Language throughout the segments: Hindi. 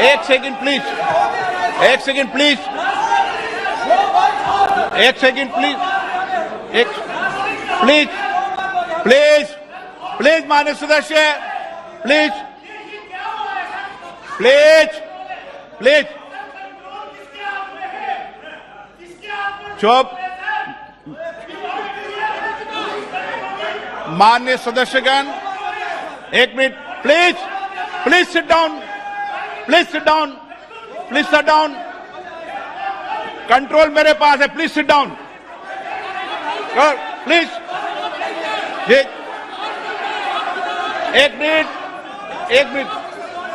एक सेकंड प्लीज, एक सेकंड प्लीज, एक सेकंड प्लीज, एक प्लीज प्लीज प्लीज माननीय सदस्य, प्लीज प्लीज प्लीज चुप। माननीय सदस्यगण, एक minute please, please sit down, please sit down, please sit down. Control मेरे पास है, प्लीज सिट डाउन, प्लीज। एक मिनट, एक मिनट।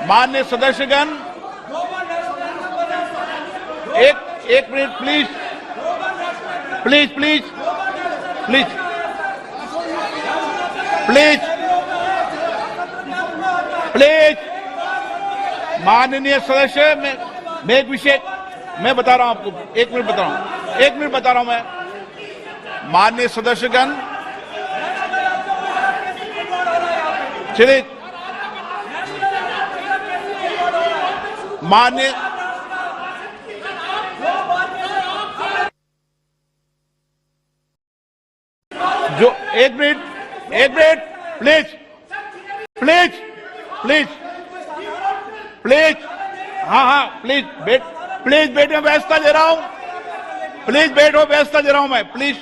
माननीय सदस्यगण, एक minute please, please please please please please. माननीय सदस्य, मैं एक विषय मैं बता रहा हूं आपको, एक मिनट बता रहा हूं, एक मिनट बता रहा हूं मैं। माननीय सदस्यगण, चलिए। माननीय जो एक minute please please please please, हाँ प्लीज प्लीज बैठो, व्यवस्था दे रहा हूं, प्लीज बैठो, व्यवस्था दे रहा हूं मैं, प्लीज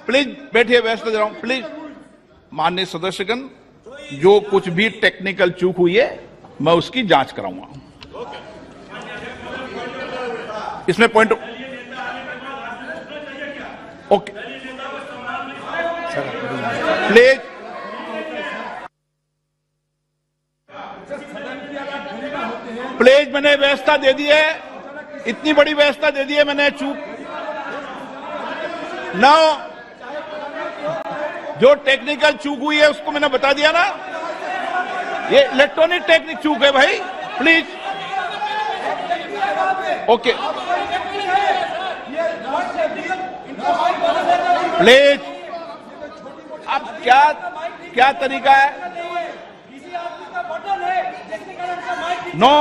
प्लीज बैठिए, व्यवस्था दे रहा हूं, प्लीज। माननीय सदस्यगण, जो कुछ भी टेक्निकल चूक हुई है मैं उसकी जांच कराऊंगा। इसमें पॉइंट ओके, प्लीज प्लीज। मैंने व्यवस्था दे दी है, इतनी बड़ी व्यवस्था दे दी है मैंने, चूक ना, जो टेक्निकल चूक हुई है उसको मैंने बता दिया ना, ये इलेक्ट्रॉनिक टेक्निक चूक है भाई, प्लीज ओके, प्लीज। अब क्या तरीका है? नो,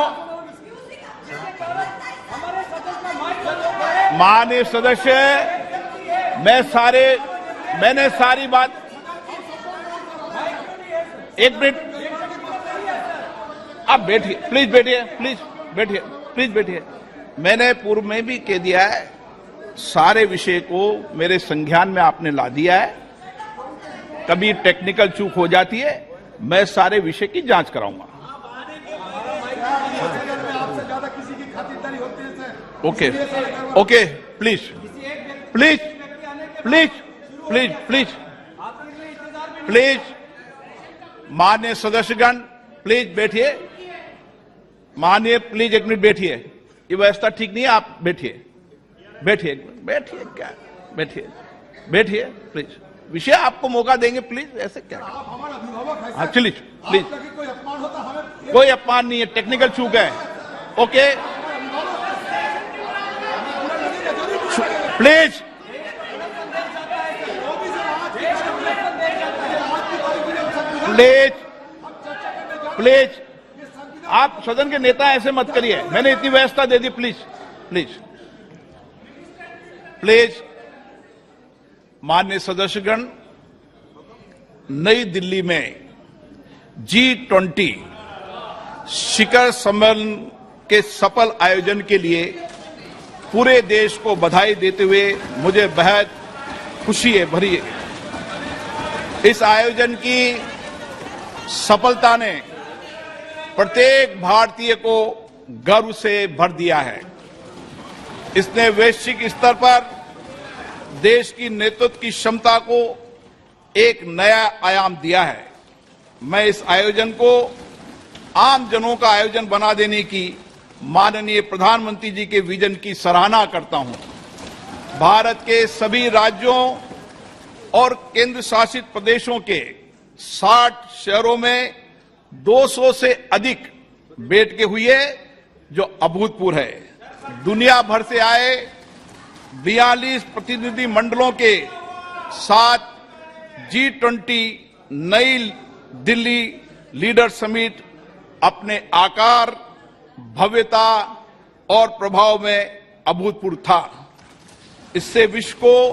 माननीय सदस्य, मैंने सारी बात, एक मिनट, आप बैठिए, प्लीज बैठिए, प्लीज बैठिए, प्लीज बैठिए। मैंने पूर्व में भी कह दिया है, सारे विषय को मेरे संज्ञान में आपने ला दिया है। कभी टेक्निकल चूक हो जाती है, मैं सारे विषय की जांच कराऊंगा। Okay okay, please please please please please please. माननीय सदस्यगण, प्लीज बैठिए, माननीय प्लीज एक मिनट बैठिए, ये व्यवस्था ठीक नहीं है, आप बैठिए, बैठिए बैठिए, क्या बैठिए, बैठिए प्लीज, विषय आपको मौका देंगे, प्लीज ऐसे क्या। हाँ चलिए, प्लीज, कोई अपमान नहीं है, टेक्निकल चूक है, ओके, प्लीज प्लीज प्लीज। आप सदन के नेता ऐसे मत करिए, मैंने इतनी व्यवस्था दे दी, प्लीज प्लीज प्लीज। माननीय सदस्यगण, नई दिल्ली में G20 शिखर सम्मेलन के सफल आयोजन के लिए पूरे देश को बधाई देते हुए मुझे बेहद खुशी है भरी है। इस आयोजन की सफलता ने प्रत्येक भारतीय को गर्व से भर दिया है। इसने वैश्विक स्तर पर देश की नेतृत्व की क्षमता को एक नया आयाम दिया है। मैं इस आयोजन को आम जनों का आयोजन बना देने की माननीय प्रधानमंत्री जी के विजन की सराहना करता हूं। भारत के सभी राज्यों और केंद्र शासित प्रदेशों के 60 शहरों में 200 से अधिक बैठकें हुई है, जो अभूतपूर्व है। दुनिया भर से आए 42 प्रतिनिधि मंडलों के साथ G20 नई दिल्ली लीडर समिट अपने आकार भव्यता और प्रभाव में अभूतपूर्व था। इससे विश्व को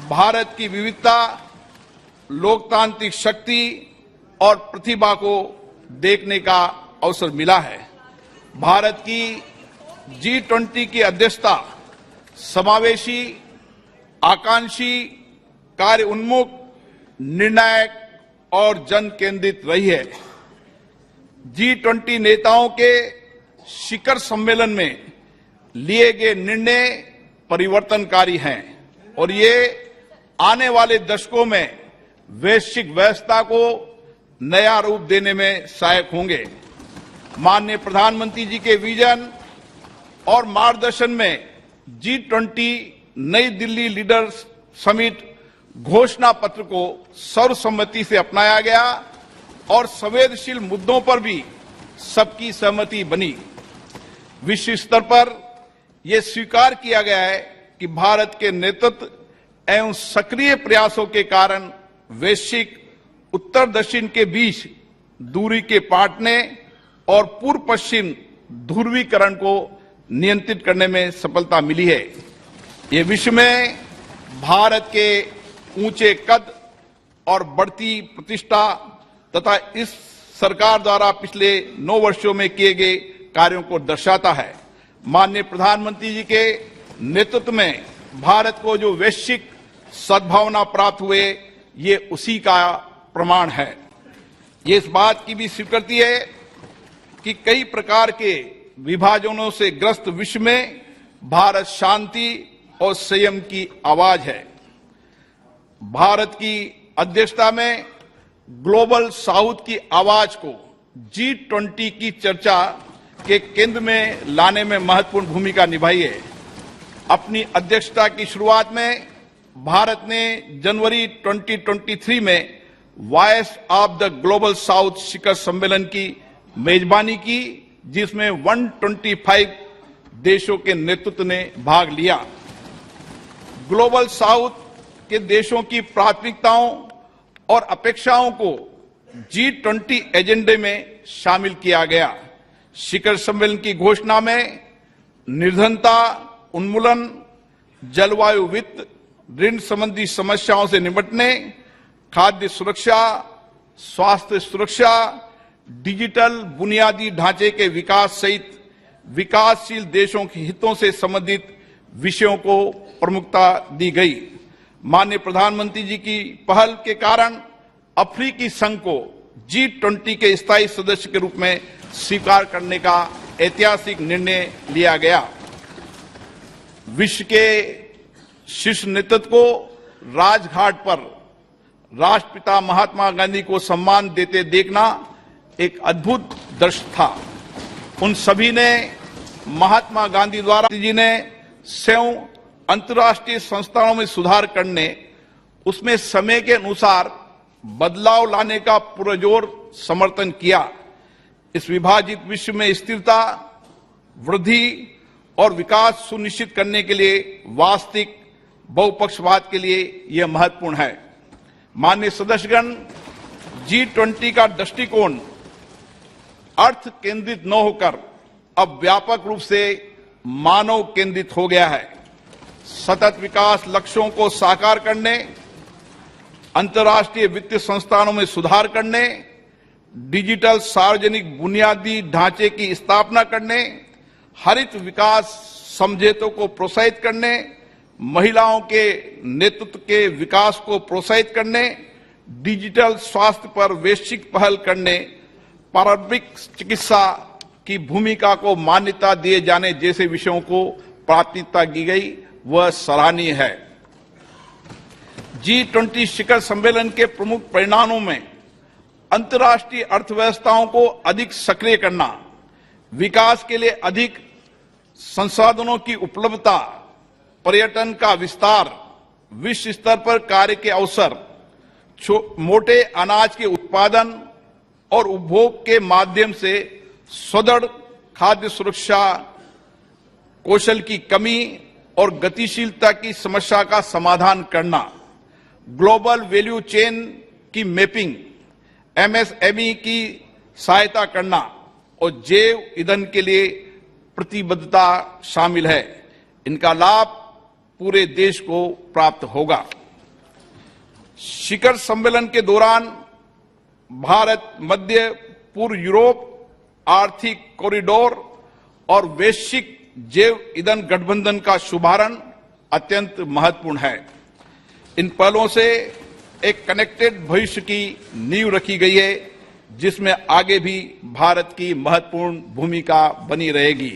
भारत की विविधता, लोकतांत्रिक शक्ति और प्रतिभा को देखने का अवसर मिला है। भारत की G20 की अध्यक्षता समावेशी, आकांक्षी, कार्य उन्मुख, निर्णायक और जन केंद्रित रही है। G20 नेताओं के शिखर सम्मेलन में लिए गए निर्णय परिवर्तनकारी हैं और ये आने वाले दशकों में वैश्विक व्यवस्था को नया रूप देने में सहायक होंगे। माननीय प्रधानमंत्री जी के विजन और मार्गदर्शन में G20 नई दिल्ली लीडर्स समिट घोषणा पत्र को सर्वसम्मति से अपनाया गया और संवेदनशील मुद्दों पर भी सबकी सहमति बनी। विश्व स्तर पर यह स्वीकार किया गया है कि भारत के नेतृत्व एवं सक्रिय प्रयासों के कारण वैश्विक उत्तर दक्षिण के बीच दूरी के पाटने और पूर्व पश्चिम ध्रुवीकरण को नियंत्रित करने में सफलता मिली है। ये विश्व में भारत के ऊंचे कद और बढ़ती प्रतिष्ठा तथा इस सरकार द्वारा पिछले 9 वर्षों में किए गए कार्यों को दर्शाता है। माननीय प्रधानमंत्री जी के नेतृत्व में भारत को जो वैश्विक सद्भावना प्राप्त हुए, ये उसी का प्रमाण है। ये इस बात की भी स्वीकृति है कि कई प्रकार के विभाजनों से ग्रस्त विश्व में भारत शांति और संयम की आवाज है। भारत की अध्यक्षता में ग्लोबल साउथ की आवाज को G20 की चर्चा के केंद्र में लाने में महत्वपूर्ण भूमिका निभाई है। अपनी अध्यक्षता की शुरुआत में भारत ने जनवरी 2023 में voice of the global south शिखर सम्मेलन की मेजबानी की, जिसमें 125 देशों के नेतृत्व ने भाग लिया। ग्लोबल साउथ के देशों की प्राथमिकताओं और अपेक्षाओं को G20 एजेंडे में शामिल किया गया। शिखर सम्मेलन की घोषणा में निर्धनता उन्मूलन, जलवायु वित्त, ऋण संबंधी समस्याओं से निपटने, खाद्य सुरक्षा, स्वास्थ्य सुरक्षा, डिजिटल बुनियादी ढांचे के विकास सहित विकासशील देशों के हितों से संबंधित विषयों को प्रमुखता दी गई। माननीय प्रधानमंत्री जी की पहल के कारण अफ्रीकी संघ को G20 के स्थायी सदस्य के रूप में स्वीकार करने का ऐतिहासिक निर्णय लिया गया। विश्व के शीर्ष नेतृत्व को राजघाट पर राष्ट्रपिता महात्मा गांधी को सम्मान देते देखना एक अद्भुत दृश्य था। उन सभी ने महात्मा गांधी द्वारा जी ने स्वयं अंतर्राष्ट्रीय संस्थानों में सुधार करने, उसमें समय के अनुसार बदलाव लाने का पुरजोर समर्थन किया। इस विभाजित विश्व में स्थिरता, वृद्धि और विकास सुनिश्चित करने के लिए वास्तविक बहुपक्षवाद के लिए यह महत्वपूर्ण है। माननीय सदस्यगण, G20 का दृष्टिकोण अर्थ केंद्रित न होकर अब व्यापक रूप से मानव केंद्रित हो गया है। सतत विकास लक्ष्यों को साकार करने, अंतर्राष्ट्रीय वित्तीय संस्थानों में सुधार करने, डिजिटल सार्वजनिक बुनियादी ढांचे की स्थापना करने, हरित विकास समझौतों को प्रोत्साहित करने, महिलाओं के नेतृत्व के विकास को प्रोत्साहित करने, डिजिटल स्वास्थ्य पर वैश्विक पहल करने, पारंपरिक चिकित्सा की भूमिका को मान्यता दिए जाने जैसे विषयों को प्राथमिकता दी गई, वह सराहनीय है। G20 शिखर सम्मेलन के प्रमुख परिणामों में अंतर्राष्ट्रीय अर्थव्यवस्थाओं को अधिक सक्रिय करना, विकास के लिए अधिक संसाधनों की उपलब्धता, पर्यटन का विस्तार, विश्व स्तर पर कार्य के अवसर, मोटे अनाज के उत्पादन और उपभोग के माध्यम से सुदृढ़ खाद्य सुरक्षा, कौशल की कमी और गतिशीलता की समस्या का समाधान करना, ग्लोबल वैल्यू चेन की मैपिंग, MSME की सहायता करना और जैव ईंधन के लिए प्रतिबद्धता शामिल है। इनका लाभ पूरे देश को प्राप्त होगा। शिखर सम्मेलन के दौरान भारत मध्य पूर्व यूरोप आर्थिक कॉरिडोर और वैश्विक जैव ईंधन गठबंधन का शुभारंभ अत्यंत महत्वपूर्ण है। इन पहलों से एक कनेक्टेड भविष्य की नींव रखी गई है, जिसमें आगे भी भारत की महत्वपूर्ण भूमिका बनी रहेगी।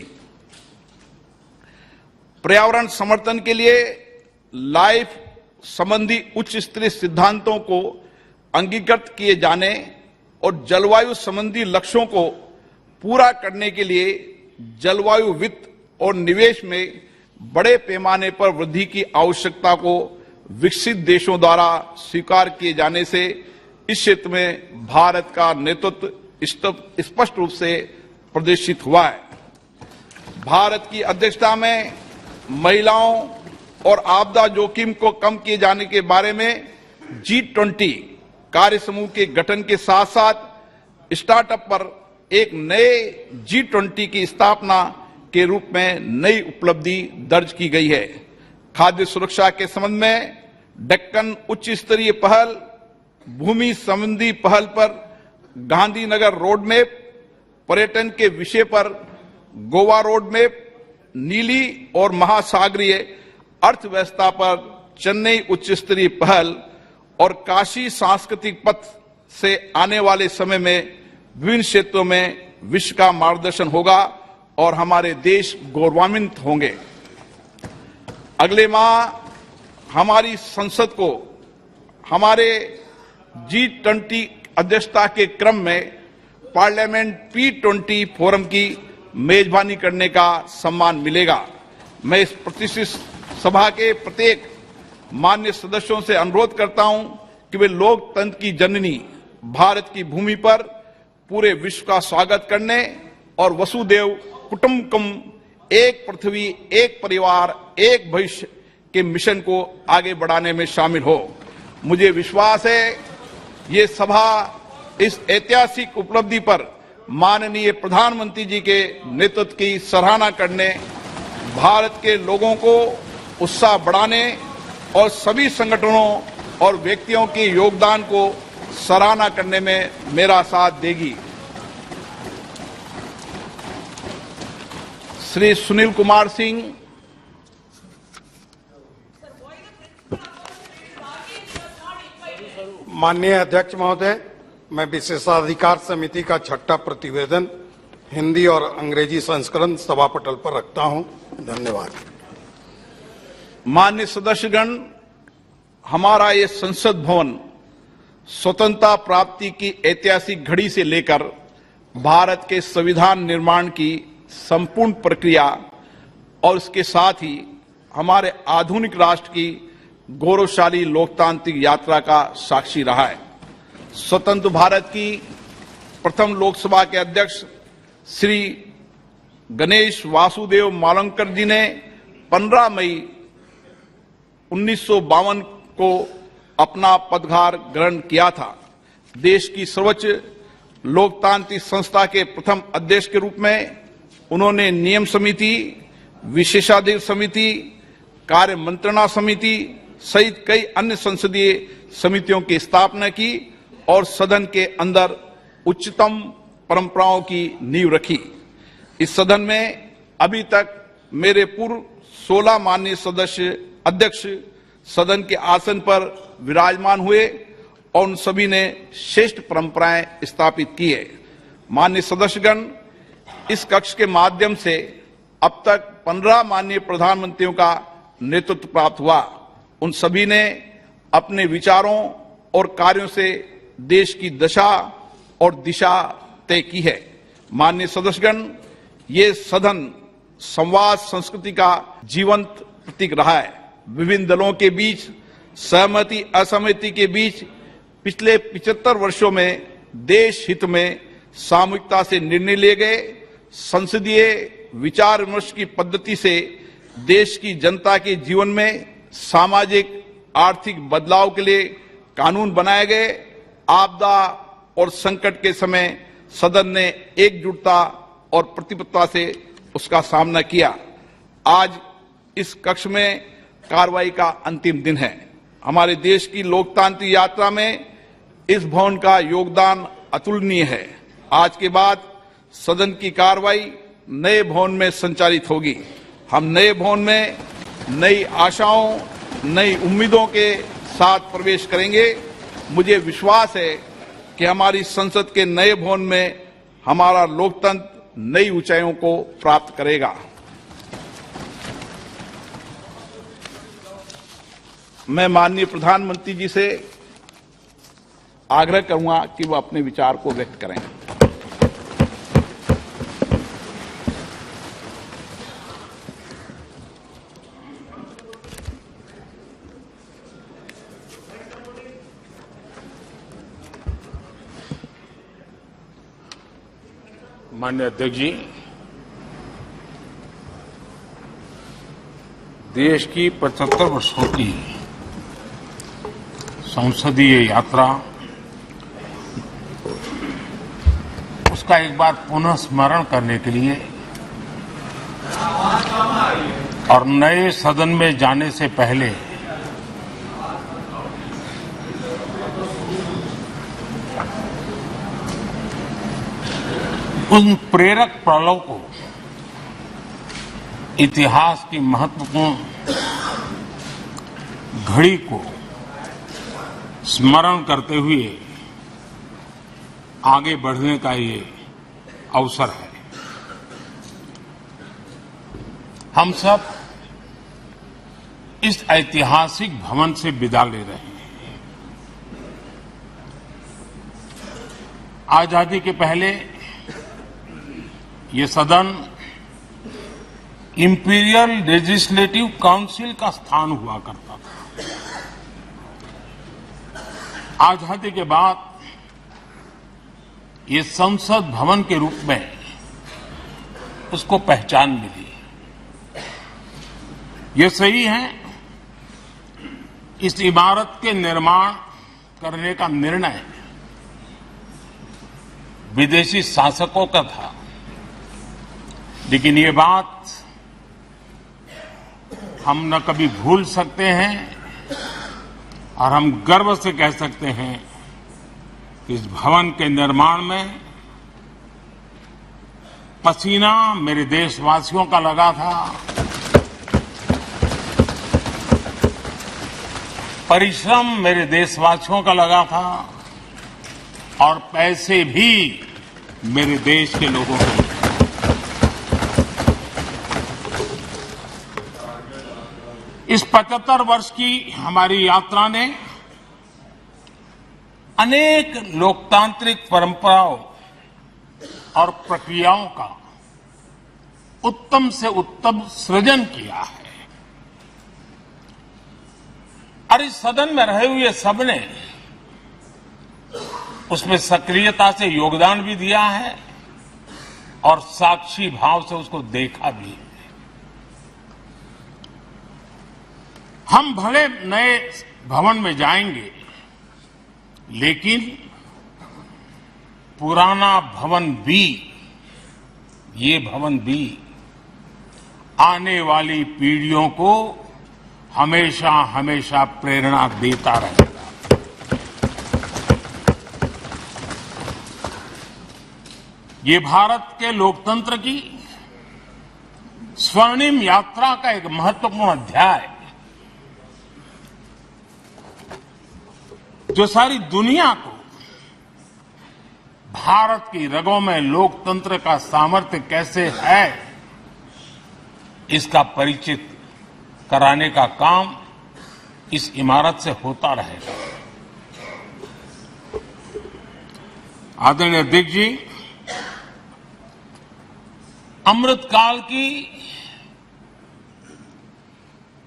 पर्यावरण समर्थन के लिए लाइफ संबंधी उच्च स्तरीय सिद्धांतों को अंगीकृत किए जाने और जलवायु संबंधी लक्ष्यों को पूरा करने के लिए जलवायु वित्त और निवेश में बड़े पैमाने पर वृद्धि की आवश्यकता को विकसित देशों द्वारा स्वीकार किए जाने से इस क्षेत्र में भारत का नेतृत्व स्पष्ट रूप से प्रदर्शित हुआ है। भारत की अध्यक्षता में महिलाओं और आपदा जोखिम को कम किए जाने के बारे में G20 कार्य समूह के गठन के साथ साथ स्टार्टअप पर एक नए G20 की स्थापना के रूप में नई उपलब्धि दर्ज की गई है। खाद्य सुरक्षा के संबंध में डेक्कन उच्च स्तरीय पहल, भूमि संबंधी पहल पर गांधीनगर रोड मैप, पर्यटन के विषय पर गोवा रोड मैप, नीली और महासागरीय अर्थव्यवस्था पर चेन्नई उच्च स्तरीय पहल और काशी सांस्कृतिक पथ से आने वाले समय में विभिन्न क्षेत्रों में विश्व का मार्गदर्शन होगा और हमारे देश गौरवान्वित होंगे। अगले माह हमारी संसद को हमारे G20 अध्यक्षता के क्रम में पार्लियामेंट P20 फोरम की मेजबानी करने का सम्मान मिलेगा। मैं इस प्रतिष्ठित सभा के प्रत्येक मान्य सदस्यों से अनुरोध करता हूं कि वे लोकतंत्र की जननी भारत की भूमि पर पूरे विश्व का स्वागत करने और वसुदेव कुटुंबकम, एक पृथ्वी एक परिवार एक भविष्य के मिशन को आगे बढ़ाने में शामिल हो। मुझे विश्वास है ये सभा इस ऐतिहासिक उपलब्धि पर माननीय प्रधानमंत्री जी के नेतृत्व की सराहना करने, भारत के लोगों को उत्साह बढ़ाने और सभी संगठनों और व्यक्तियों के योगदान को सराहना करने में मेरा साथ देगी। श्री सुनील कुमार सिंह, माननीय अध्यक्ष महोदय, मैं विशेषाधिकार समिति का छठा प्रतिवेदन हिंदी और अंग्रेजी संस्करण सभा पटल पर रखता हूं। धन्यवाद। माननीय सदस्यगण, हमारा ये संसद भवन स्वतंत्रता प्राप्ति की ऐतिहासिक घड़ी से लेकर भारत के संविधान निर्माण की संपूर्ण प्रक्रिया और इसके साथ ही हमारे आधुनिक राष्ट्र की गौरवशाली लोकतांत्रिक यात्रा का साक्षी रहा है। स्वतंत्र भारत की प्रथम लोकसभा के अध्यक्ष श्री गणेश वासुदेव मावलंकर जी ने 15 मई 1952 को अपना पदभार ग्रहण किया था। देश की सर्वोच्च लोकतांत्रिक संस्था के प्रथम अध्यक्ष के रूप में उन्होंने नियम समिति, विशेषाधिकार समिति, कार्य मंत्रणा समिति सहित कई अन्य संसदीय समितियों की स्थापना की और सदन के अंदर उच्चतम परंपराओं की नींव रखी। इस सदन में अभी तक मेरे पूर्व 16 माननीय सदस्य अध्यक्ष सदन के आसन पर विराजमान हुए और उन सभी ने श्रेष्ठ परंपराएं स्थापित की है। माननीय सदस्यगण, इस कक्ष के माध्यम से अब तक 15 माननीय प्रधानमंत्रियों का नेतृत्व प्राप्त हुआ। उन सभी ने अपने विचारों और कार्यों से देश की दशा और दिशा तय की है। माननीय सदस्यगण, ये सदन संवाद संस्कृति का जीवंत प्रतीक रहा है। विभिन्न दलों के बीच सहमति असहमति के बीच पिछले 75 वर्षों में देश हित में सामूहिकता से निर्णय लिए गए। संसदीय विचार विमर्श की पद्धति से देश की जनता के जीवन में सामाजिक आर्थिक बदलाव के लिए कानून बनाए गए। आपदा और संकट के समय सदन ने एकजुटता और प्रतिबद्धता से उसका सामना किया। आज इस कक्ष में कार्रवाई का अंतिम दिन है। हमारे देश की लोकतांत्रिक यात्रा में इस भवन का योगदान अतुलनीय है। आज के बाद सदन की कार्रवाई नए भवन में संचालित होगी। हम नए भवन में नई आशाओं, नई उम्मीदों के साथ प्रवेश करेंगे। मुझे विश्वास है कि हमारी संसद के नए भवन में हमारा लोकतंत्र नई ऊंचाइयों को प्राप्त करेगा। मैं माननीय प्रधानमंत्री जी से आग्रह करूंगा कि वह अपने विचार को व्यक्त करें। माननीय अध्यक्ष जी, देश की 75 वर्षों की संसदीय यात्रा, उसका एक बार पुनः स्मरण करने के लिए और नए सदन में जाने से पहले उन प्रेरक पलों को, इतिहास की महत्वपूर्ण घड़ी को स्मरण करते हुए आगे बढ़ने का ये अवसर है। हम सब इस ऐतिहासिक भवन से विदा ले रहे हैं। आजादी के पहले ये सदन इंपीरियल लेजिस्लेटिव काउंसिल का स्थान हुआ करता था। आजादी के बाद ये संसद भवन के रूप में उसको पहचान मिली। ये सही है, इस इमारत के निर्माण करने का निर्णय विदेशी शासकों का था, लेकिन ये बात हम न कभी भूल सकते हैं और हम गर्व से कह सकते हैं कि इस भवन के निर्माण में पसीना मेरे देशवासियों का लगा था, परिश्रम मेरे देशवासियों का लगा था और पैसे भी मेरे देश के लोगों के। इस 75 वर्ष की हमारी यात्रा ने अनेक लोकतांत्रिक परंपराओं और प्रक्रियाओं का उत्तम से उत्तम सृजन किया है और इस सदन में रहे हुए सबने उसमें सक्रियता से योगदान भी दिया है और साक्षी भाव से उसको देखा भी है। हम भले नए भवन में जाएंगे, लेकिन पुराना भवन भी, ये भवन भी आने वाली पीढ़ियों को हमेशा हमेशा प्रेरणा देता रहेगा। ये भारत के लोकतंत्र की स्वर्णिम यात्रा का एक महत्वपूर्ण अध्याय, जो सारी दुनिया को भारत की रगों में लोकतंत्र का सामर्थ्य कैसे है, इसका परिचित कराने का काम इस इमारत से होता रहेगा। आदरणीय अध्यक्ष जी, अमृतकाल की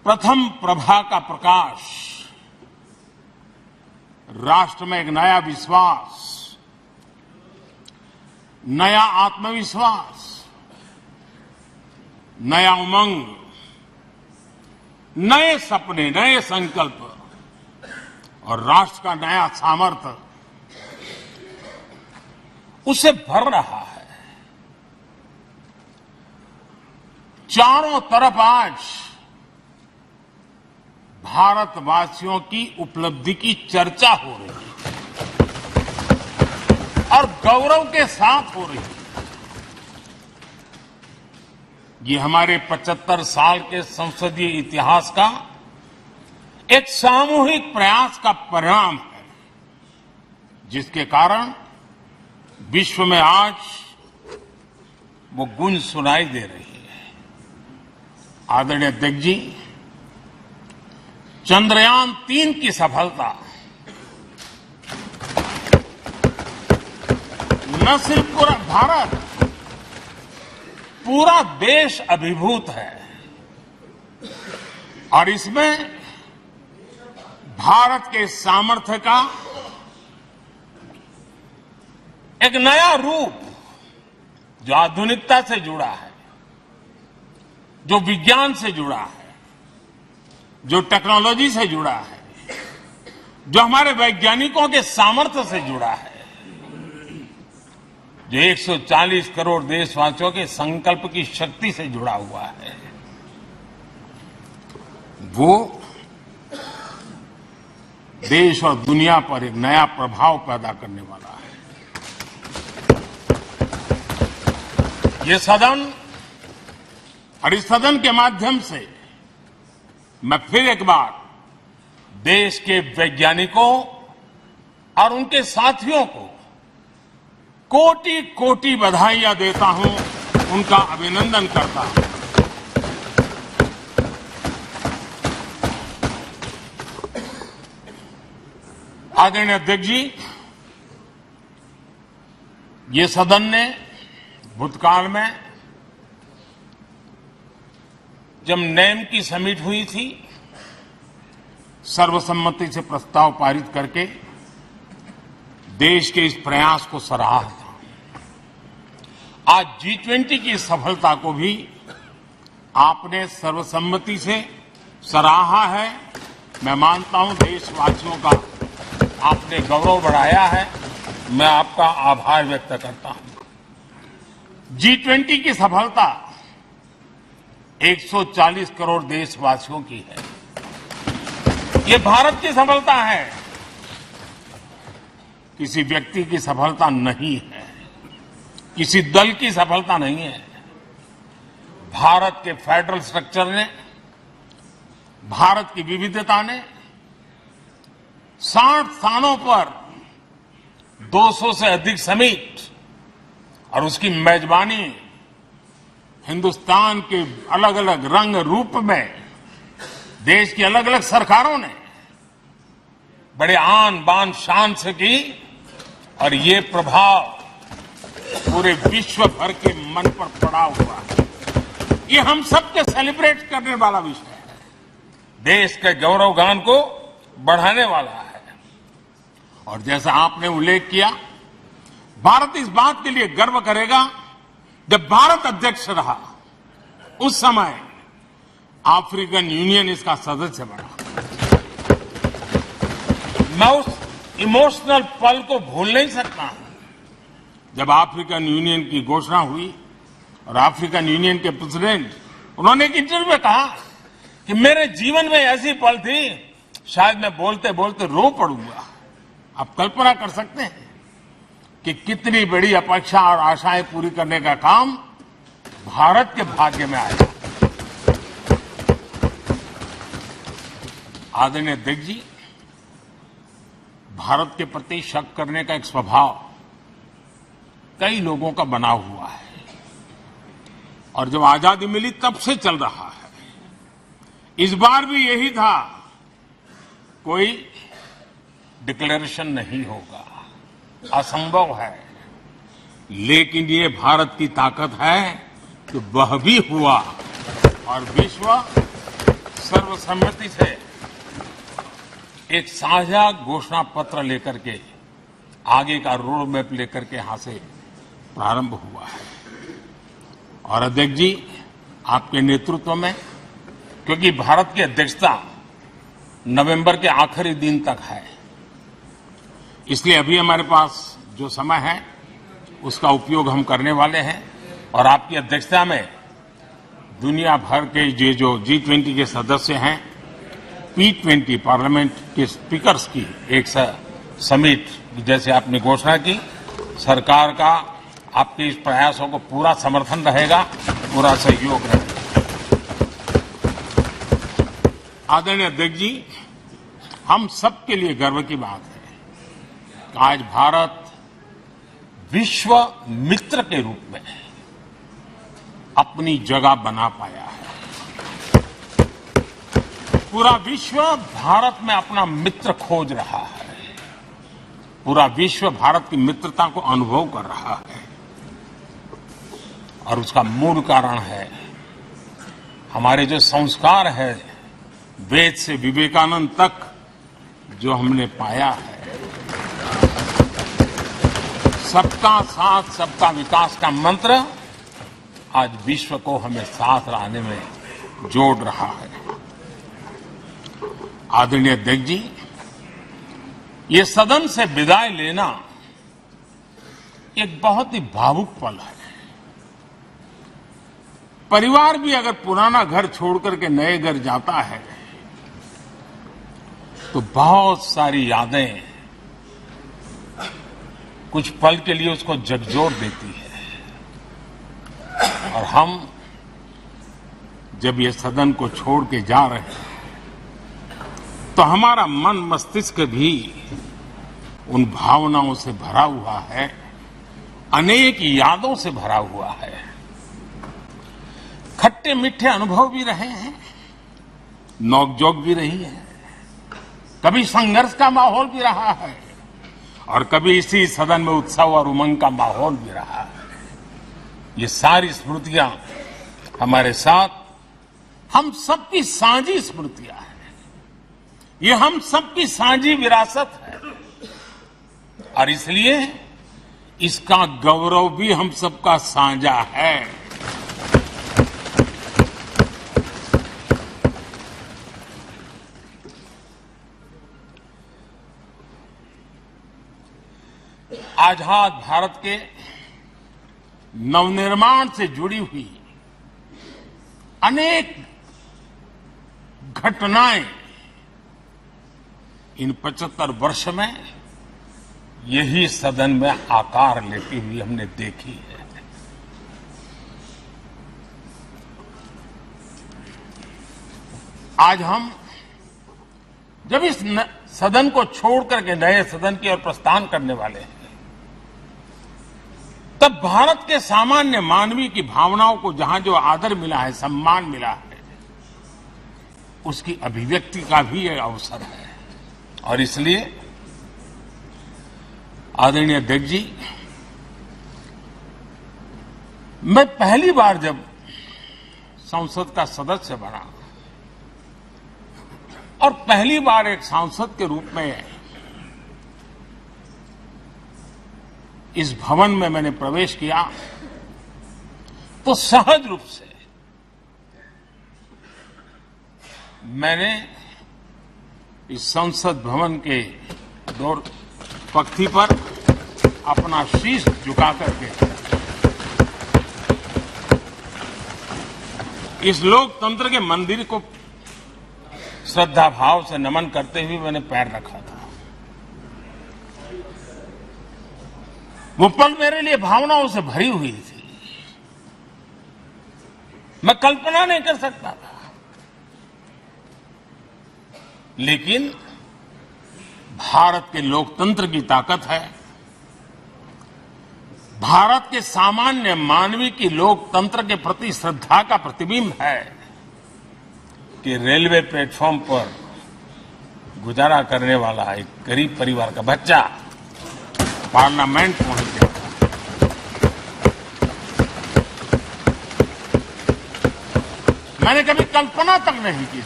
प्रथम प्रभा का प्रकाश राष्ट्र में एक नया विश्वास, नया आत्मविश्वास, नया उमंग, नए सपने, नए संकल्प और राष्ट्र का नया सामर्थ्य उससे भर रहा है। चारों तरफ आज भारतवासियों की उपलब्धि की चर्चा हो रही है और गौरव के साथ हो रही है। ये हमारे 75 साल के संसदीय इतिहास का एक सामूहिक प्रयास का परिणाम है, जिसके कारण विश्व में आज वो गूंज सुनाई दे रही है। आदरणीय अध्यक्ष जी, चंद्रयान 3 की सफलता न सिर्फ पूरा भारत, पूरा देश अभिभूत है और इसमें भारत के सामर्थ्य का एक नया रूप जो आधुनिकता से जुड़ा है, जो विज्ञान से जुड़ा है, जो टेक्नोलॉजी से जुड़ा है, जो हमारे वैज्ञानिकों के सामर्थ्य से जुड़ा है, जो 140 करोड़ देशवासियों के संकल्प की शक्ति से जुड़ा हुआ है, वो देश और दुनिया पर एक नया प्रभाव पैदा करने वाला है। ये सदन और इस सदन के माध्यम से मैं फिर एक बार देश के वैज्ञानिकों और उनके साथियों को कोटि कोटि बधाइयां देता हूं, उनका अभिनंदन करता हूं। आदरणीय अध्यक्ष जी, ये सदन ने भूतकाल में जब नेम की समिट हुई थी, सर्वसम्मति से प्रस्ताव पारित करके देश के इस प्रयास को सराहा था। आज G20 की सफलता को भी आपने सर्वसम्मति से सराहा है। मैं मानता हूं देशवासियों का आपने गौरव बढ़ाया है, मैं आपका आभार व्यक्त करता हूं। G20 की सफलता 140 करोड़ देशवासियों की है। ये भारत की सफलता है, किसी व्यक्ति की सफलता नहीं है, किसी दल की सफलता नहीं है। भारत के फेडरल स्ट्रक्चर ने, भारत की विविधता ने 60 स्थानों पर 200 से अधिक समिट और उसकी मेजबानी हिंदुस्तान के अलग अलग रंग रूप में देश की अलग अलग सरकारों ने बड़े आन बान शान से की और ये प्रभाव पूरे विश्व भर के मन पर पड़ा हुआ है। ये हम सबके सेलिब्रेट करने वाला विषय है, देश के गौरवगान को बढ़ाने वाला है। और जैसा आपने उल्लेख किया, भारत इस बात के लिए गर्व करेगा, जब भारत अध्यक्ष रहा उस समय अफ्रीकन यूनियन इसका सदस्य बना। मैं उस इमोशनल पल को भूल नहीं सकता हूं जब अफ्रीकन यूनियन की घोषणा हुई और अफ्रीकन यूनियन के प्रेसिडेंट, उन्होंने एक इंटरव्यू में कहा कि मेरे जीवन में ऐसी पल थी, शायद मैं बोलते बोलते रो पड़ूंगा। आप कल्पना कर सकते हैं कि कितनी बड़ी अपेक्षा और आशाएं पूरी करने का काम भारत के भाग्य में आया। आदरणीय अध्यक्ष जी, भारत के प्रति शक करने का एक स्वभाव कई लोगों का बना हुआ है और जब आजादी मिली तब से चल रहा है। इस बार भी यही था, कोई डिक्लेरेशन नहीं होगा, असंभव है। लेकिन ये भारत की ताकत है कि वह भी हुआ और विश्व सर्वसम्मति से एक साझा घोषणा पत्र लेकर के आगे का रोड मैप लेकर के यहां से प्रारंभ हुआ है। और अध्यक्ष जी, आपके नेतृत्व में, क्योंकि भारत की अध्यक्षता नवंबर के आखिरी दिन तक है, इसलिए अभी हमारे पास जो समय है उसका उपयोग हम करने वाले हैं और आपकी अध्यक्षता में दुनिया भर के ये जो G20 के सदस्य हैं, P20 पार्लियामेंट के स्पीकर्स की एक समिट जैसे आपने घोषणा की, सरकार का आपके इस प्रयासों को पूरा समर्थन रहेगा, पूरा सहयोग रहेगा। आदरणीय अध्यक्ष जी, हम सबके लिए गर्व की बात है कि आज भारत विश्व मित्र के रूप में अपनी जगह बना पाया है। पूरा विश्व भारत में अपना मित्र खोज रहा है। पूरा विश्व भारत की मित्रता को अनुभव कर रहा है और उसका मूल कारण है हमारे जो संस्कार है, वेद से विवेकानंद तक जो हमने पाया है। सबका साथ सबका विकास का मंत्र आज विश्व को हमें साथ लाने में जोड़ रहा है। आदरणीय अध्यक्ष जी, ये सदन से विदाई लेना एक बहुत ही भावुक पल है। परिवार भी अगर पुराना घर छोड़ करके नए घर जाता है तो बहुत सारी यादें कुछ पल के लिए उसको झकझोर देती है। और हम जब ये सदन को छोड़ के जा रहे हैं तो हमारा मन मस्तिष्क भी उन भावनाओं से भरा हुआ है, अनेक यादों से भरा हुआ है। खट्टे मीठे अनुभव भी रहे हैं, नोकझोंक भी रही है, कभी संघर्ष का माहौल भी रहा है और कभी इसी सदन में उत्सव और उमंग का माहौल भी रहा है। ये सारी स्मृतियां हमारे साथ हम सबकी साझी स्मृतियां हैं। ये हम सबकी साझी विरासत है और इसलिए इसका गौरव भी हम सबका साझा है। आजाद भारत के नवनिर्माण से जुड़ी हुई अनेक घटनाएं इन 75 वर्ष में यही सदन में आकार लेती हुई हमने देखी है। आज हम जब इस सदन को छोड़ करके नए सदन की ओर प्रस्थान करने वाले हैं, तब भारत के सामान्य मानवीय की भावनाओं को जहां जो आदर मिला है, सम्मान मिला है, उसकी अभिव्यक्ति का भी यह अवसर है। और इसलिए आदरणीय अध्यक्ष जी, मैं पहली बार जब संसद का सदस्य बना और पहली बार एक सांसद के रूप में इस भवन में मैंने प्रवेश किया तो सहज रूप से मैंने इस संसद भवन के दौर पक्ति पर अपना शीश झुका करके इस लोकतंत्र के मंदिर को श्रद्धा भाव से नमन करते हुए मैंने पैर रखा था। वो पल मेरे लिए भावनाओं से भरी हुई थी। मैं कल्पना नहीं कर सकता था, लेकिन भारत के लोकतंत्र की ताकत है, भारत के सामान्य मानवीय की लोकतंत्र के प्रति श्रद्धा का प्रतिबिंब है कि रेलवे प्लेटफॉर्म पर गुजारा करने वाला एक गरीब परिवार का बच्चा पार्लियामेंट पहुंच गया। मैंने कभी कल्पना तक नहीं की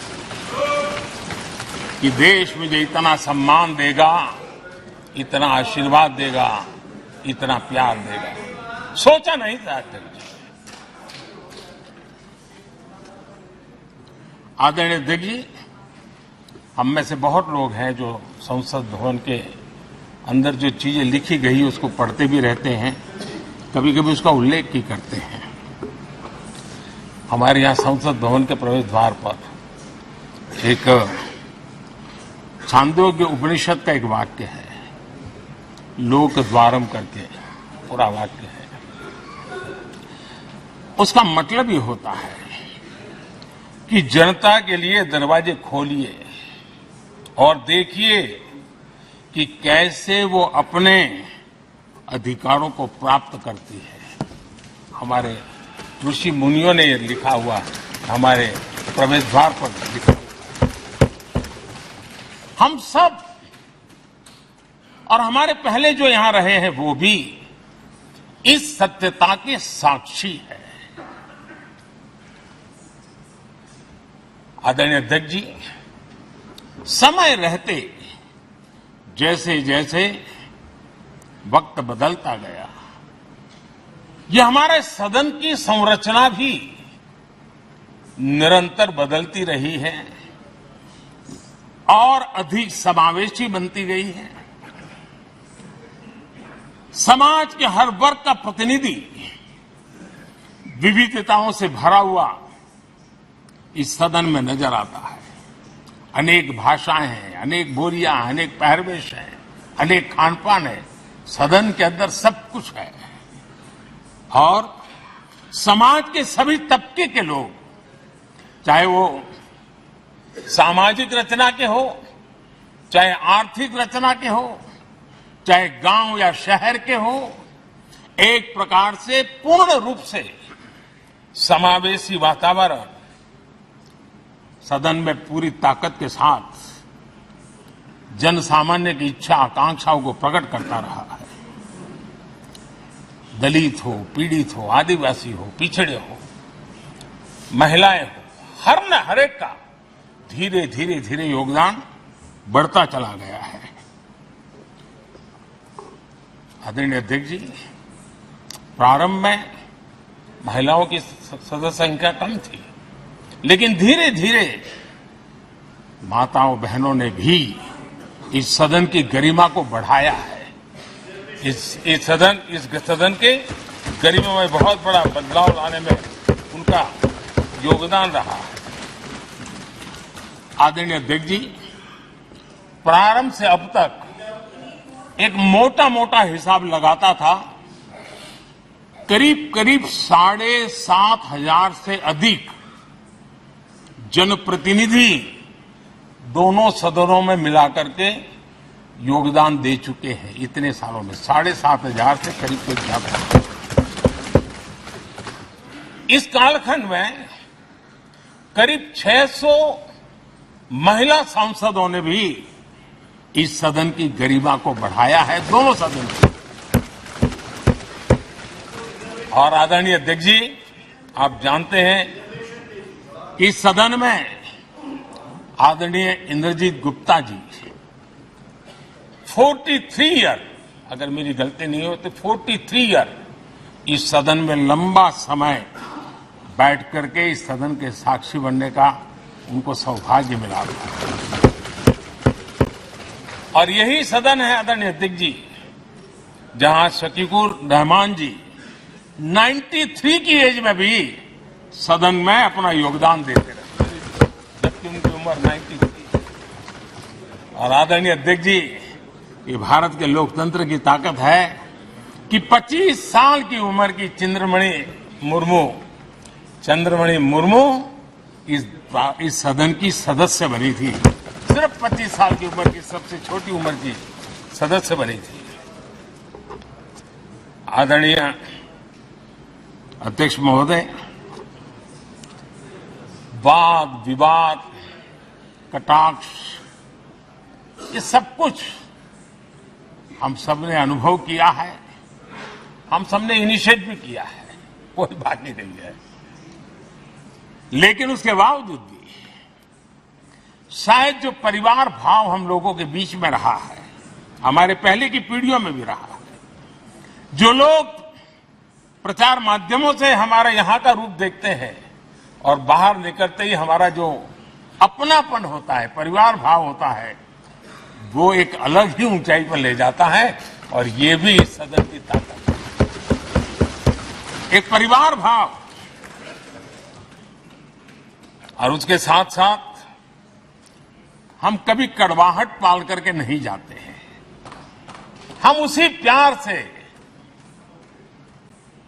कि देश मुझे इतना सम्मान देगा, इतना आशीर्वाद देगा, इतना प्यार देगा। सोचा नहीं था अध्यक्ष। आदरणीय अध्यक्ष जी, हम में से बहुत लोग हैं जो संसद भवन के अंदर जो चीजें लिखी गई उसको पढ़ते भी रहते हैं कभी कभी उसका उल्लेख भी करते हैं। हमारे यहाँ संसद भवन के प्रवेश द्वार पर एक छांदोग्य उपनिषद का एक वाक्य है, लोक द्वारम करके पूरा वाक्य है। उसका मतलब ये होता है कि जनता के लिए दरवाजे खोलिए और देखिए कि कैसे वो अपने अधिकारों को प्राप्त करती है। हमारे ऋषि मुनियों ने ये लिखा हुआ है, हमारे प्रवेश द्वार पर लिखा हुआ है। हम सब और हमारे पहले जो यहां रहे हैं वो भी इस सत्यता के साक्षी है। आदरणीय अध्यक्ष जी, समय रहते जैसे जैसे वक्त बदलता गया, यह हमारे सदन की संरचना भी निरंतर बदलती रही है और अधिक समावेशी बनती गई है। समाज के हर वर्ग का प्रतिनिधि विविधताओं से भरा हुआ इस सदन में नजर आता है। अनेक भाषाएं हैं, अनेक बोलियां, अनेक पहरवेश हैं, अनेक खानपान है। सदन के अंदर सब कुछ है और समाज के सभी तबके के लोग, चाहे वो सामाजिक रचना के हो, चाहे आर्थिक रचना के हो, चाहे गांव या शहर के हो, एक प्रकार से पूर्ण रूप से समावेशी वातावरण सदन में पूरी ताकत के साथ जन सामान्य की इच्छा आकांक्षाओं को प्रकट करता रहा है। दलित हो, पीड़ित हो, आदिवासी हो, पिछड़े हो, महिलाएं हो, हर एक का धीरे धीरे धीरे योगदान बढ़ता चला गया है। आदरणीय अध्यक्ष जी, प्रारंभ में महिलाओं की सदस्य संख्या कम थी, लेकिन धीरे धीरे माताओं बहनों ने भी इस सदन की गरिमा को बढ़ाया है। इस सदन के गरिमा में बहुत बड़ा बदलाव लाने में उनका योगदान रहा है। आदरणीय अध्यक्ष जी, प्रारंभ से अब तक एक मोटा मोटा हिसाब लगाता था, करीब करीब 7,500 से अधिक जनप्रतिनिधि दोनों सदनों में मिलाकर के योगदान दे चुके हैं। इतने सालों में 7,500 से करीब ज्यादा। इस कालखंड में करीब 600 महिला सांसदों ने भी इस सदन की गरिमा को बढ़ाया है, दोनों सदन की। और आदरणीय अध्यक्ष जी, आप जानते हैं कि इस सदन में आदरणीय इंद्रजीत गुप्ता जी 43 ईयर, अगर मेरी गलती नहीं हो तो 43 ईयर इस सदन में लंबा समय बैठ करके इस सदन के साक्षी बनने का उनको सौभाग्य मिला। और यही सदन है आदरणीय अध्यक्ष जी जहां शकीकुर रहमान जी 93 की एज में भी सदन में अपना योगदान देते रहे, जबकि उनकी उम्र 93। और आदरणीय अध्यक्ष जी, ये भारत के लोकतंत्र की ताकत है कि 25 साल की उम्र की चंद्रमणि मुर्मू इस सदन की सदस्य बनी थी। सिर्फ 25 साल की उम्र की, सबसे छोटी उम्र की सदस्य बनी थी। आदरणीय अध्यक्ष महोदय, वाद विवाद, कटाक्ष, ये सब कुछ हम सब ने अनुभव किया है, हम सब ने इनिशिएट भी किया है, कोई बात नहीं रही है। लेकिन उसके बावजूद भी शायद जो परिवार भाव हम लोगों के बीच में रहा है, हमारे पहले की पीढ़ियों में भी रहा है, जो लोग प्रचार माध्यमों से हमारे यहां का रूप देखते हैं और बाहर निकलते ही हमारा जो अपनापन होता है, परिवार भाव होता है, वो एक अलग ही ऊंचाई पर ले जाता है। और ये भी इस सदन की ताकत है। एक परिवार भाव और उसके साथ साथ हम कभी कड़वाहट पाल करके नहीं जाते हैं। हम उसी प्यार से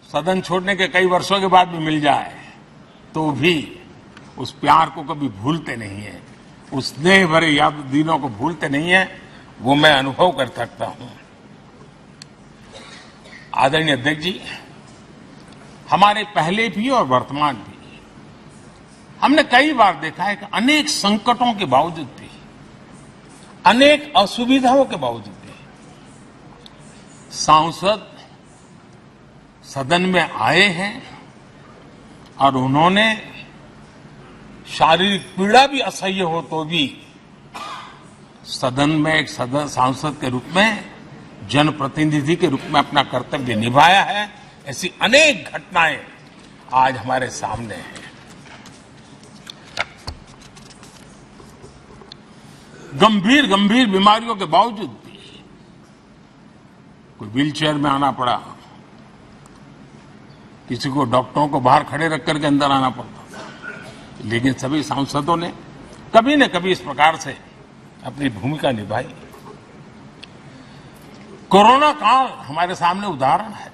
सदन छोड़ने के कई वर्षों के बाद भी मिल जाए तो भी उस प्यार को कभी भूलते नहीं है, उस स्नेह भरे याद दिनों को भूलते नहीं है। वो मैं अनुभव कर सकता हूं। आदरणीय अध्यक्ष जी, हमारे पहले भी और वर्तमान भी हमने कई बार देखा है कि अनेक संकटों के बावजूद भी, अनेक असुविधाओं के बावजूद भी सांसद सदन में आए हैं और उन्होंने शारीरिक पीड़ा भी असह्य हो तो भी सदन में एक सांसद के रूप में, जनप्रतिनिधि के रूप में अपना कर्तव्य निभाया है। ऐसी अनेक घटनाएं आज हमारे सामने हैं। गंभीर गंभीर बीमारियों के बावजूद भी कोई व्हीलचेयर में आना पड़ा, किसी को डॉक्टरों को बाहर खड़े रख करके अंदर आना पड़ता, लेकिन सभी सांसदों ने कभी न कभी इस प्रकार से अपनी भूमिका निभाई। कोरोना काल हमारे सामने उदाहरण है।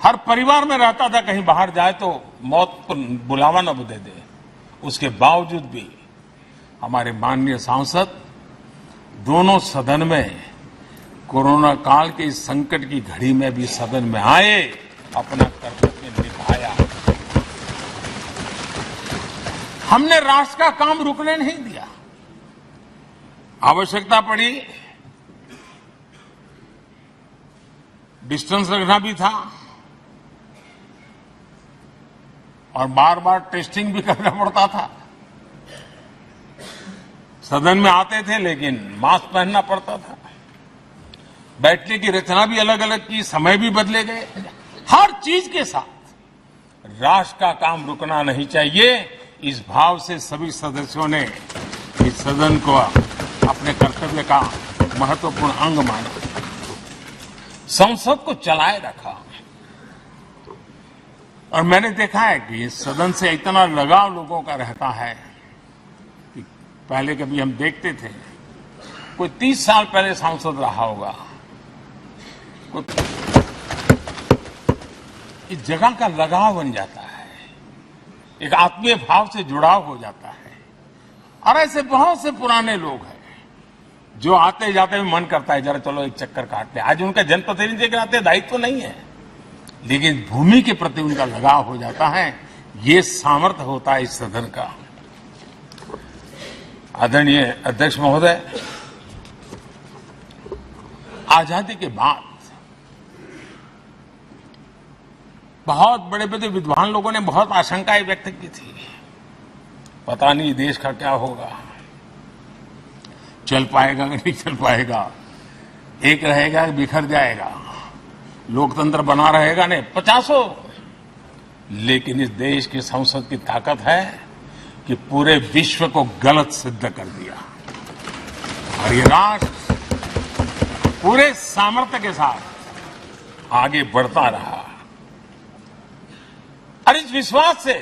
हर परिवार में रहता था कहीं बाहर जाए तो मौत को बुलावा न दे दे, उसके बावजूद भी हमारे माननीय सांसद दोनों सदन में कोरोना काल के इस संकट की घड़ी में भी सदन में आए, अपना कर्तव्य निभाया। हमने राष्ट्र का काम रुकने नहीं दिया। आवश्यकता पड़ी, डिस्टेंस रखना भी था और बार बार टेस्टिंग भी करना पड़ता था। सदन में आते थे लेकिन मास्क पहनना पड़ता था। बैठने की रचना भी अलग अलग की, समय भी बदले गए। हर चीज के साथ राष्ट्र का काम रुकना नहीं चाहिए, इस भाव से सभी सदस्यों ने इस सदन को अपने कर्तव्य का महत्वपूर्ण अंग माना, संसद को चलाए रखा। और मैंने देखा है कि इस सदन से इतना लगाव लोगों का रहता है कि पहले कभी हम देखते थे कोई 30 साल पहले सांसद रहा होगा, इस जगह का लगाव बन जाता है, एक आत्मीय भाव से जुड़ाव हो जाता है। और ऐसे बहुत से पुराने लोग हैं जो आते जाते में मन करता है जरा चलो एक चक्कर काटते। आज उनका जनप्रतिनिधि के नाते दायित्व तो नहीं है, लेकिन भूमि के प्रति उनका लगाव हो जाता है। ये सामर्थ्य होता है इस सदन का। आदरणीय अध्यक्ष महोदय, आजादी के बाद बहुत बड़े बड़े विद्वान लोगों ने बहुत आशंकाएं व्यक्त की थी, पता नहीं देश का क्या होगा, चल पाएगा कि नहीं चल पाएगा, एक रहेगा कि बिखर जाएगा, लोकतंत्र बना रहेगा नहीं, 50। लेकिन इस देश की संसद की ताकत है कि पूरे विश्व को गलत सिद्ध कर दिया और ये राष्ट्र पूरे सामर्थ्य के साथ आगे बढ़ता रहा। और इस विश्वास से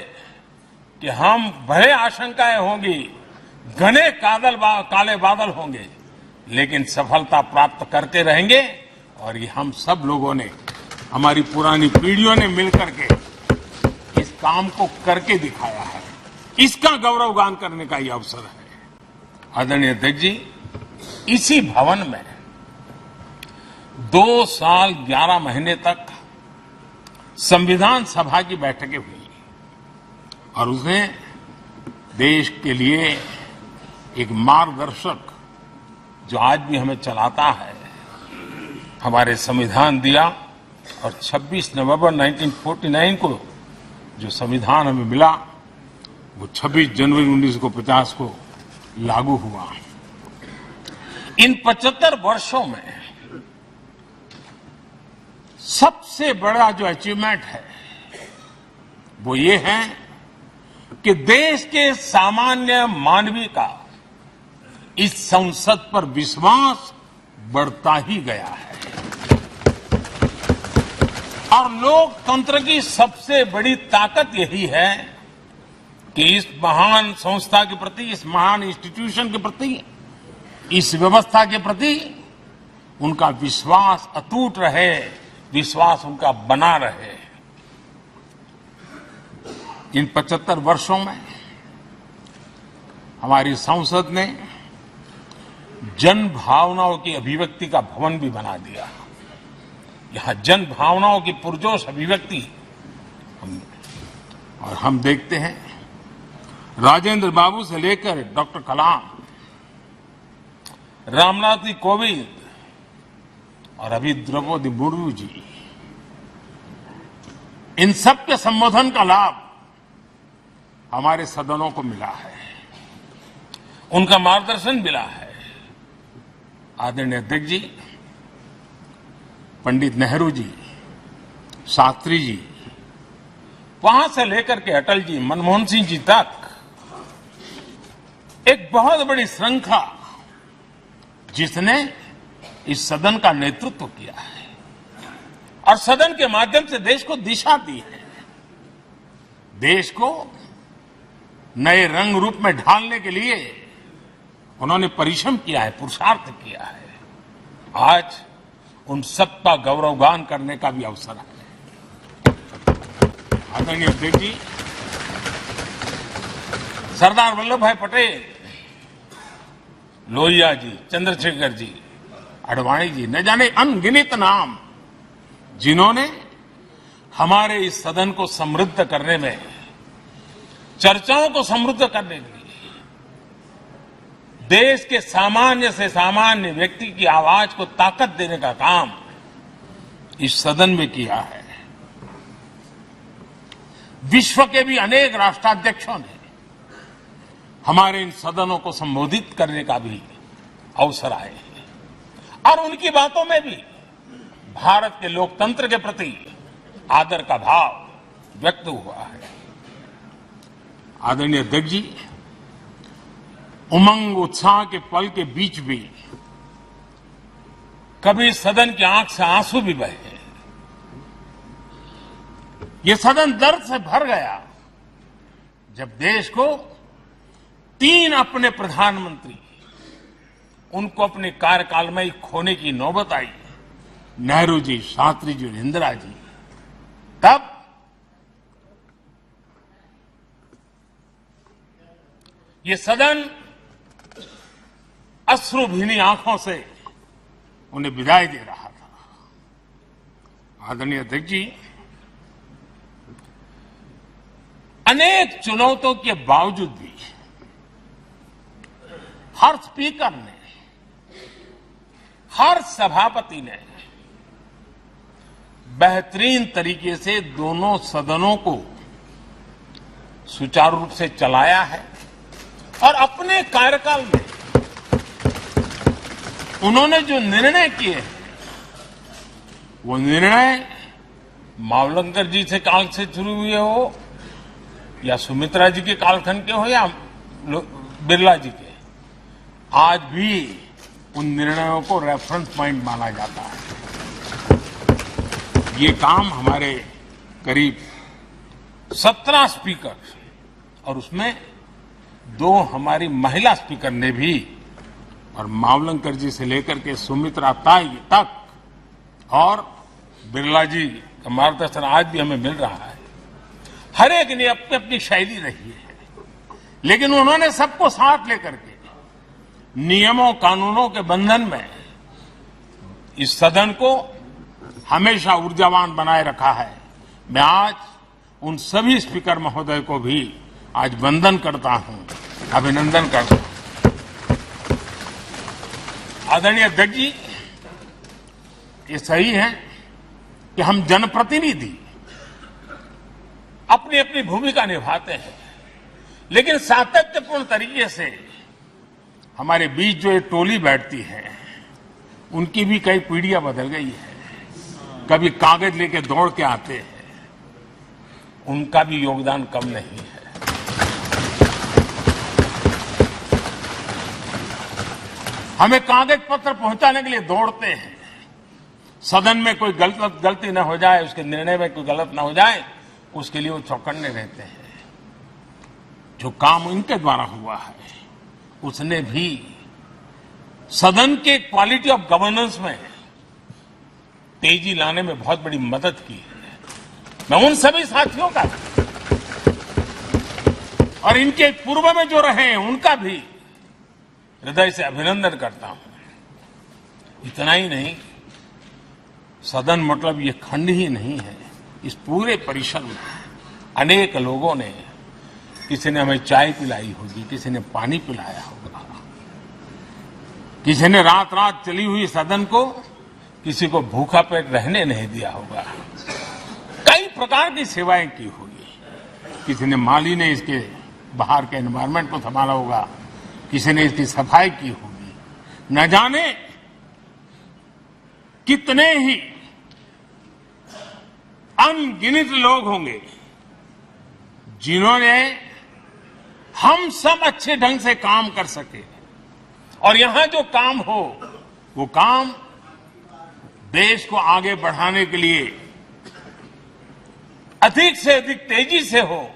कि हम भले आशंकाएं होंगी, घने काले बादल होंगे, लेकिन सफलता प्राप्त करते रहेंगे। और ये हम सब लोगों ने, हमारी पुरानी पीढ़ियों ने मिलकर के इस काम को करके दिखाया है, इसका गौरवगान करने का ये अवसर है। आदरणीय अध्यक्ष जी, इसी भवन में 2 साल 11 महीने तक संविधान सभा की बैठकें हुई और उसने देश के लिए एक मार्गदर्शक जो आज भी हमें चलाता है, हमारे संविधान दिया। और 26 नवंबर 1949 को जो संविधान हमें मिला वो 26 जनवरी 1950 को लागू हुआ। इन 75 वर्षों में सबसे बड़ा जो अचीवमेंट है वो ये है कि देश के सामान्य मानवी का इस संसद पर विश्वास बढ़ता ही गया है। और लोकतंत्र की सबसे बड़ी ताकत यही है कि इस महान संस्था के प्रति, इस महान इंस्टीट्यूशन के प्रति, इस व्यवस्था के प्रति उनका विश्वास अटूट रहे, विश्वास उनका बना रहे। इन 75 वर्षों में हमारी संसद ने जन भावनाओं की अभिव्यक्ति का भवन भी बना दिया। यहां जन भावनाओं की पुरजोश अभिव्यक्ति और हम देखते हैं राजेंद्र बाबू से लेकर डॉक्टर कलाम, रामनाथ कोविंद और अभी द्रौपदी मुर्मू जी, इन सब के संबोधन का लाभ हमारे सदनों को मिला है, उनका मार्गदर्शन मिला है। आदरणीय अध्यक्ष जी, पंडित नेहरू जी, शास्त्री जी, वहां से लेकर के अटल जी, मनमोहन सिंह जी तक एक बहुत बड़ी श्रृंखला जिसने इस सदन का नेतृत्व किया है और सदन के माध्यम से देश को दिशा दी है, देश को नए रंग रूप में ढालने के लिए उन्होंने परिश्रम किया है, पुरुषार्थ किया है। आज उन सबका गौरवगान करने का भी अवसर है। आदरणीय अध्यक्ष जी, सरदार वल्लभ भाई पटेल, लोहिया जी, चंद्रशेखर जी, आडवाणी जी, न जाने अनगिनत नाम जिन्होंने हमारे इस सदन को समृद्ध करने में, चर्चाओं को समृद्ध करने के लिए, देश के सामान्य से सामान्य व्यक्ति की आवाज को ताकत देने का काम इस सदन में किया है। विश्व के भी अनेक राष्ट्राध्यक्षों ने हमारे इन सदनों को संबोधित करने का भी अवसर आए हैं और उनकी बातों में भी भारत के लोकतंत्र के प्रति आदर का भाव व्यक्त हुआ है। आदरणीय अध्यक्ष जी, उमंग उत्साह के पल के बीच भी कभी सदन की आंख से आंसू भी बहे। ये सदन दर्द से भर गया जब देश को 3 अपने प्रधानमंत्री उनको अपने कार्यकाल में ही खोने की नौबत आई, नेहरू जी, शास्त्री जी और इंदिरा जी। तब ये सदन अश्रुभीनी आंखों से उन्हें विदाई दे रहा था। आदरणीय अध्यक्ष जी, अनेक चुनौतियों के बावजूद भी हर स्पीकर ने, हर सभापति ने बेहतरीन तरीके से दोनों सदनों को सुचारू रूप से चलाया है और अपने कार्यकाल में उन्होंने जो निर्णय किए वो निर्णय मावलंकर जी से काल से शुरू हुए हो या सुमित्रा जी के कालखंड के हो या बिरला जी के, आज भी उन निर्णयों को रेफरेंस पॉइंट माना जाता है। ये काम हमारे करीब 17 स्पीकर और उसमें 2 हमारी महिला स्पीकर ने भी, और मावलंकर जी से लेकर के सुमित्रा ताई तक और बिरला जी का मार्गदर्शन आज भी हमें मिल रहा है। हर एक ने अपनी अपनी शैली रही है, लेकिन उन्होंने सबको साथ लेकर के नियमों कानूनों के बंधन में इस सदन को हमेशा ऊर्जावान बनाए रखा है। मैं आज उन सभी स्पीकर महोदय को भी आज वंदन करता हूं, अभिनंदन करता हूं। आदरणीय अध्यक्ष जी, ये सही है कि हम जनप्रतिनिधि अपनी अपनी भूमिका निभाते हैं, लेकिन सातत्यपूर्ण तरीके से हमारे बीच जो ये टोली बैठती है उनकी भी कई पीढ़ियां बदल गई है। कभी कागज लेके दौड़ के आते हैं, उनका भी योगदान कम नहीं है। हमें कागज पत्र पहुंचाने के लिए दौड़ते हैं, सदन में कोई गलती न हो जाए, उसके निर्णय में कोई गलत न हो जाए, उसके लिए वो चौकन्ने रहते हैं। जो काम इनके द्वारा हुआ है, उसने भी सदन के क्वालिटी ऑफ गवर्नेंस में तेजी लाने में बहुत बड़ी मदद की है। मैं उन सभी साथियों का और इनके पूर्व में जो रहे हैं उनका भी हृदय से अभिनंदन करता हूं। इतना ही नहीं, सदन मतलब ये खंड ही नहीं है, इस पूरे परिसर में अनेक लोगों ने, किसी ने हमें चाय पिलाई होगी, किसी ने पानी पिलाया होगा, किसी ने रात रात चली हुई सदन को किसी को भूखा पेट रहने नहीं दिया होगा। कई प्रकार की सेवाएं की होगी। किसी ने माली ने इसके बाहर के एनवायरमेंट को संभाला होगा, किसी ने इसकी सफाई की होगी। न जाने कितने ही अनगिनत लोग होंगे जिन्होंने हम सब अच्छे ढंग से काम कर सके, और यहां जो काम हो वो काम देश को आगे बढ़ाने के लिए अधिक से अधिक तेजी से हो,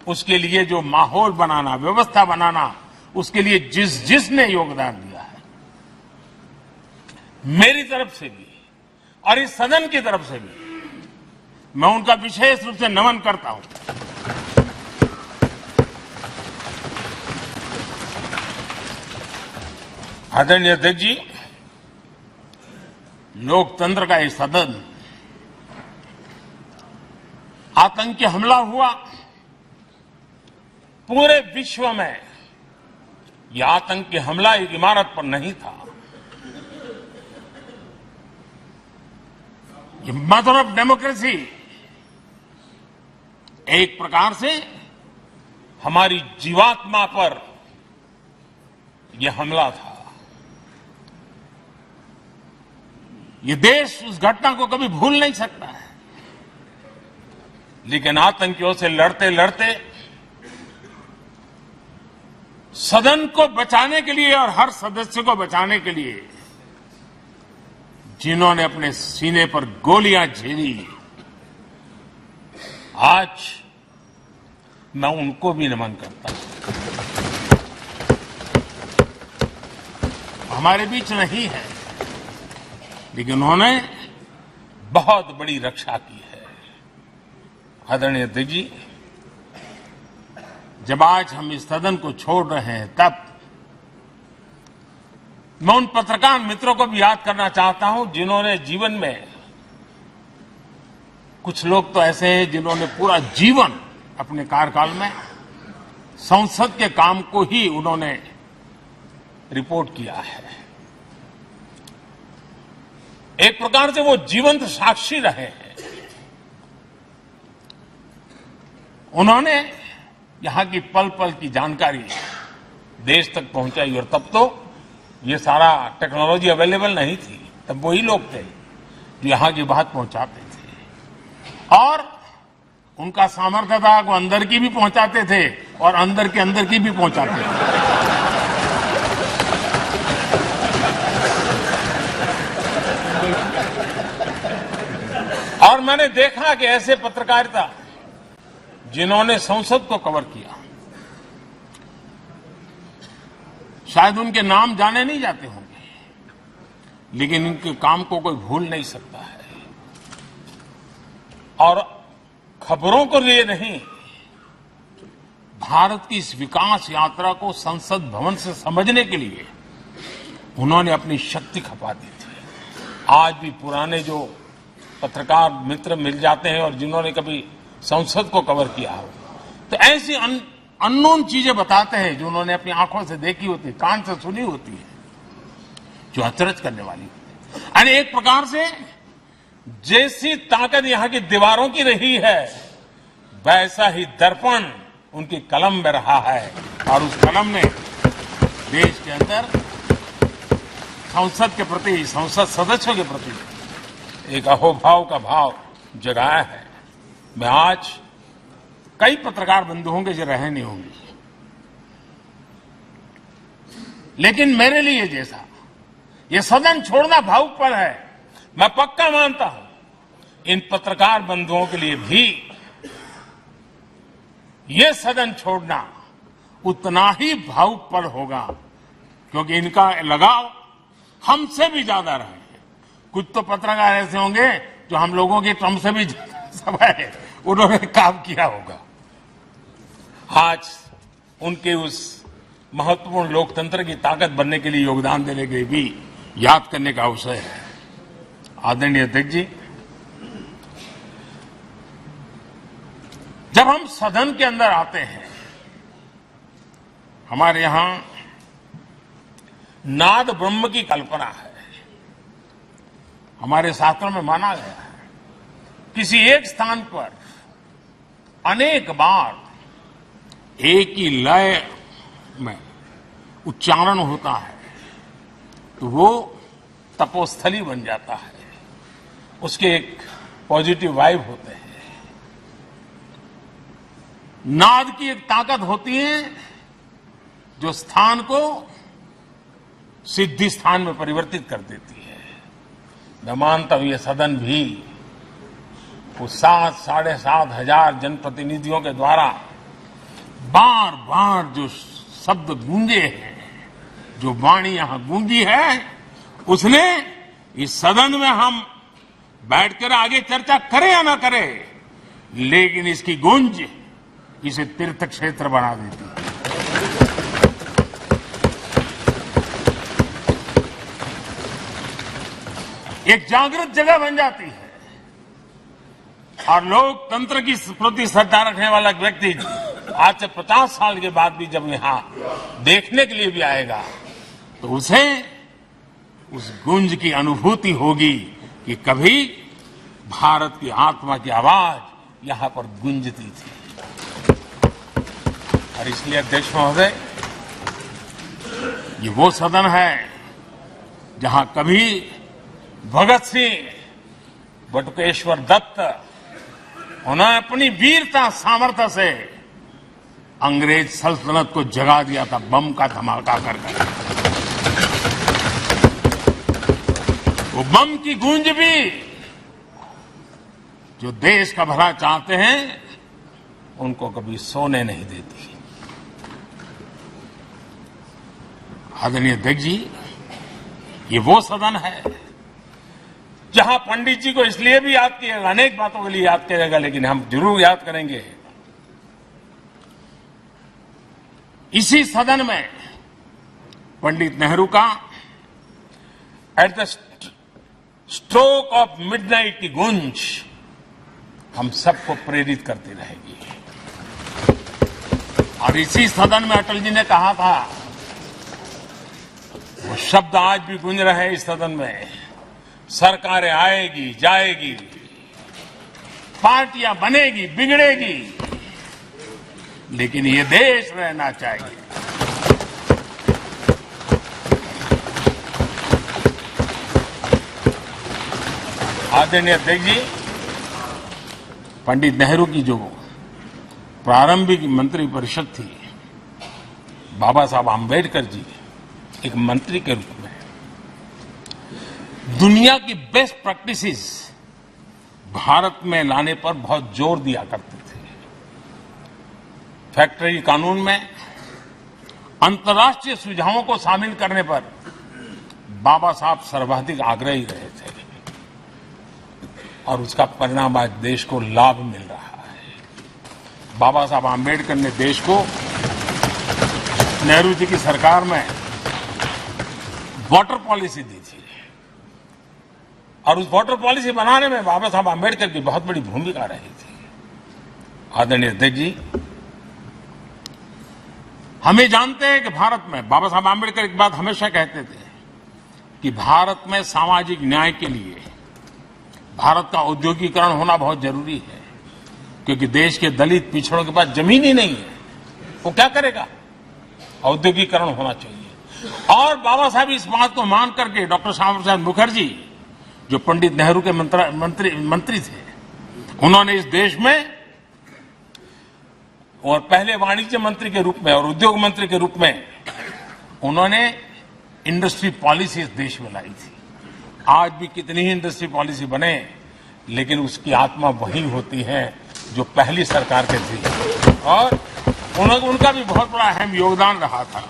उसके लिए जो माहौल बनाना, व्यवस्था बनाना, उसके लिए जिसने योगदान दिया है, मेरी तरफ से भी और इस सदन की तरफ से भी मैं उनका विशेष रूप से नमन करता हूं। आदरणीय अध्यक्ष जी, लोकतंत्र का ये सदन, आतंकी हमला हुआ, पूरे विश्व में यह आतंकी हमला एक इमारत पर नहीं था, ये मदर ऑफ डेमोक्रेसी एक प्रकार से हमारी जीवात्मा पर यह हमला था। ये देश उस घटना को कभी भूल नहीं सकता है, लेकिन आतंकियों से लड़ते लड़ते सदन को बचाने के लिए और हर सदस्य को बचाने के लिए जिन्होंने अपने सीने पर गोलियां झेली, आज मैं उनको भी नमन करता हूं। हमारे बीच नहीं है, लेकिन उन्होंने बहुत बड़ी रक्षा की है। आदरणीय अध्यक्ष जी, जब आज हम इस सदन को छोड़ रहे हैं, तब मैं उन पत्रकार मित्रों को भी याद करना चाहता हूं जिन्होंने जीवन में, कुछ लोग तो ऐसे हैं जिन्होंने पूरा जीवन अपने कार्यकाल में संसद के काम को ही उन्होंने रिपोर्ट किया है। एक प्रकार से वो जीवंत साक्षी रहे हैं। उन्होंने यहां की पल पल की जानकारी देश तक पहुंचाई, और तब तो ये सारा टेक्नोलॉजी अवेलेबल नहीं थी। तब वही लोग थे जो यहां की बात पहुंचाते थे, और उनका सामर्थ्य था वो अंदर की भी पहुंचाते थे और अंदर की भी पहुंचाते थे। और मैंने देखा कि ऐसे पत्रकारिता जिन्होंने संसद को कवर किया, शायद उनके नाम जाने नहीं जाते होंगे, लेकिन इनके काम को कोई भूल नहीं सकता है। और खबरों को लिए नहीं, भारत की इस विकास यात्रा को संसद भवन से समझने के लिए उन्होंने अपनी शक्ति खपा दी थी। आज भी पुराने जो पत्रकार मित्र मिल जाते हैं और जिन्होंने कभी संसद को कवर किया हो, तो ऐसी अननोन चीजें बताते हैं जो उन्होंने अपनी आंखों से देखी होती है, कान से सुनी होती है, जो अचरज करने वाली होती है। यानी एक प्रकार से जैसी ताकत यहां की दीवारों की रही है, वैसा ही दर्पण उनकी कलम में रहा है, और उस कलम ने देश के अंदर संसद के प्रति, संसद सदस्यों के प्रति एक अहोभाव का भाव जगाया है। मैं आज, कई पत्रकार बंधु होंगे जो रहे नहीं होंगे, लेकिन मेरे लिए जैसा ये सदन छोड़ना भावुक पल है, मैं पक्का मानता हूं इन पत्रकार बंधुओं के लिए भी ये सदन छोड़ना उतना ही भावुक पल होगा, क्योंकि इनका लगाव हमसे भी ज्यादा रहे हैं। कुछ तो पत्रकार ऐसे होंगे जो हम लोगों के टर्म से भी समय है उन्होंने काम किया होगा। आज उनके उस महत्वपूर्ण लोकतंत्र की ताकत बनने के लिए योगदान देने के लिए भी याद करने का अवसर है। आदरणीय अध्यक्ष जी, जब हम सदन के अंदर आते हैं, हमारे यहां नाद ब्रह्म की कल्पना है। हमारे शास्त्रों में माना गया है किसी एक स्थान पर अनेक बार एक ही लय में उच्चारण होता है तो वो तपोस्थली बन जाता है, उसके एक पॉजिटिव वाइब होते हैं। नाद की एक ताकत होती है जो स्थान को सिद्धि स्थान में परिवर्तित कर देती है। मैं मानता हूं ये सदन भी उस 7,500 जनप्रतिनिधियों के द्वारा बार बार जो शब्द गूंजे हैं, जो वाणी यहां गूंजी है, उसने इस सदन में हम बैठकर आगे चर्चा करें या ना करें, लेकिन इसकी गूंज इसे तीर्थ क्षेत्र बना देती है। एक जागृत जगह बन जाती है और लोकतंत्र की प्रति श्रद्धा रखने वाला व्यक्ति आज से 50 साल के बाद भी जब यहां देखने के लिए भी आएगा तो उसे उस गूंज की अनुभूति होगी कि कभी भारत की आत्मा की आवाज यहां पर गूंजती थी। और इसलिए अध्यक्ष महोदय, ये वो सदन है जहां कभी भगत सिंह, बटुकेश्वर दत्त, उन्होंने अपनी वीरता सामर्थ्य से अंग्रेज सल्तनत को जगा दिया था बम का धमाका कर। वो बम की गूंज भी जो देश का भला चाहते हैं उनको कभी सोने नहीं देती। आदरणीय अध्यक्ष जी, ये वो सदन है जहां पंडित जी को इसलिए भी याद किएगा, अनेक बातों के लिए याद करेगा, लेकिन हम जरूर याद करेंगे इसी सदन में पंडित नेहरू का at the stroke of midnight की गूंज हम सबको प्रेरित करती रहेगी। और इसी सदन में अटल जी ने कहा था, वो शब्द आज भी गूंज रहे हैं इस सदन में, सरकारें आएगी जाएगी, पार्टियां बनेगी बिगड़ेगी, लेकिन ये देश रहना चाहिए। आदरणीय अध्यक्ष जी, पंडित नेहरू की जो प्रारंभिक मंत्री परिषद थी, बाबा साहब आम्बेडकर जी एक मंत्री के रूप में दुनिया की बेस्ट प्रैक्टिसेस भारत में लाने पर बहुत जोर दिया करते थे। फैक्ट्री कानून में अंतर्राष्ट्रीय सुझावों को शामिल करने पर बाबा साहब सर्वाधिक आग्रही रहे थे और उसका परिणाम आज देश को लाभ मिल रहा है। बाबा साहब आम्बेडकर ने देश को नेहरू जी की सरकार में वाटर पॉलिसी दी थी और उस वाटर पॉलिसी बनाने में बाबा साहब आम्बेडकर की बहुत बड़ी भूमिका रही थी। आदरणीय अध्यक्ष जी, हमें जानते हैं कि भारत में बाबा साहब आम्बेडकर एक बात हमेशा कहते थे कि भारत में सामाजिक न्याय के लिए भारत का औद्योगिकरण होना बहुत जरूरी है, क्योंकि देश के दलित पिछड़ों के पास जमीन ही नहीं है, वो क्या करेगा? औद्योगिकरण होना चाहिए। और बाबा साहब इस बात को मान करके डॉक्टर श्यामा प्रसाद मुखर्जी जो पंडित नेहरू के मंत्री थे, उन्होंने इस देश में और पहले वाणिज्य मंत्री के रूप में और उद्योग मंत्री के रूप में उन्होंने इंडस्ट्री पॉलिसी इस देश में लाई थी आज भी कितनी ही इंडस्ट्री पॉलिसी बने, लेकिन उसकी आत्मा वही होती है जो पहली सरकार के थी, और उनका भी बहुत बड़ा अहम योगदान रहा था।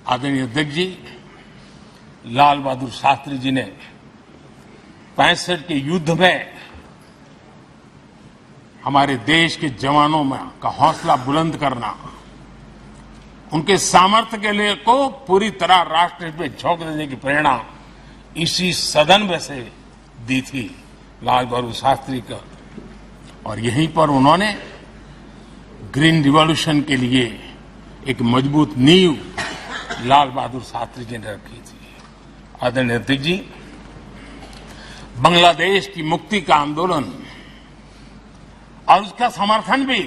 आदरणीय अध्यक्ष जी, लाल बहादुर शास्त्री जी ने 65 के युद्ध में हमारे देश के जवानों में का हौसला बुलंद करना, उनके सामर्थ्य के लिए को पूरी तरह राष्ट्र में झोंक देने की प्रेरणा इसी सदन में से दी थी लाल बहादुर शास्त्री का। और यहीं पर उन्होंने ग्रीन रिवॉल्यूशन के लिए एक मजबूत नींव लाल बहादुर शास्त्री जी ने रखी थी। आदरणीय अध्यक्ष जी, बांग्लादेश की मुक्ति का आंदोलन और उसका समर्थन भी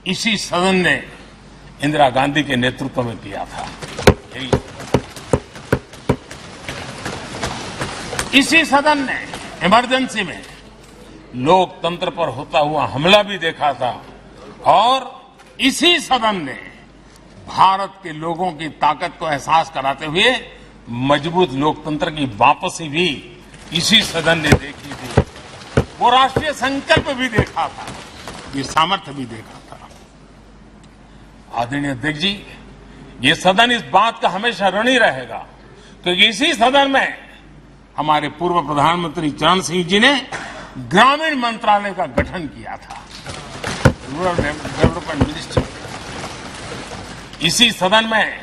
इसी सदन ने इंदिरा गांधी के नेतृत्व में किया था। इसी सदन ने इमरजेंसी में लोकतंत्र पर होता हुआ हमला भी देखा था, और इसी सदन ने भारत के लोगों की ताकत को एहसास कराते हुए मजबूत लोकतंत्र की वापसी भी इसी सदन ने देखी थी। वो राष्ट्रीय संकल्प भी देखा था, ये सामर्थ्य भी देखा था। आदरणीय अध्यक्ष जी, ये सदन इस बात का हमेशा ऋणी रहेगा, क्योंकि इसी सदन में हमारे पूर्व प्रधानमंत्री चरण सिंह जी ने ग्रामीण मंत्रालय का गठन किया था, रूरल डेवलपमेंट मिनिस्ट्री। इसी सदन में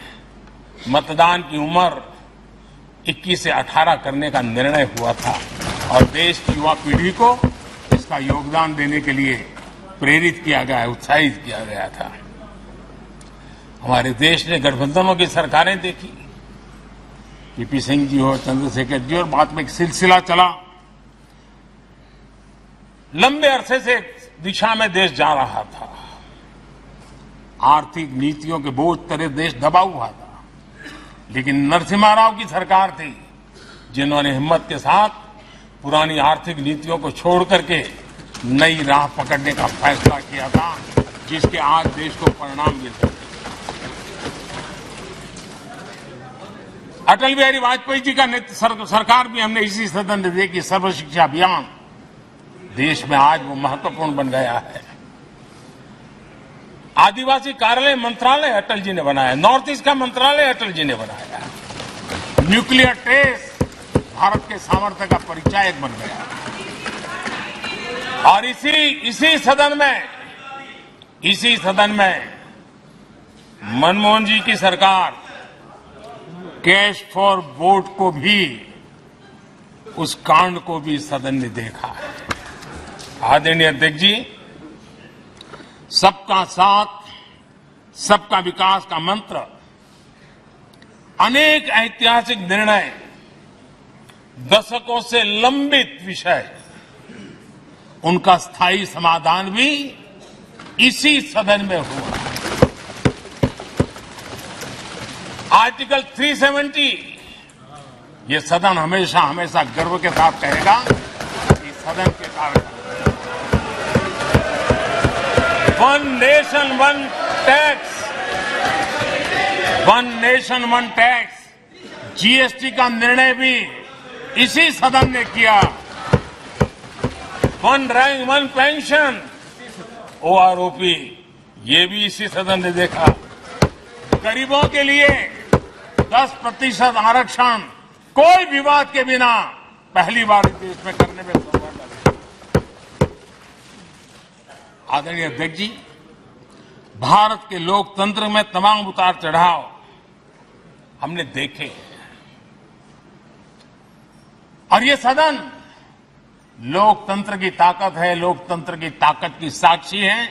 मतदान की उम्र 21 से 18 करने का निर्णय हुआ था, और देश की युवा पीढ़ी को इसका योगदान देने के लिए प्रेरित किया गया, उत्साहित किया गया था। हमारे देश ने गठबंधनों की सरकारें देखी, पीपी सिंह जी हो, चंद्रशेखर जी, और बाद में एक सिलसिला चला। लंबे अरसे से दिशा में देश जा रहा था, आर्थिक नीतियों के बोझ तले देश दबा हुआ था, लेकिन नरसिम्हा राव की सरकार थी जिन्होंने हिम्मत के साथ पुरानी आर्थिक नीतियों को छोड़ करके नई राह पकड़ने का फैसला किया था, जिसके आज देश को परिणाम मिलते हैं। अटल बिहारी वाजपेयी जी का सरकार भी हमने इसी सदन ने देखी, सर्व शिक्षा अभियान देश में आज वो महत्वपूर्ण बन गया है। आदिवासी कार्यालय मंत्रालय अटल जी ने बनाया, नॉर्थ ईस्ट का मंत्रालय अटल जी ने बनाया, न्यूक्लियर टेस्ट भारत के सामर्थ्य का परिचायक बन गया। और इसी सदन में मनमोहन जी की सरकार कैश फॉर वोट को भी, उस कांड को भी सदन ने देखा है। आदरणीय अध्यक्ष जी, सबका साथ सबका विकास का मंत्र, अनेक ऐतिहासिक निर्णय, दशकों से लंबित विषय, उनका स्थायी समाधान भी इसी सदन में हुआ। आर्टिकल 370, ये सदन हमेशा हमेशा गर्व के साथ कहेगा कि सदन के कारण one nation one tax, one nation one tax, GST का निर्णय भी इसी सदन ने किया। One rank one pension, OROP, ये भी इसी सदन ने देखा। गरीबों के लिए 10% आरक्षण कोई विवाद के बिना पहली बार देश में करने में सफल रहे। आदरणीय अध्यक्ष जी, भारत के लोकतंत्र में तमाम उतार चढ़ाव हमने देखे, और ये सदन लोकतंत्र की ताकत है, लोकतंत्र की ताकत की साक्षी है,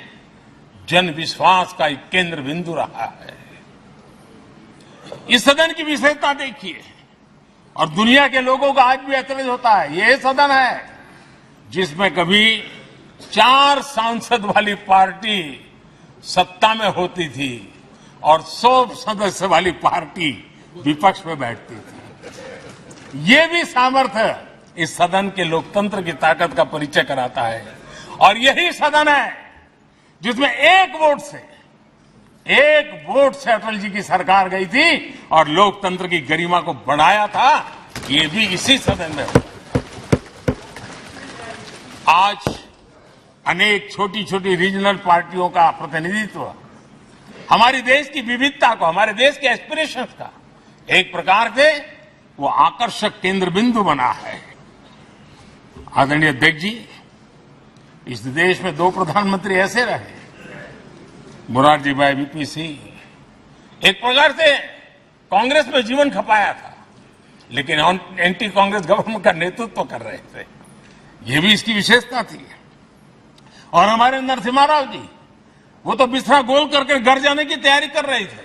जन विश्वास का एक केंद्र बिंदु रहा है। इस सदन की विशेषता देखिए, और दुनिया के लोगों का आज भी ऐतराज होता है, यह सदन है जिसमें कभी 4 सांसद वाली पार्टी सत्ता में होती थी और 100 सदस्य वाली पार्टी विपक्ष में बैठती थी। ये भी सामर्थ्य इस सदन के लोकतंत्र की ताकत का परिचय कराता है, और यही सदन है जिसमें एक वोट से अटल जी की सरकार गई थी और लोकतंत्र की गरिमा को बढ़ाया था, ये भी इसी सदन में हुआ। आज अनेक छोटी छोटी रीजनल पार्टियों का प्रतिनिधित्व हमारे देश की विविधता को, हमारे देश के एस्पिरेशंस का एक प्रकार से वो आकर्षक केंद्र बिंदु बना है। आदरणीय अध्यक्ष जी, इस देश में 2 प्रधानमंत्री ऐसे रहे, मोरारजी भाई वीपी सिंह एक प्रकार से कांग्रेस में जीवन खपाया था, लेकिन एंटी कांग्रेस गवर्नमेंट का नेतृत्व कर रहे थे। ये भी इसकी विशेषता थी। और हमारे नरसिम्हा राव जी, वो तो बिस्तरा गोल करके घर जाने की तैयारी कर रहे थे,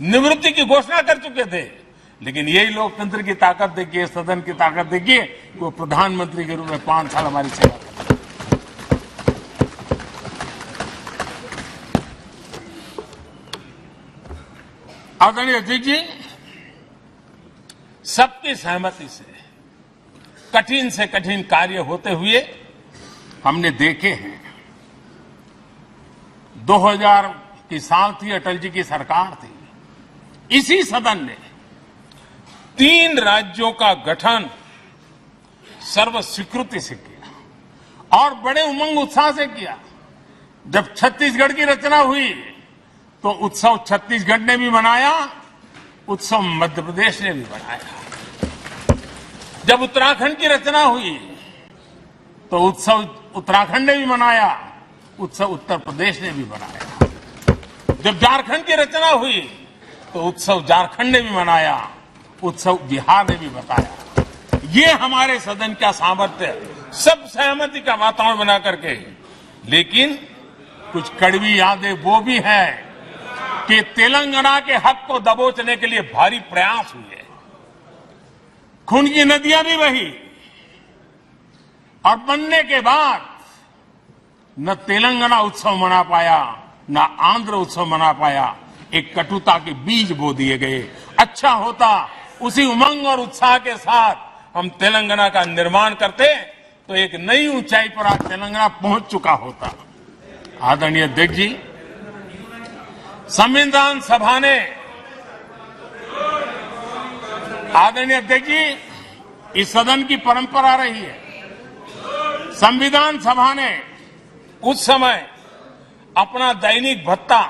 निवृत्ति की घोषणा कर चुके थे, लेकिन यही लोकतंत्र की ताकत देखिए, सदन की ताकत देखिए, वो प्रधानमंत्री के रूप में 5 साल हमारी सेवा कर। आदरणीय अध्यक्ष जी, सबकी सहमति से कठिन कार्य होते हुए हमने देखे हैं। 2000 की साल थी, अटल जी की सरकार थी। इसी सदन ने 3 राज्यों का गठन सर्व स्वीकृति से किया और बड़े उमंग उत्साह से किया। जब छत्तीसगढ़ की रचना हुई तो उत्सव छत्तीसगढ़ ने भी मनाया, उत्सव मध्य प्रदेश ने भी मनाया। जब उत्तराखंड की रचना हुई तो उत्सव उत्तराखंड ने भी मनाया, उत्सव उत्तर प्रदेश ने भी मनाया। जब झारखंड की रचना हुई तो उत्सव झारखंड ने भी मनाया, उत्सव बिहार ने भी बताया। ये हमारे सदन का सामर्थ्य, सब सहमति का वातावरण बना करके। लेकिन कुछ कड़वी यादें वो भी हैं कि तेलंगाना के हक को दबोचने के लिए भारी प्रयास हुए, खून की नदियां भी बही, और बनने के बाद न तेलंगाना उत्सव मना पाया, न आंध्र उत्सव मना पाया। एक कटुता के बीज बो दिए गए। अच्छा होता उसी उमंग और उत्साह के साथ हम तेलंगाना का निर्माण करते तो एक नई ऊंचाई पर आज तेलंगाना पहुंच चुका होता। आदरणीय अध्यक्ष जी, संविधान सभा ने, आदरणीय अध्यक्ष जी, इस सदन की परंपरा रही है। संविधान सभा ने उस समय अपना दैनिक भत्ता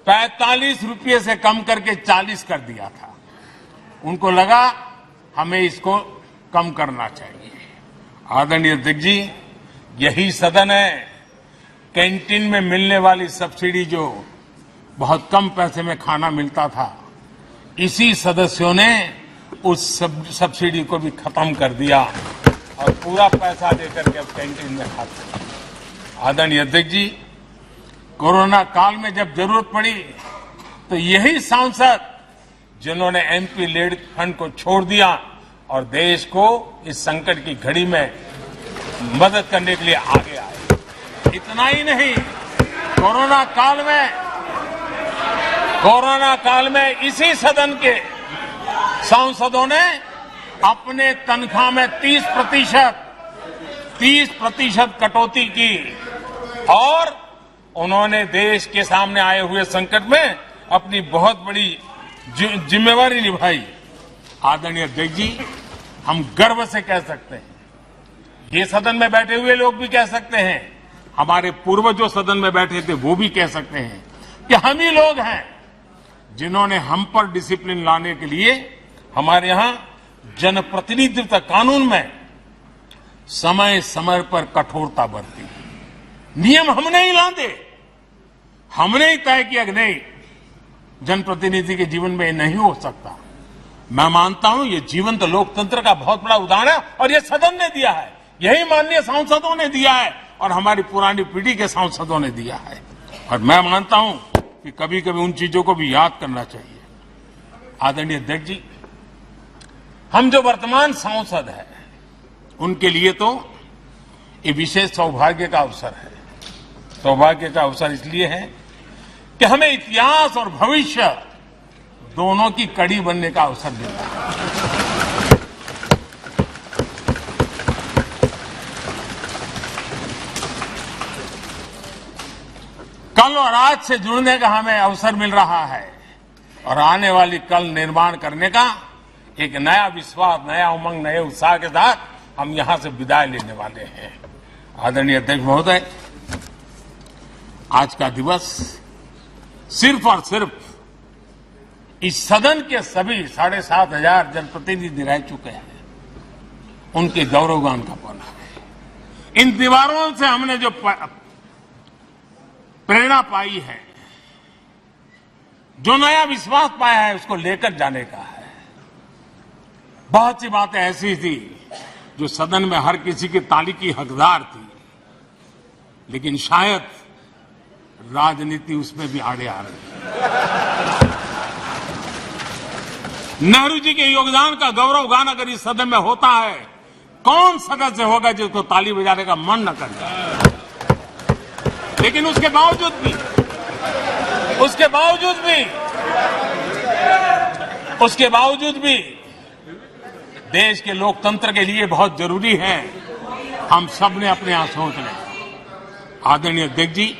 45 रुपये से कम करके 40 कर दिया था। उनको लगा हमें इसको कम करना चाहिए। आदरणीय अध्यक्ष जी, यही सदन है कैंटीन में मिलने वाली सब्सिडी, जो बहुत कम पैसे में खाना मिलता था, इसी सदस्यों ने उस सब्सिडी को भी खत्म कर दिया और पूरा पैसा देकर के अब कैंटीन में खाते हैं। आदरणीय अध्यक्ष जी, कोरोना काल में जब जरूरत पड़ी तो यही सांसद जिन्होंने एमपी लेड फंड को छोड़ दिया और देश को इस संकट की घड़ी में मदद करने के लिए आगे आए। इतना ही नहीं, कोरोना काल में इसी सदन के सांसदों ने अपने तनख्वाह में 30% कटौती की और उन्होंने देश के सामने आए हुए संकट में अपनी बहुत बड़ी जिम्मेवारी निभाई। आदरणीय अध्यक्ष जी, हम गर्व से कह सकते हैं, ये सदन में बैठे हुए लोग भी कह सकते हैं, हमारे पूर्वज जो सदन में बैठे थे वो भी कह सकते हैं कि हम ही लोग हैं जिन्होंने हम पर डिसिप्लिन लाने के लिए हमारे यहां जनप्रतिनिधित्व कानून में समय समय पर कठोरता बरती। नियम हमने ही लादे, हमने ही तय किया कि नहीं, जनप्रतिनिधि के जीवन में ये नहीं हो सकता। मैं मानता हूं ये जीवंत लोकतंत्र का बहुत बड़ा उदाहरण है और ये सदन ने दिया है, यही माननीय सांसदों ने दिया है और हमारी पुरानी पीढ़ी के सांसदों ने दिया है। और मैं मानता हूं कि कभी कभी उन चीजों को भी याद करना चाहिए। आदरणीय अध्यक्ष जी, हम जो वर्तमान सांसद हैं उनके लिए तो ये विशेष सौभाग्य का अवसर है। सौभाग्य का अवसर इसलिए है कि हमें इतिहास और भविष्य दोनों की कड़ी बनने का अवसर मिलता है। कल और आज से जुड़ने का हमें अवसर मिल रहा है और आने वाली कल निर्माण करने का एक नया विश्वास, नया उमंग, नए उत्साह के साथ हम यहां से विदाई लेने वाले हैं। आदरणीय अध्यक्ष महोदय, आज का दिवस सिर्फ और सिर्फ इस सदन के सभी 7,500 जनप्रतिनिधि रह चुके हैं, उनके गौरवगान का पल है। इन दीवारों से हमने जो प्रेरणा पाई है, जो नया विश्वास पाया है, उसको लेकर जाने का है। बहुत सी बातें ऐसी थी जो सदन में हर किसी की ताली की हकदार थी, लेकिन शायद राजनीति उसमें भी आड़े आ रही है। नेहरू जी के योगदान का गौरवगान अगर इस सदन में होता है, कौन सदस्य होगा जिसको ताली बजाने का मन न करे। लेकिन उसके बावजूद भी देश के लोकतंत्र के लिए बहुत जरूरी है हम सब ने अपने यहां सोच लें। आदरणीय अध्यक्ष जी,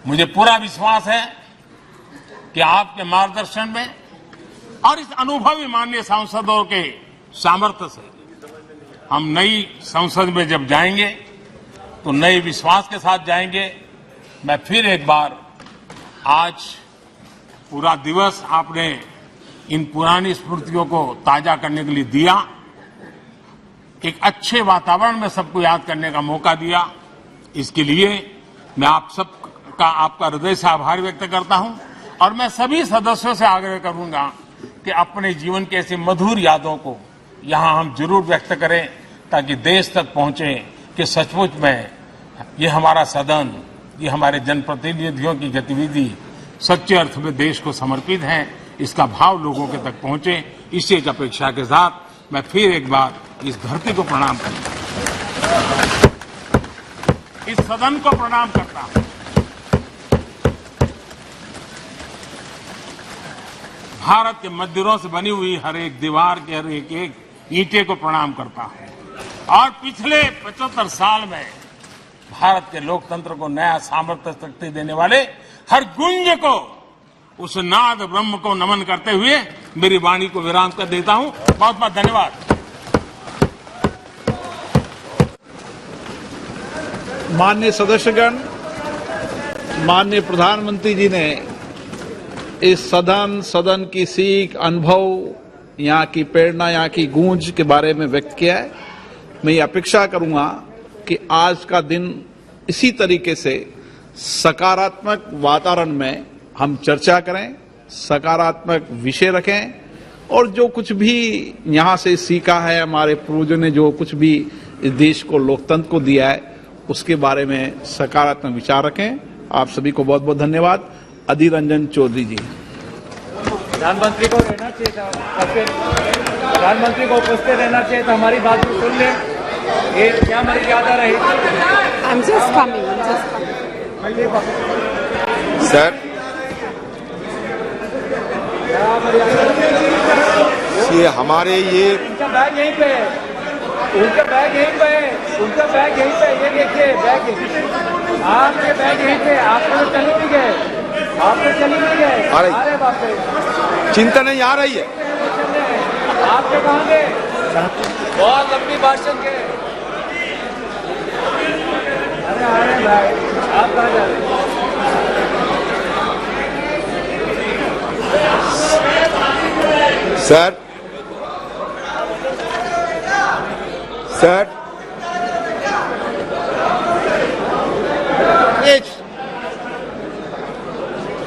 मुझे पूरा विश्वास है कि आपके मार्गदर्शन में और इस अनुभवी माननीय सांसदों के सामर्थ्य से हम नई संसद में जब जाएंगे तो नए विश्वास के साथ जाएंगे। मैं फिर एक बार, आज पूरा दिवस आपने इन पुरानी स्मृतियों को ताजा करने के लिए दिया, एक अच्छे वातावरण में सबको याद करने का मौका दिया। इसके लिए मैं आप सबका, आपका हृदय से आभार व्यक्त करता हूं और मैं सभी सदस्यों से आग्रह करूंगा कि अपने जीवन की ऐसी मधुर यादों को यहां हम जरूर व्यक्त करें, ताकि देश तक पहुंचे कि सचमुच में ये हमारा सदन, ये हमारे जनप्रतिनिधियों की गतिविधि सच्चे अर्थ में देश को समर्पित है, इसका भाव लोगों के तक पहुंचे। इसी एक अपेक्षा के साथ मैं फिर एक बार इस धरती को प्रणाम करता हूं, इस सदन को प्रणाम करता हूं, भारत के मंदिरों से बनी हुई हर एक दीवार के हर एक ईंटे को प्रणाम करता हूं और पिछले 75 साल में भारत के लोकतंत्र को नया सामर्थ्य शक्ति देने वाले हर गुंज को, उस नाद ब्रह्म को नमन करते हुए मेरी वाणी को विराम कर देता हूं। बहुत बहुत धन्यवाद। माननीय सदस्यगण, माननीय प्रधानमंत्री जी ने इस सदन की सीख, अनुभव, यहाँ की प्रेरणा, यहाँ की गूंज के बारे में व्यक्त किया है। मैं ये अपेक्षा करूंगा कि आज का दिन इसी तरीके से सकारात्मक वातावरण में हम चर्चा करें, सकारात्मक विषय रखें और जो कुछ भी यहाँ से सीखा है, हमारे पूर्वजों ने जो कुछ भी इस देश को, लोकतंत्र को दिया है, उसके बारे में सकारात्मक विचार रखें। आप सभी को बहुत बहुत धन्यवाद। अधीर रंजन चौधरी जी। प्रधानमंत्री को रहना चाहिए था, प्रधानमंत्री को उपस्थित रहना चाहिए था, हमारी बात भी सुन ले। ये क्या मर्यादा रही? I'm just coming. सर, ये हमारे ये उनका बैग यहीं पे है, उनका बैग यहीं पे है, उनका बैग यहीं पे, ये देखिए बैग, आपके बैग यहीं पे, आप तो चले नहीं गए, आप तो चले नहीं गए, आ रहे बाप रे, चिंता नहीं आ रही है, आपके कहाँ गए? बहुत लंबी भाषण के, अरे आ रहे भाई, आप कहाँ जा रहे? Sir,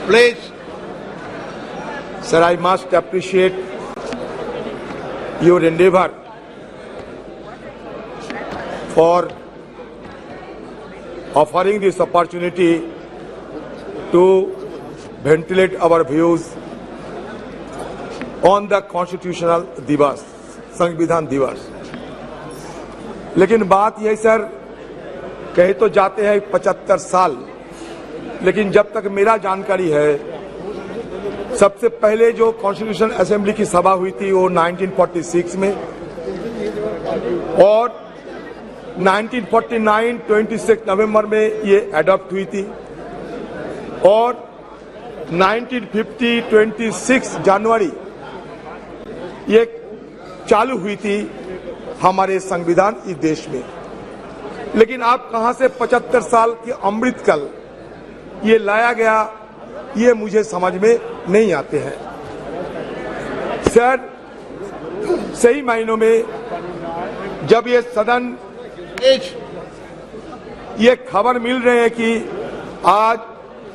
Please. Sir, I must appreciate your endeavor for offering this opportunity to ventilate our views on the constitutional दिवस, संविधान दिवस। लेकिन बात यह सर, कहे तो जाते हैं 75 साल, लेकिन जब तक मेरा जानकारी है, सबसे पहले जो कॉन्स्टिट्यूशन असेंबली की सभा हुई थी वो 1946 में, और 1949 26 नवंबर में ये अडॉप्ट हुई थी, और 1950 26 जनवरी ये चालू हुई थी हमारे संविधान इस देश में। लेकिन आप कहां से 75 साल के अमृतकाल ये लाया गया, ये मुझे समझ में नहीं आते हैं। सर, सही मायनों में जब ये सदन ये खबर मिल रही है कि आज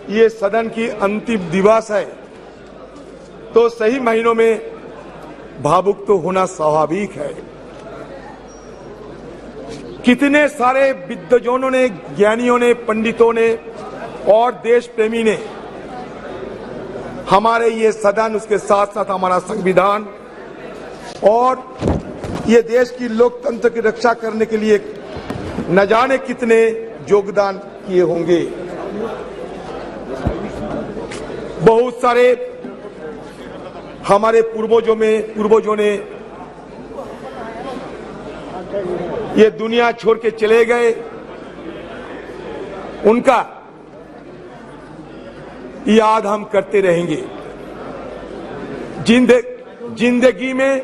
ये सदन की अंतिम दिवस है, तो सही महीनों में भावुक तो होना स्वाभाविक है। कितने सारे विद्वजनों ने, ज्ञानियों ने, पंडितों ने और देश प्रेमी ने हमारे ये सदन, उसके साथ साथ हमारा संविधान और ये देश की लोकतंत्र की रक्षा करने के लिए न जाने कितने योगदान किए होंगे। बहुत सारे हमारे पूर्वजों ने ये दुनिया छोड़ के चले गए, उनका याद हम करते रहेंगे। जिंदगी में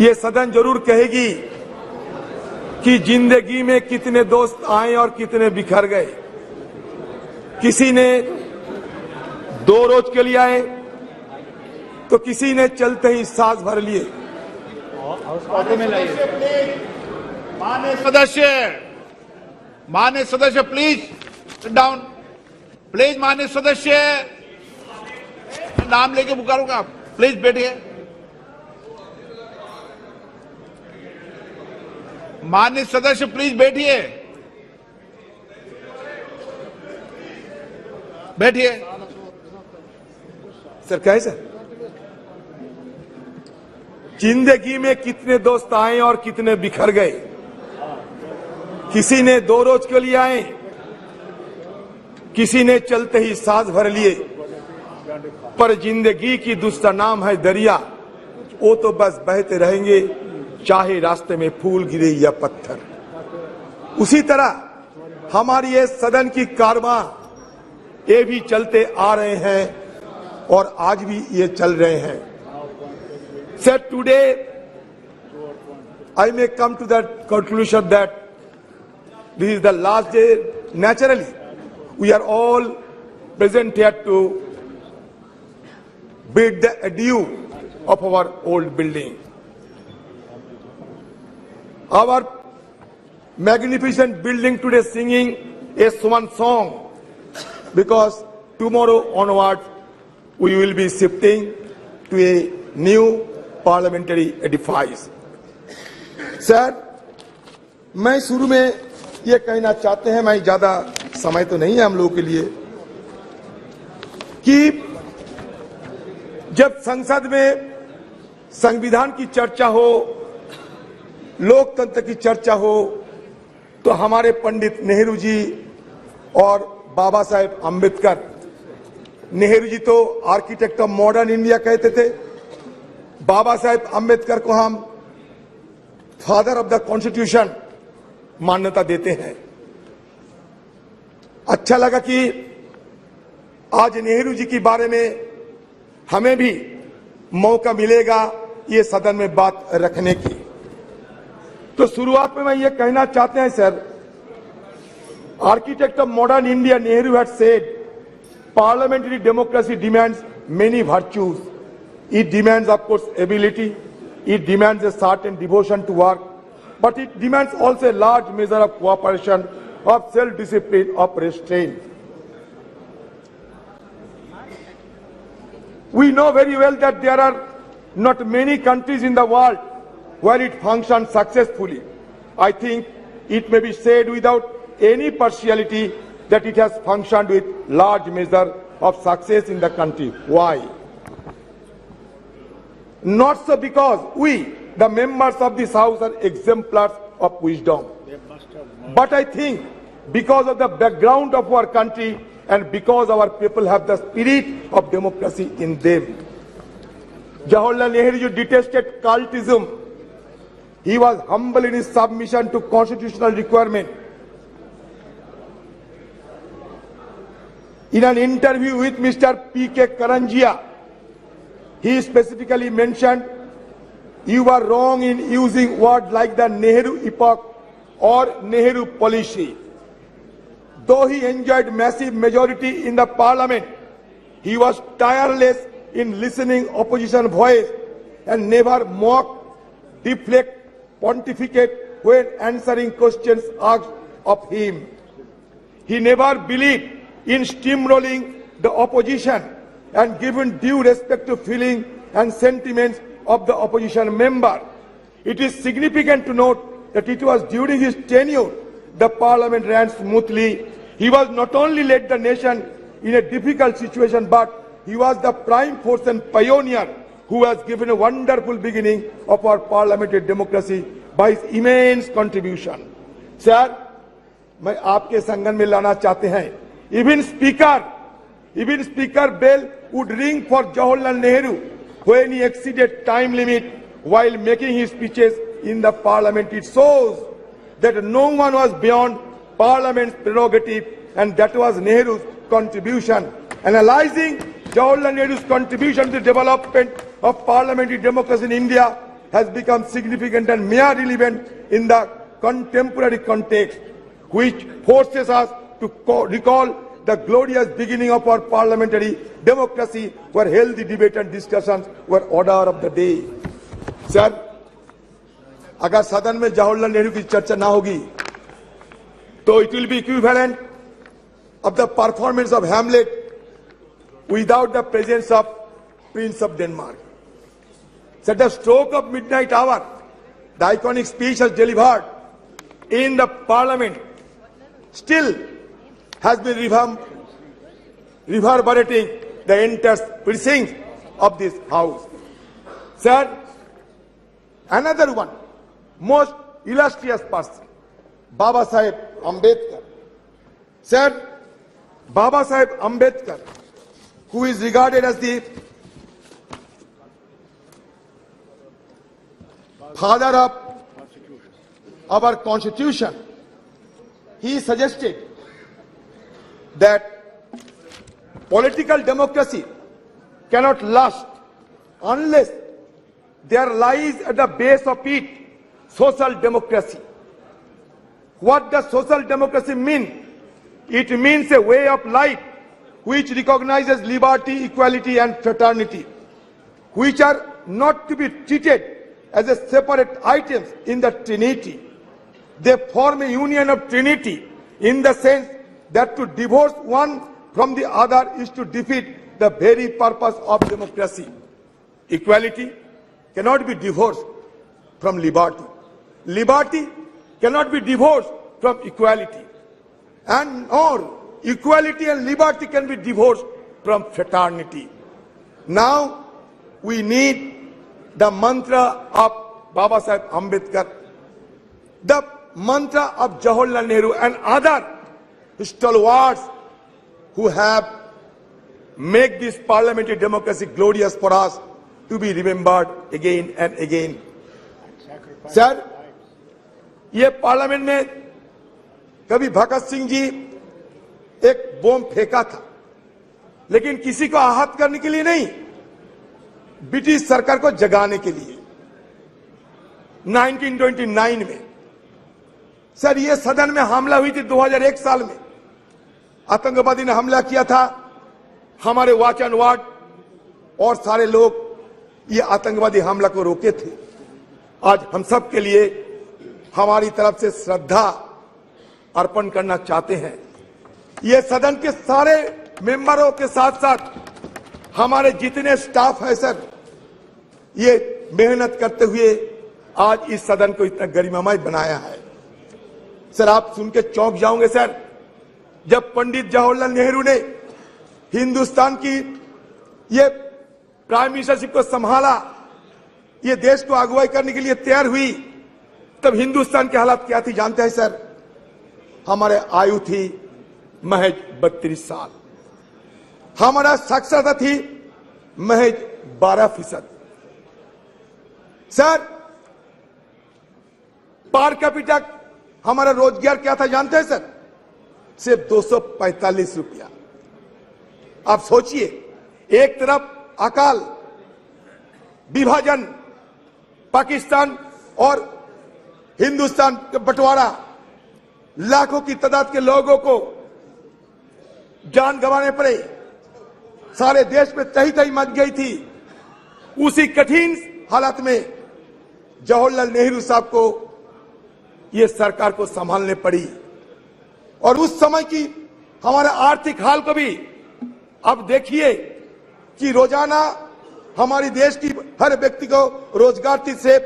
ये सदन जरूर कहेगी कि जिंदगी में कितने दोस्त आए और कितने बिखर गए। किसी ने 2 रोज के लिए आए तो किसी ने चलते ही सांस भर लिए। माननीय सदस्य प्लीज सिट डाउन, प्लीज। माननीय सदस्य, नाम लेके पुकारूंगा, प्लीज बैठिए। माननीय सदस्य प्लीज बैठिए, बैठिए। सर कहे सर, जिंदगी में कितने दोस्त आए और कितने बिखर गए। किसी ने 2 रोज के लिए आए, किसी ने चलते ही सांस भर लिए। पर जिंदगी की दूसरा नाम है दरिया, वो तो बस बहते रहेंगे, चाहे रास्ते में फूल गिरे या पत्थर। उसी तरह हमारी ये सदन की कारवां ये भी चलते आ रहे हैं और आज भी ये चल रहे हैं। Sir, today I may come to that conclusion that this is the last day. Naturally, we are all present here to bid the adieu of our old building. Our magnificent building today singing a swan song, because tomorrow onward we will be shifting to a new parliamentary edifice. Sir, मैं शुरू में ये कहना चाहते हैं, मैं ज्यादा समय तो नहीं है हम लोगों के लिए, कि जब संसद में संविधान की चर्चा हो, लोकतंत्र की चर्चा हो, तो हमारे पंडित नेहरू जी और बाबा साहेब अम्बेडकर, नेहरू जी तो आर्किटेक्ट ऑफ मॉडर्न इंडिया कहते थे, बाबा साहेब अम्बेडकर को हम फादर ऑफ द कॉन्स्टिट्यूशन मान्यता देते हैं। अच्छा लगा कि आज नेहरू जी के बारे में हमें भी मौका मिलेगा ये सदन में बात रखने की। तो शुरुआत में मैं ये कहना चाहते हैं sir, architect of modern India Nehru had said parliamentary democracy demands many virtues. It demands, of course, ability. It demands a certain devotion to work, but it demands also a large measure of cooperation, of self-discipline, of restraint. We know very well that there are not many countries in the world where it functions successfully. I think it may be said without any partiality that it has functioned with large measure of success in the country. Why? Not so because we, the members of this house, are exemplars of wisdom, but I think because of the background of our country and because our people have the spirit of democracy in them. Jawaharlal Nehru detested cultism. He was humble in his submission to constitutional requirement. In an interview with Mr. P.K. Karanjia, he specifically mentioned, "You are wrong in using words like the Nehru epoch or Nehru policy." Though he enjoyed massive majority in the parliament, he was tireless in listening opposition voice and never mock, deflect, pontificate when answering questions asked of him. He never believed in steamrolling the opposition and given due respect to feeling and sentiments of the opposition member. It is significant to note that it was during his tenure the parliament ran smoothly. He was not only led the nation in a difficult situation, but he was the prime force and pioneer who has given a wonderful beginning of our parliamentary democracy by his immense contribution. Sir, मैं आपके संगन में लाना चाहते हैं. Even Speaker Bell would ring for Jawaharlal Nehru when he exceeded time limit while making his speeches in the parliament. It shows that no one was beyond parliament's prerogative, and that was Nehru's contribution. Analyzing Jawaharlal Nehru's contribution to the development of parliamentary democracy in India has become significant and mere relevant in the contemporary context, which forces us to recall the glorious beginning of our parliamentary democracy, where healthy debate and discussions were order of the day. Sir, अगर सदन में जवाहरलाल नेहरू की चर्चा ना होगी, तो it will be equivalent of the performance of Hamlet without the presence of Prince of Denmark. At the stroke of midnight hour, the iconic speech has delivered in the parliament still has been reverberating the entire precincts of this house. Sir, another one, most illustrious person, Baba Saheb Ambedkar. Sir, Baba Saheb Ambedkar, who is regarded as the father of our constitution, he suggested that political democracy cannot last unless there lies at the base of it social democracy. What does social democracy mean? It means a way of life which recognizes liberty, equality, and fraternity, which are not to be treated as a separate items in the Trinity. They form a union of Trinity in the sense that to divorce one from the other is to defeat the very purpose of democracy. Equality cannot be divorced from liberty. Liberty cannot be divorced from equality. And or equality and liberty can be divorced from fraternity. Now we need the mantra of Baba Saheb Ambedkar, the mantra of Jawaharlal Nehru and other stalwarts who have made this parliamentary democracy glorious for us to be remembered again and again. Sir, ये पार्लियामेंट में कभी भगत सिंह जी एक बम फेंका था, लेकिन किसी को आहत करने के लिए नहीं, ब्रिटिश सरकार को जगाने के लिए 1929 में। सर, ये सदन में हमला हुई थी 2001 साल में, आतंकवादी ने हमला किया था, हमारे वॉच एंड वार्ड और सारे लोग ये आतंकवादी हमला को रोके थे। आज हम सब के लिए हमारी तरफ से श्रद्धा अर्पण करना चाहते हैं। ये सदन के सारे मेंबरों के साथ साथ हमारे जितने स्टाफ है सर, ये मेहनत करते हुए आज इस सदन को इतना गरिमामय बनाया है। सर, आप सुन के चौंक जाओगे सर, जब पंडित जवाहरलाल नेहरू ने हिंदुस्तान की ये प्राइम मिनिस्टरशिप को संभाला, ये देश को अगुवाई करने के लिए तैयार हुई, तब हिंदुस्तान की हालत क्या थी जानते हैं सर? हमारे आयु थी महज 32 साल, हमारा साक्षरता थी महज 12%। सर, पर कैपिटा हमारा रोजगार क्या था जानते हैं सर? सिर्फ 245 रुपया। आप सोचिए, एक तरफ अकाल, विभाजन, पाकिस्तान और हिंदुस्तान का बंटवारा, लाखों की तादाद के लोगों को जान गंवाने पड़े, सारे देश में तही तही मच गई थी। उसी कठिन हालात में जवाहरलाल नेहरू साहब को ये सरकार को संभालने पड़ी और उस समय की हमारे आर्थिक हाल को भी अब देखिए कि रोजाना हमारी देश की हर व्यक्ति को रोजगार की से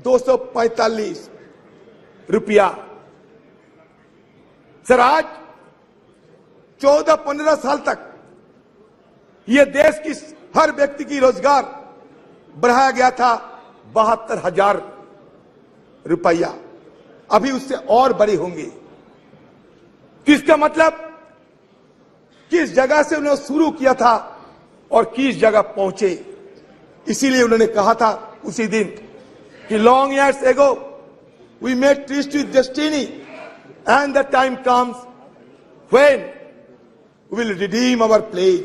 245 रुपया। सर आज 14-15 साल तक ये देश की हर व्यक्ति की रोजगार बढ़ाया गया था 72,000 रुपया, अभी उससे और बड़ी होंगी। किसका मतलब किस जगह से उन्होंने शुरू किया था और किस जगह पहुंचे। इसीलिए उन्होंने कहा था उसी दिन कि long years ago we made tryst with destiny and the time comes when we will redeem our pledge.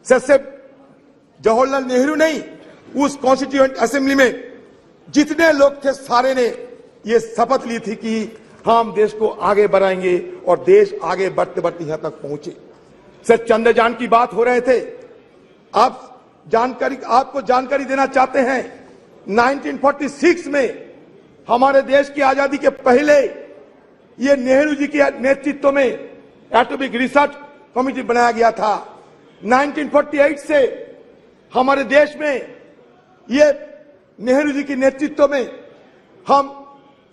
सिर्फ जवाहरलाल नेहरू नहीं, उस कॉन्स्टिट्यूएंट असेंबली में जितने लोग थे सारे ने ये शपथ ली थी कि हम देश को आगे बढ़ाएंगे और देश आगे बढ़ते बढ़ते यहां तक पहुंचे। सर चंद्रयान की बात हो रहे थे, आपको जानकारी देना चाहते हैं 1946 में हमारे देश की आजादी के पहले ये नेहरू जी के नेतृत्व में एटॉमिक रिसर्च कमेटी बनाया गया था। 1948 से हमारे देश में ये नेहरू जी के नेतृत्व में हम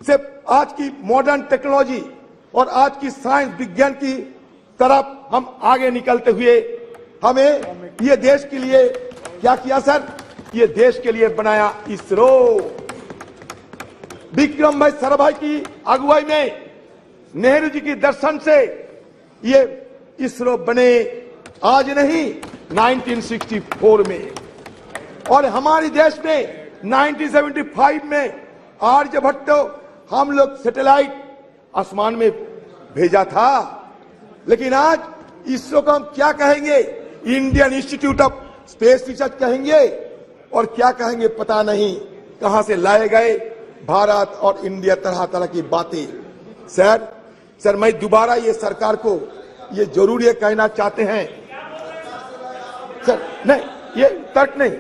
सिर्फ आज की मॉडर्न टेक्नोलॉजी और आज की साइंस विज्ञान की तरफ हम आगे निकलते हुए हमें ये देश के लिए क्या किया सर, ये देश के लिए बनाया इसरो। विक्रम भाई साराभाई की अगुवाई में नेहरू जी के दर्शन से ये इसरो बने, आज नहीं 1964 में। और हमारे देश में 1975 में आर्यभट्ट हम लोग सैटेलाइट आसमान में भेजा था। लेकिन आज इसरो को हम क्या कहेंगे, Indian institute of space research कहेंगे और क्या कहेंगे पता नहीं, कहां से लाए गए भारत और इंडिया, तरह तरह की बातें। सर मैं दोबारा ये सरकार को ये जरूर ये कहना चाहते हैं सर, नहीं ये तर्क नहीं,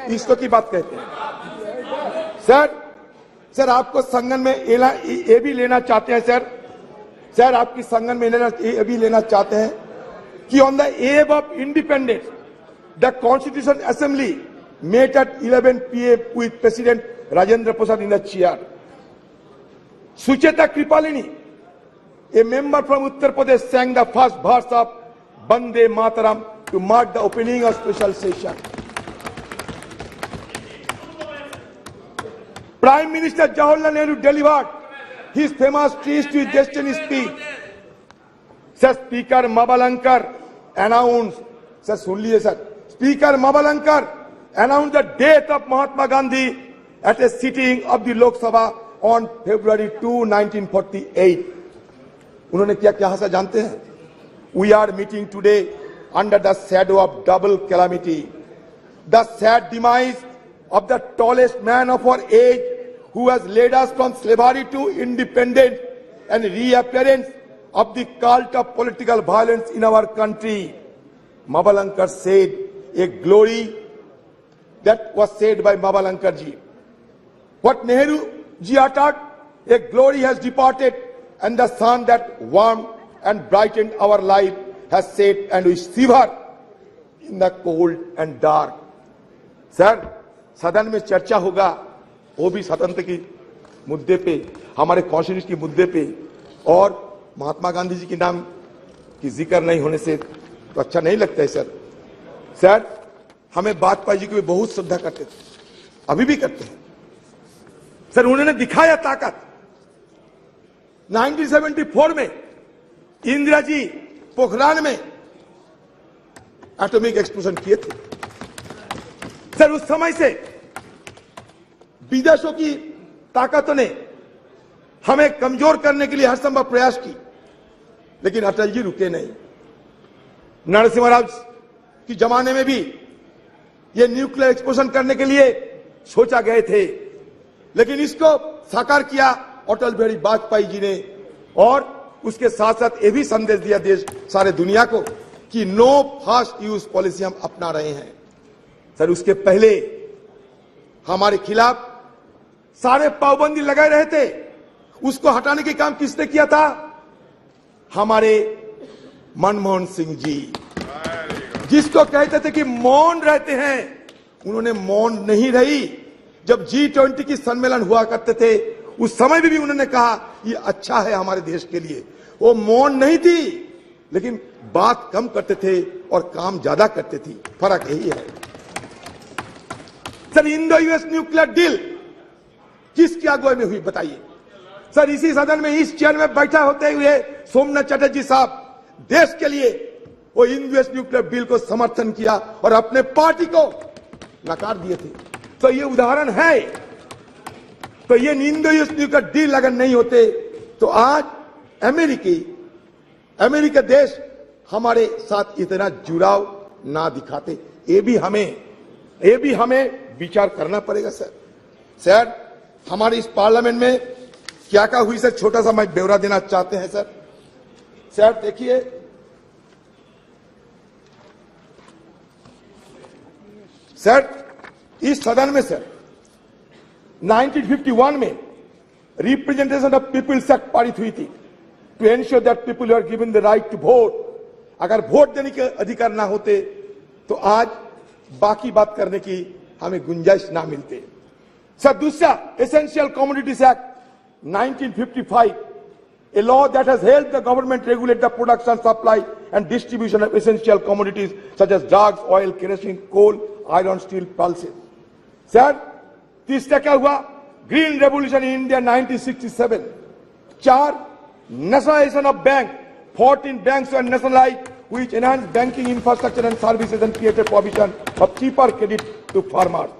इसरो की बात कहते हैं। सर आपको संगठन में ये भी लेना चाहते हैं सर आपकी संगठन में ये भी लेना चाहते हैं कि on the eve of independence the constituent assembly met at 11 PM with president Rajendra Prasad in the chair. Sucheta Kripalani, a member from Uttar Pradesh, sang the first verse of Bande Mataram to mark the opening of special session. Prime Minister Jawaharlal Nehru delivered his famous Trees to Destiny speech. Sir, Speaker Mabalankar announced, sir, सुन लीजिए sir, Speaker Mabalankar announced the death of Mahatma Gandhi at a sitting of the Lok Sabha on February 2, 1948. उन्होंने क्या कहा था जानते हैं? We are meeting today under the shadow of double calamity. The sad demise of the tallest man of our age who has led us from slavery to independence and reappearance of the cult of political violence in our country. Mabalankar said a glory that was said by Mabalankar ji. What Nehru ji uttered, a glory has departed and the sun that warmed and brightened our life has set and we shiver in the cold and dark. Sir सदन में चर्चा होगा, वो भी स्वतंत्र की मुद्दे पे, हमारे कॉन्स्टिट्यूशन की मुद्दे पे, और महात्मा गांधी जी के नाम की जिक्र नहीं होने से तो अच्छा नहीं लगता है सर हमें वाजपेयी जी को भी बहुत श्रद्धा करते थे, अभी भी करते हैं सर। उन्होंने दिखाया ताकत। 1974 में इंदिरा जी पोखरान में एटॉमिक एक्सप्लोजन किए थे सर। उस समय से विदेशों की ताकतों ने हमें कमजोर करने के लिए हर संभव प्रयास की, लेकिन अटल जी रुके नहीं। नरसिम्हा राव के जमाने में भी ये न्यूक्लियर एक्सप्लोजन करने के लिए सोचा गए थे, लेकिन इसको साकार किया अटल बिहारी वाजपेयी जी ने, और उसके साथ साथ ये भी संदेश दिया देश सारे दुनिया को कि नो फास्ट यूज पॉलिसी हम अपना रहे हैं। सर, उसके पहले हमारे खिलाफ सारे पाबंदी लगाए रहे थे, उसको हटाने के काम किसने किया था? हमारे मनमोहन सिंह जी, जिसको कहते थे कि मौन रहते हैं, उन्होंने मौन नहीं रही। जब G20 की सम्मेलन हुआ करते थे उस समय भी उन्होंने कहा ये अच्छा है हमारे देश के लिए। वो मौन नहीं थी, लेकिन बात कम करते थे और काम ज्यादा करते थी, फर्क यही है। Sir, Indo US nuclear deal किसकी अगुवाई में हुई बताइए? सर, इसी सदन में इस चेयर में बैठा होते हुए सोमनाथ चटर्जी साहब देश के लिए वो इंडो यूएस न्यूक्लियर डील को समर्थन किया और अपने पार्टी को नकार दिए थे। तो ये उदाहरण है। तो ये इंडो यूएस न्यूक्लियर डील अगर नहीं होते तो आज अमेरिका देश हमारे साथ इतना जुड़ाव ना दिखाते। ये भी हमें विचार करना पड़ेगा। सर, हमारे इस पार्लियामेंट में क्या क्या हुई सर, छोटा सा मैं ब्यौरा देना चाहते हैं सर देखिए, सर इस सदन में सर 1951 में रिप्रेजेंटेशन ऑफ पीपल्स एक्ट पारित हुई थी to ensure that people are given the right to vote. अगर वोट देने के अधिकार ना होते तो आज बाकी बात करने की हमें गुंजाइश ना मिलते। सर, दूसरा essential commodities act 1955, a law that has helped the government regulate the production, supply and distribution of essential commodities such as drugs, oil, kerosene, coal, iron, steel, pulses. Sir, तीसरा क्या हुआ? Green revolution in India 1967। 4, nationalization of bank, 14 banks were nationalized which enhanced banking infrastructure and services and created provision of cheaper credit to farmers.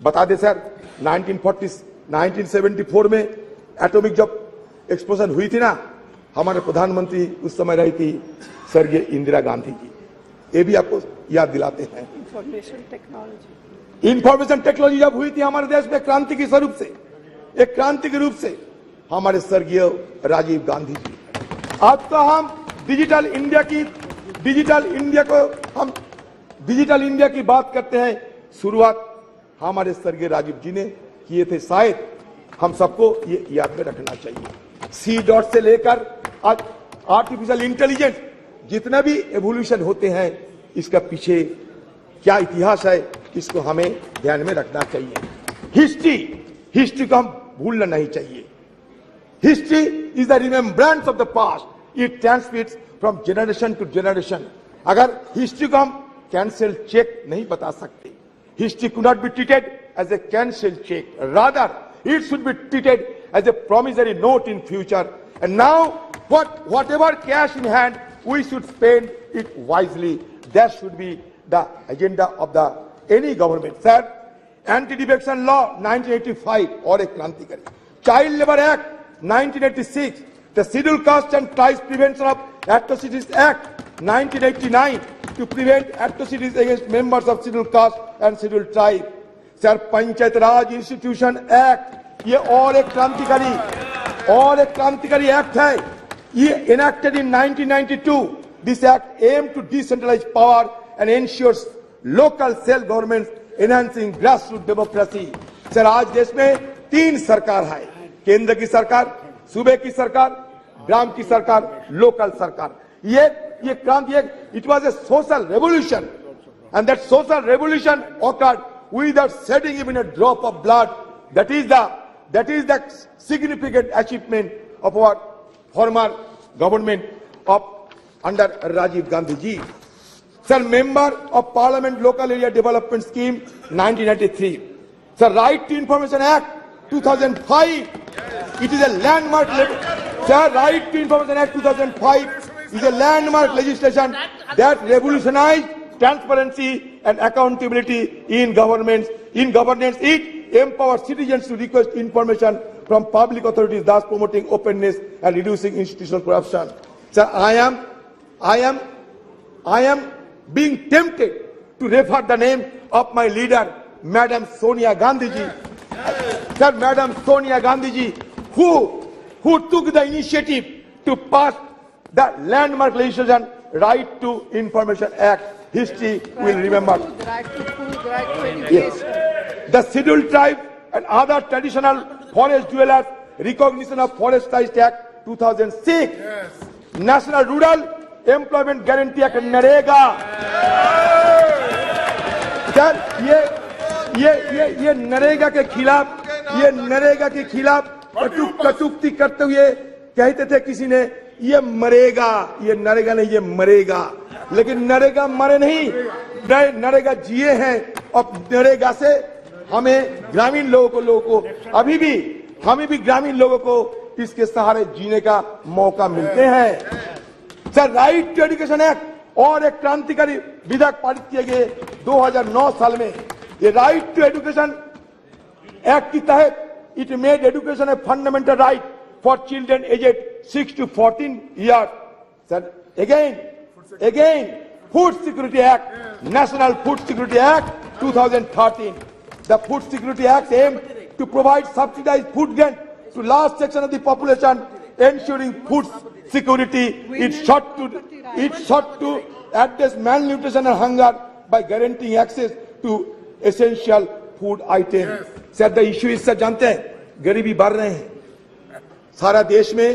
बता दे सर, 1974 में एटॉमिक जब एक्सप्लोजन हुई थी ना, हमारे प्रधानमंत्री उस समय रही थी स्वर्गीय इंदिरा गांधी जी। ये भी आपको याद दिलाते हैं। इंफॉर्मेशन टेक्नोलॉजी जब हुई थी हमारे देश में क्रांति के स्वरूप से, एक क्रांति के रूप से, हमारे स्वर्गीय राजीव गांधी जी। आज तो हम डिजिटल इंडिया की बात करते हैं। शुरुआत हमारे स्वर्गीय राजीव जी ने किए थे। शायद हम सबको ये याद में रखना चाहिए। सी डॉट से लेकर आज आर्टिफिशियल इंटेलिजेंस, जितने भी एवोल्यूशन होते हैं, इसका पीछे क्या इतिहास है, इसको हमें ध्यान में रखना चाहिए। हिस्ट्री को हम भूलना नहीं चाहिए। History is the remembrance of the past, it transmits from generation to generation. अगर हिस्ट्री को हम कैंसिल चेक नहीं बता सकते, history could not be treated as a cancel cheque, rather it should be treated as a promissory note in future. And now whatever cash in hand, we should spend it wisely. That should be the agenda of any government. Sir, Anti-Defection Law 1985 और एक क्रांतिकारी, Child Labor Act 1986, the Scheduled Caste and Tribes Prevention of Atrocities Act 1989 to prevent atrocities against members of Scheduled Caste and Scheduled Tribe. Sir, panchayat raj institution act, ये और एक क्रांतिकारी एक्ट है। ये enacted in 1992। This act aim to decentralise power and ensures local self government, enhancing grassroot democracy. Sir, आज देश में 3 सरकार है, केंद्र की सरकार, सूबे की सरकार, ग्राम की सरकार, लोकल सरकार। ये क्रांति, it was a social revolution and that social revolution awkward without shedding even a drop of blood. That is the significant achievement of our former government under Rajiv Gandhi ji. Sir, Member of Parliament Local Area Development Scheme 1993. Sir, Right to Information Act 2005. It is a landmark. Sir, Right to Information Act 2005 is a landmark legislation that revolutionized transparency and accountability in governance. It empowers citizens to request information from public authorities, thus promoting openness and reducing institutional corruption. Sir, I am being tempted to refer the name of my leader, Madam Sonia Gandhi ji. Sir, Madam Sonia Gandhi ji, who took the initiative to pass the landmark legislation Right to Information Act. History will remember. Right to food, right to education. Yes. The scheduled tribe and other traditional forest dwellers, recognition of Forest Rights Act 2006. Yes. National Rural Employment Guarantee Act NREGA. Sir ये नरेगा के खिलाफ कटुक्ति करते हुए कहते थे किसी ने ये मरेगा, ये नरेगा नहीं, ये मरेगा। लेकिन नरेगा मरे नहीं, नरेगा जिए हैं। और नरेगा से हमें ग्रामीण लोगों को हमें भी ग्रामीण लोगों को इसके सहारे जीने का मौका मिलते हैं। Sir, right to education act और एक क्रांतिकारी विधेयक पारित किए गए 2009 साल में। ये राइट टू एजुकेशन एक्ट के तहत it made education a fundamental right for children aged 6 to 14 years. Sir, again, Food Security Act, National Food Security Act 2013. The Food Security Act aimed to provide subsidized food grant to large section of the population, ensuring food security. It sought to address malnutrition and hunger by guaranteeing access to essential food items. Sir, the issue is, sir, जानते हैं गरीबी बढ़ रहे हैं, सारा देश में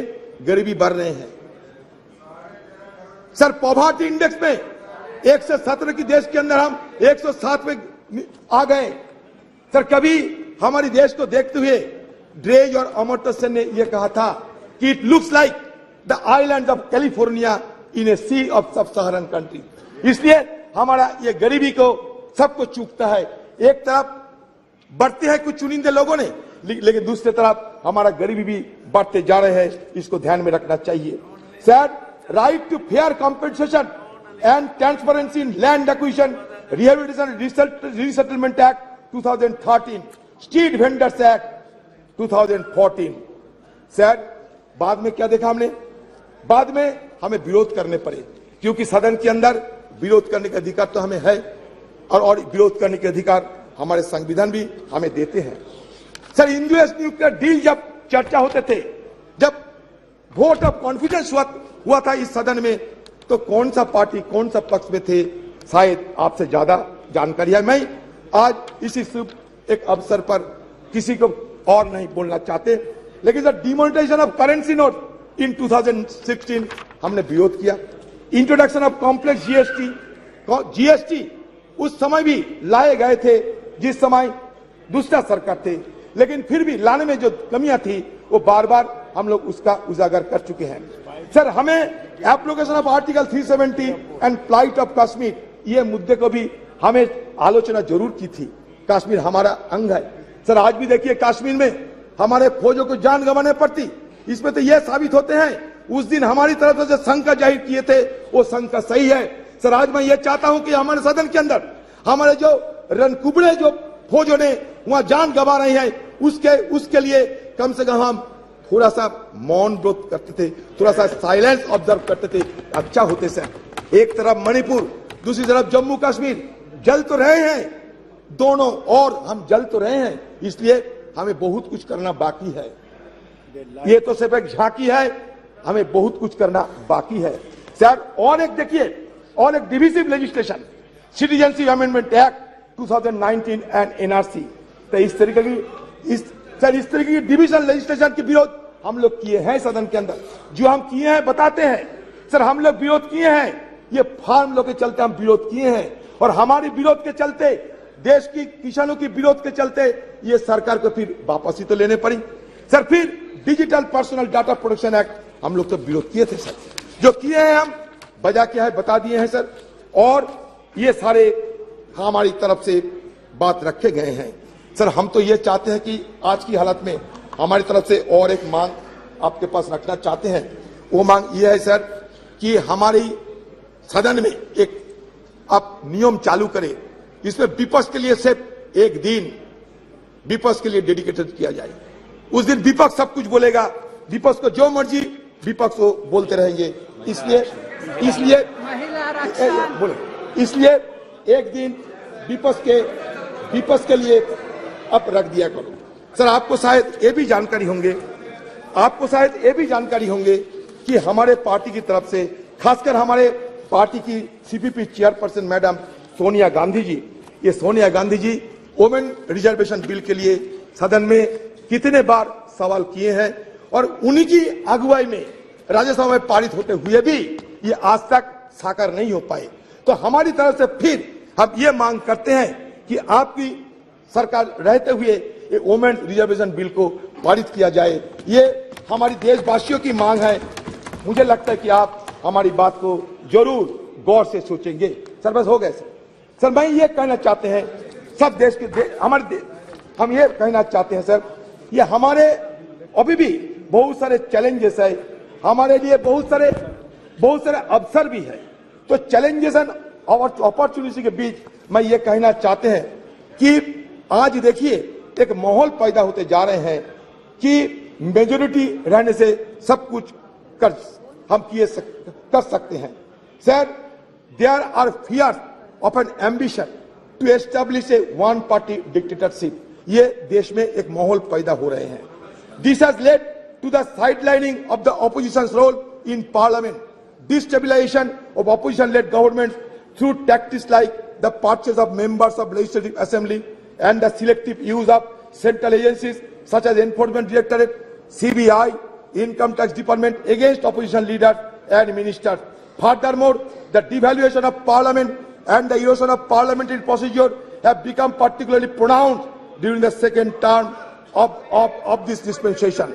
गरीबी बढ़ रहे हैं। सर, पॉवर्टी इंडेक्स में 117 की देश के अंदर हम 107 में आ गए। सर, कभी हमारी देश को देखते हुए ड्रेज और अमर्त्य सेन ने यह कहा था कि it looks like the islands of California in a sea of sub Saharan country. इसलिए हमारा ये गरीबी को सबको चूकता है। एक तरफ बढ़ते हैं कुछ चुनिंदे लोगों ने, लेकिन दूसरी तरफ हमारा गरीबी भी बढ़ते जा रहे हैं। इसको ध्यान में रखना चाहिए। Sir, right to fair compensation and transparency in land acquisition rehabilitation resettlement act 2013, street vendors act 2014। Sir, बाद में क्या देखा हमने? बाद में हमें विरोध करने पड़े, क्योंकि सदन के अंदर विरोध करने का अधिकार तो हमें है और विरोध करने के अधिकार हमारे संविधान भी हमें देते हैं। सर, यूएस न्यूक्लियर डील जब चर्चा होते थे, जब वोट ऑफ कॉन्फिडेंस हुआ था इस सदन में, तो कौन सा पार्टी कौन सा पक्ष में थे, शायद आपसे ज्यादा जानकारी है। मैं आज इसी शुभ एक अवसर पर किसी को और नहीं बोलना चाहते, लेकिन sir, demonetisation of currency note in 2016 हमने विरोध किया। इंट्रोडक्शन ऑफ कॉम्प्लेक्स जीएसटी उस समय भी लाए गए थे जिस समय दूसरा सरकार थे, लेकिन फिर भी लाने में जो कमियां थी वो बार बार हम लोग उसका उजागर कर चुके हैं। सर, हमें application of article 370 and flight of Kashmir, ये मुद्दे को भी हमें आलोचना जरूर की थी। कश्मीर हमारा अंग है। सर, आज भी देखिए कश्मीर में हमारे फौजों को जान गंवाने पड़ती। इसमें तो यह साबित होते हैं उस दिन हमारी तरफ से जो शंका जाहिर किए थे वो शंका सही है। सर, आज मैं ये चाहता हूं कि हमारे सदन के अंदर हमारे जो रणकुबड़े जो फौजों ने वहां जान गंवा रही है, उसके लिए कम से कम हम थोड़ा सा मौन व्रत करते थे, थोड़ा सा साइलेंस ऑब्जर्व करते थे, अच्छा होते सर। एक तरफ मणिपुर, दूसरी तरफ जम्मू कश्मीर जल तो रहे हैं दोनों, और हम जल तो रहे हैं, इसलिए हमें बहुत कुछ करना बाकी है। ये तो सिर्फ एक झांकी है, हमें बहुत कुछ करना बाकी है। सर, और एक देखिए, और एक divisive legislation, citizenship amendment act 2019 and NRC. तो इस तरीके की डिविजन लेजिस्लेशन के विरोध हम लोग किए हैं सदन के अंदर। जो हम किए हैं बताते हैं। सर, हम लोग विरोध किए हैं, ये फार्म लोग के चलते हम विरोध किए हैं, और हमारे विरोध के चलते, देश की किसानों की विरोध के चलते ये सरकार को फिर वापसी तो लेने पड़ी। सर, फिर digital personal data protection act हम लोग तो विरोध किए थे। सर, जो किए हैं हम वजह क्या है बता दिए हैं सर, और ये सारे हमारी तरफ से बात रखे गए हैं। सर, हम तो ये चाहते हैं कि आज की हालत में हमारी तरफ से और एक मांग आपके पास रखना चाहते हैं। वो मांग ये है सर कि हमारी सदन में एक आप नियम चालू करें, इसमें विपक्ष के लिए सिर्फ एक दिन विपक्ष के लिए डेडिकेटेड किया जाए। उस दिन विपक्ष सब कुछ बोलेगा, विपक्ष को जो मर्जी विपक्ष को बोलते रहेंगे। इसलिए महिला आरक्षण, इसलिए एक दिन विपक्ष के लिए अब रख दिया करो। सर आपको शायद ये भी जानकारी होंगे कि हमारे पार्टी की तरफ से, खासकर हमारे पार्टी की CPP chairperson madam Sonia Gandhi ji women reservation bill के लिए सदन में कितने बार सवाल किए हैं और उन्हीं की अगुवाई में राज्यसभा में पारित होते हुए भी ये आज तक साकार नहीं हो पाए। तो हमारी तरफ से फिर हम ये मांग करते हैं कि आपकी सरकार रहते हुए ये वोमेन रिजर्वेशन बिल को पारित किया जाए। ये हमारी देशवासियों की मांग है। मुझे लगता है कि आप हमारी बात को जरूर गौर से सोचेंगे। सर बस हो गए सर मैं ये कहना चाहते हैं सब देश के हम ये कहना चाहते हैं सर, ये हमारे अभी भी बहुत सारे चैलेंजेस है, हमारे लिए बहुत सारे अवसर भी है। तो चैलेंजेस एंड अपॉर्चुनिटी के बीच मैं ये कहना चाहते हैं कि आज देखिए एक माहौल पैदा होते जा रहे हैं कि मेजोरिटी रहने से सब कुछ कर सकते हैं। Sir there are fears of an ambition to establish a one party dictatorship. ये देश में एक माहौल पैदा हो रहे हैं। This has led to the sidelining of the opposition's role in parliament, destabilisation of opposition led government through tactics like the purchase of members of legislative assembly and the selective use of central agencies such as Enforcement Directorate, CBI, Income Tax Department against opposition leaders and ministers. Furthermore, the devaluation of parliament and the erosion of parliamentary procedure have become particularly pronounced during the second term of this dispensation.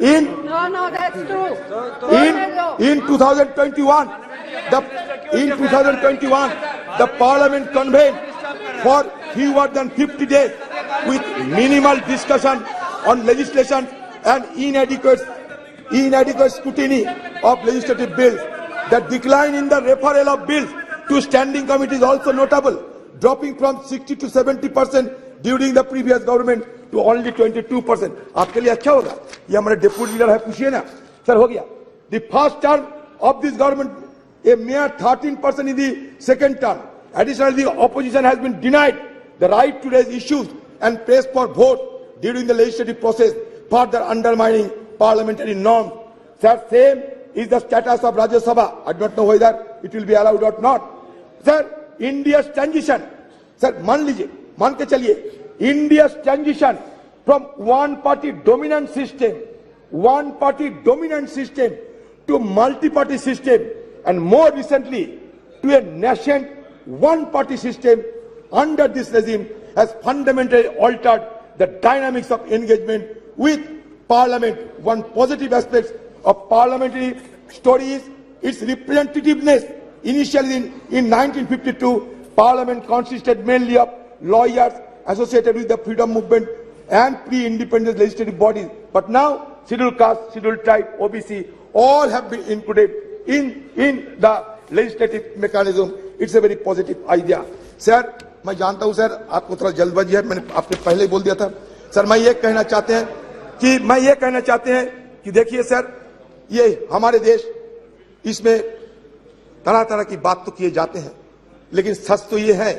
No, that's true. In 2021, the Parliament convened for fewer than 50 days with minimal discussion on legislation and inadequate scrutiny of legislative bills. The decline in the referral of bills to standing committee is also notable, dropping from 60 to 70% during the previous government to only 22%. आपके लिए अच्छा होगा, ये हमारे डिप्टी लीडर है, पूछिए ना सर। हो गया the first term of this government, a mere 13% in the second term. Additionally, the opposition has been denied the right to raise issues and press for vote during the legislative process, further undermining parliamentary norms. Sir, same is the status of Rajya Sabha. I do not know whether it will be allowed or not. Sir, India's transition, sir, मान के चलिए, India's transition from one-party dominant system to multi-party system, and more recently to a nascent one-party system under this regime has fundamentally altered the dynamics of engagement with Parliament. One positive aspect of parliamentary story is its representativeness. Initially in 1952, Parliament consisted mainly of lawyers associated with the freedom movement and pre-independence legislative bodies. But now, scheduled caste, scheduled tribe, OBC, all have been included in the legislative mechanism. It's a very positive idea. Sir, मैं जानता हूं सर आपको थोड़ा जल्दबाजी है, मैंने आपने पहले ही बोल दिया था। सर मैं ये कहना चाहते हैं कि देखिए सर, ये हमारे देश, इसमें तरह तरह की बात तो किए जाते हैं, लेकिन सच तो ये है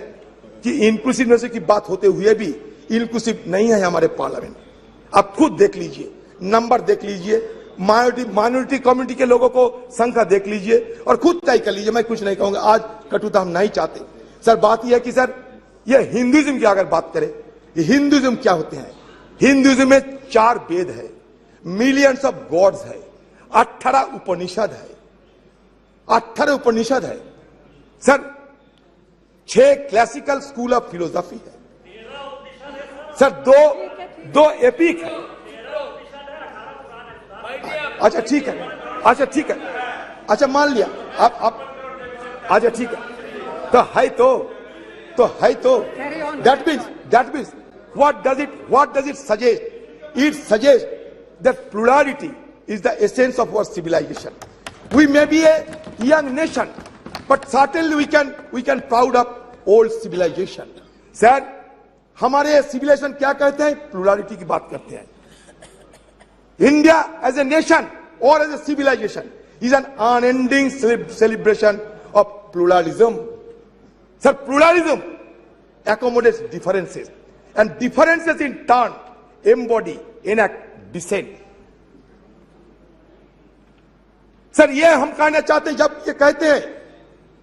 कि इंक्लूसिवनेस की बात होते हुए भी इंक्लूसिव नहीं है हमारे पार्लियामेंट। आप खुद देख लीजिए, नंबर देख लीजिए, माइनॉरिटी कम्युनिटी के लोगों को संख्या देख लीजिए और खुद तय कर लीजिए। मैं कुछ नहीं कहूंगा, आज कटुता हम नहीं चाहते। सर बात यह है कि सर ये हिंदुइज्म की अगर बात करें, ये हिंदुइज्म क्या होते हैं? हिंदुइज्म में 4 वेद है, मिलियंस ऑफ गॉड्स है, 18 उपनिषद है sir, 6 classical school of philosophy है सर, दो एपिक है। अच्छा ठीक है, अच्छा मान लिया आप अच्छा ठीक है, तो है तो that means what does it suggest? It suggests that plurality is the essence of our civilization. We may be a young nation, but certainly we can proud of old civilization. Sir, हमारे civilization क्या कहते हैं? Plurality की बात करते हैं। India as a nation or as a civilization is an unending celebration of pluralism. Sir, pluralism accommodates differences, and differences in turn embody, enact dissent. Sir, ये हम कहना चाहते हैं, जब ये कहते हैं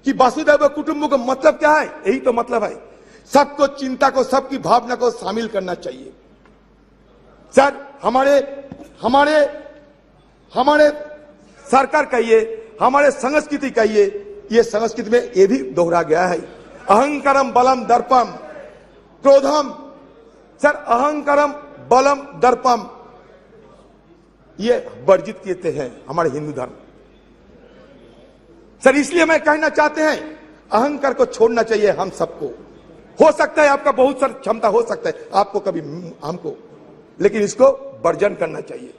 कि वसुधैव कुटुंब का मतलब क्या है, यही तो मतलब है, सबको चिंता को, सबकी भावना को शामिल करना चाहिए। सर, हमारे सरकार कहिए, हमारे संस्कृति कहिए, ये संस्कृति में ये भी दोहरा गया है, अहंकारम बलम दर्पम क्रोधम। सर, अहंकारम बलम दर्पम ये वर्जित किए हैं हमारे हिंदू धर्म। सर, इसलिए मैं कहना चाहते हैं, अहंकार को छोड़ना चाहिए हम सबको। हो सकता है आपका बहुत सारी क्षमता हो सकता है, आपको कभी हमको, लेकिन इसको वर्जन करना चाहिए।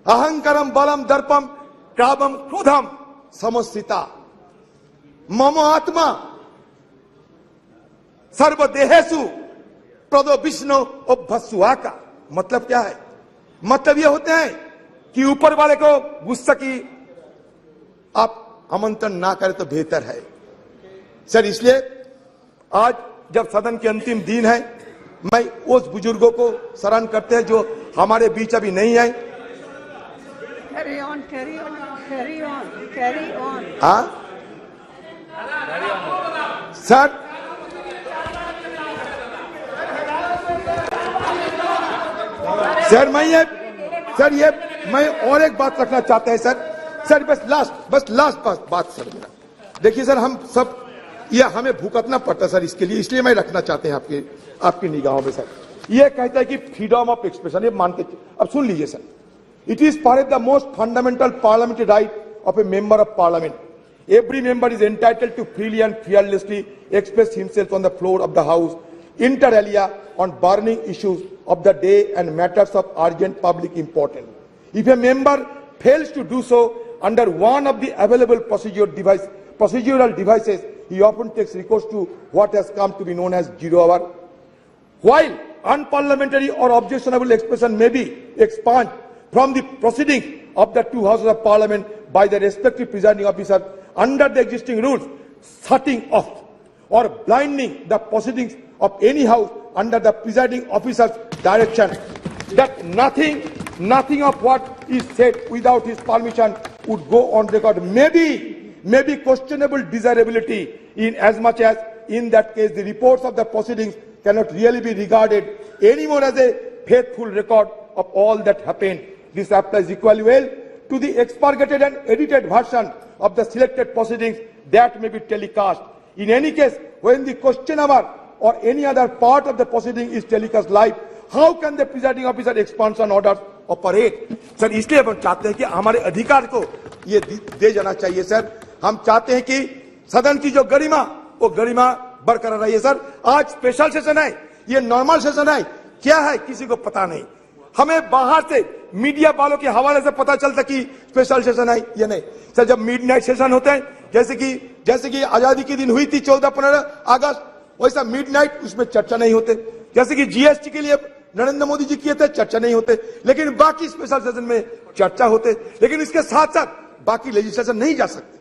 अहंकारम बलम दर्पम कामम क्रोधम समस्थिता मम आत्मा सर्वदेहेषु प्रदो विष्णु अभ्यसुआ का मतलब क्या है? मतलब ये होते हैं कि ऊपर वाले को गुस्सा की आप आमंत्रण ना करें तो बेहतर है। सर, इसलिए आज जब सदन के अंतिम दिन है, मैं उस बुजुर्गों को स्मरण करते हैं जो हमारे बीच अभी नहीं है। Carry on, carry on, carry on, carry on. हाँ सर, मैं और एक बात रखना चाहता है सर, बस लास्ट बात सर मेरा। देखिए सर, हम सब ये हमें भुगतना पड़ता है सर इसके लिए, इसलिए मैं रखना चाहते हैं आपकी निगाहों में सर। ये कहता है कि फ्रीडम ऑफ एक्सप्रेशन, ये मानते, अब सुन लीजिए sir, it is perhaps the most fundamental parliamentary right of A member of parliament. Every member is entitled to freely and fearlessly express himself on the floor of the House, inter alia on burning issues of the day and matters of urgent public importance. If a member fails to do so under one of the available procedural devices, he often takes recourse to what has come to be known as zero hour. While unparliamentary or objectionable expression may be expunged from the proceedings of the two houses of Parliament by the respective presiding officer under the existing rules, shutting off or blinding the proceedings of any house under the presiding officer's direction, that nothing of what is said without his permission would go on record, may be questionable desirability, in as much as in that case the reports of the proceedings cannot really be regarded anymore as a faithful record of all that happened. This applies equally well to the expurgated and edited version of the selected proceedings that may be telecast. In any case, when the question hour or any other part of the proceeding is telecast live, how can the presiding officer expunge on orders operate? Sir, इसलिए हम चाहते हैं कि हमारे अधिकार को ये दे जाना चाहिए सर। हम चाहते हैं कि सदन की जो गरिमा, वो गरिमा बरकरार रही है सर। आज स्पेशल सेशन है, ये नॉर्मल सेशन है, क्या है किसी को पता नहीं। हमें बाहर से मीडिया वालों के हवाले से पता चलता कि स्पेशल सेशन है या नहीं। सर, जब मिडनाइट सेशन होते हैं, जैसे कि आजादी के दिन हुई थी 14-15 अगस्त, वैसा मिडनाइट उसमें चर्चा नहीं होते। जैसे कि जीएसटी के लिए नरेंद्र मोदी जी किए थे, चर्चा नहीं होते, लेकिन बाकी स्पेशल सेशन में चर्चा होते। लेकिन इसके साथ साथ बाकी लेजिस्लेशन नहीं जा सकते,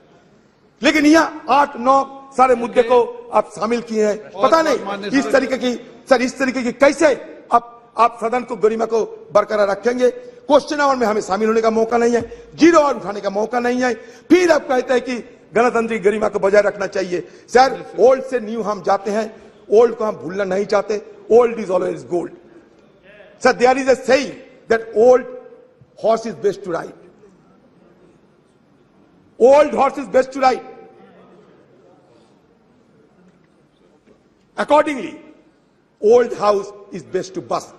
लेकिन यहाँ 8-9 सारे मुद्दे को आप शामिल किए हैं। पता नहीं इस तरीके की कैसे आप सदन को गरिमा को बरकरार रखेंगे। क्वेश्चन आवर में हमें शामिल होने का मौका नहीं है, जीरो आवर उठाने का मौका नहीं है, फिर आप कहते हैं कि गणतंत्र की गरिमा को बजाय रखना चाहिए। सर, ओल्ड से न्यू हम जाते हैं, ओल्ड को हम भूलना नहीं चाहते। Old is always gold. Sir, there is a saying that old horse is best to ride. Old horse is best to ride. Accordingly old house is best to bus.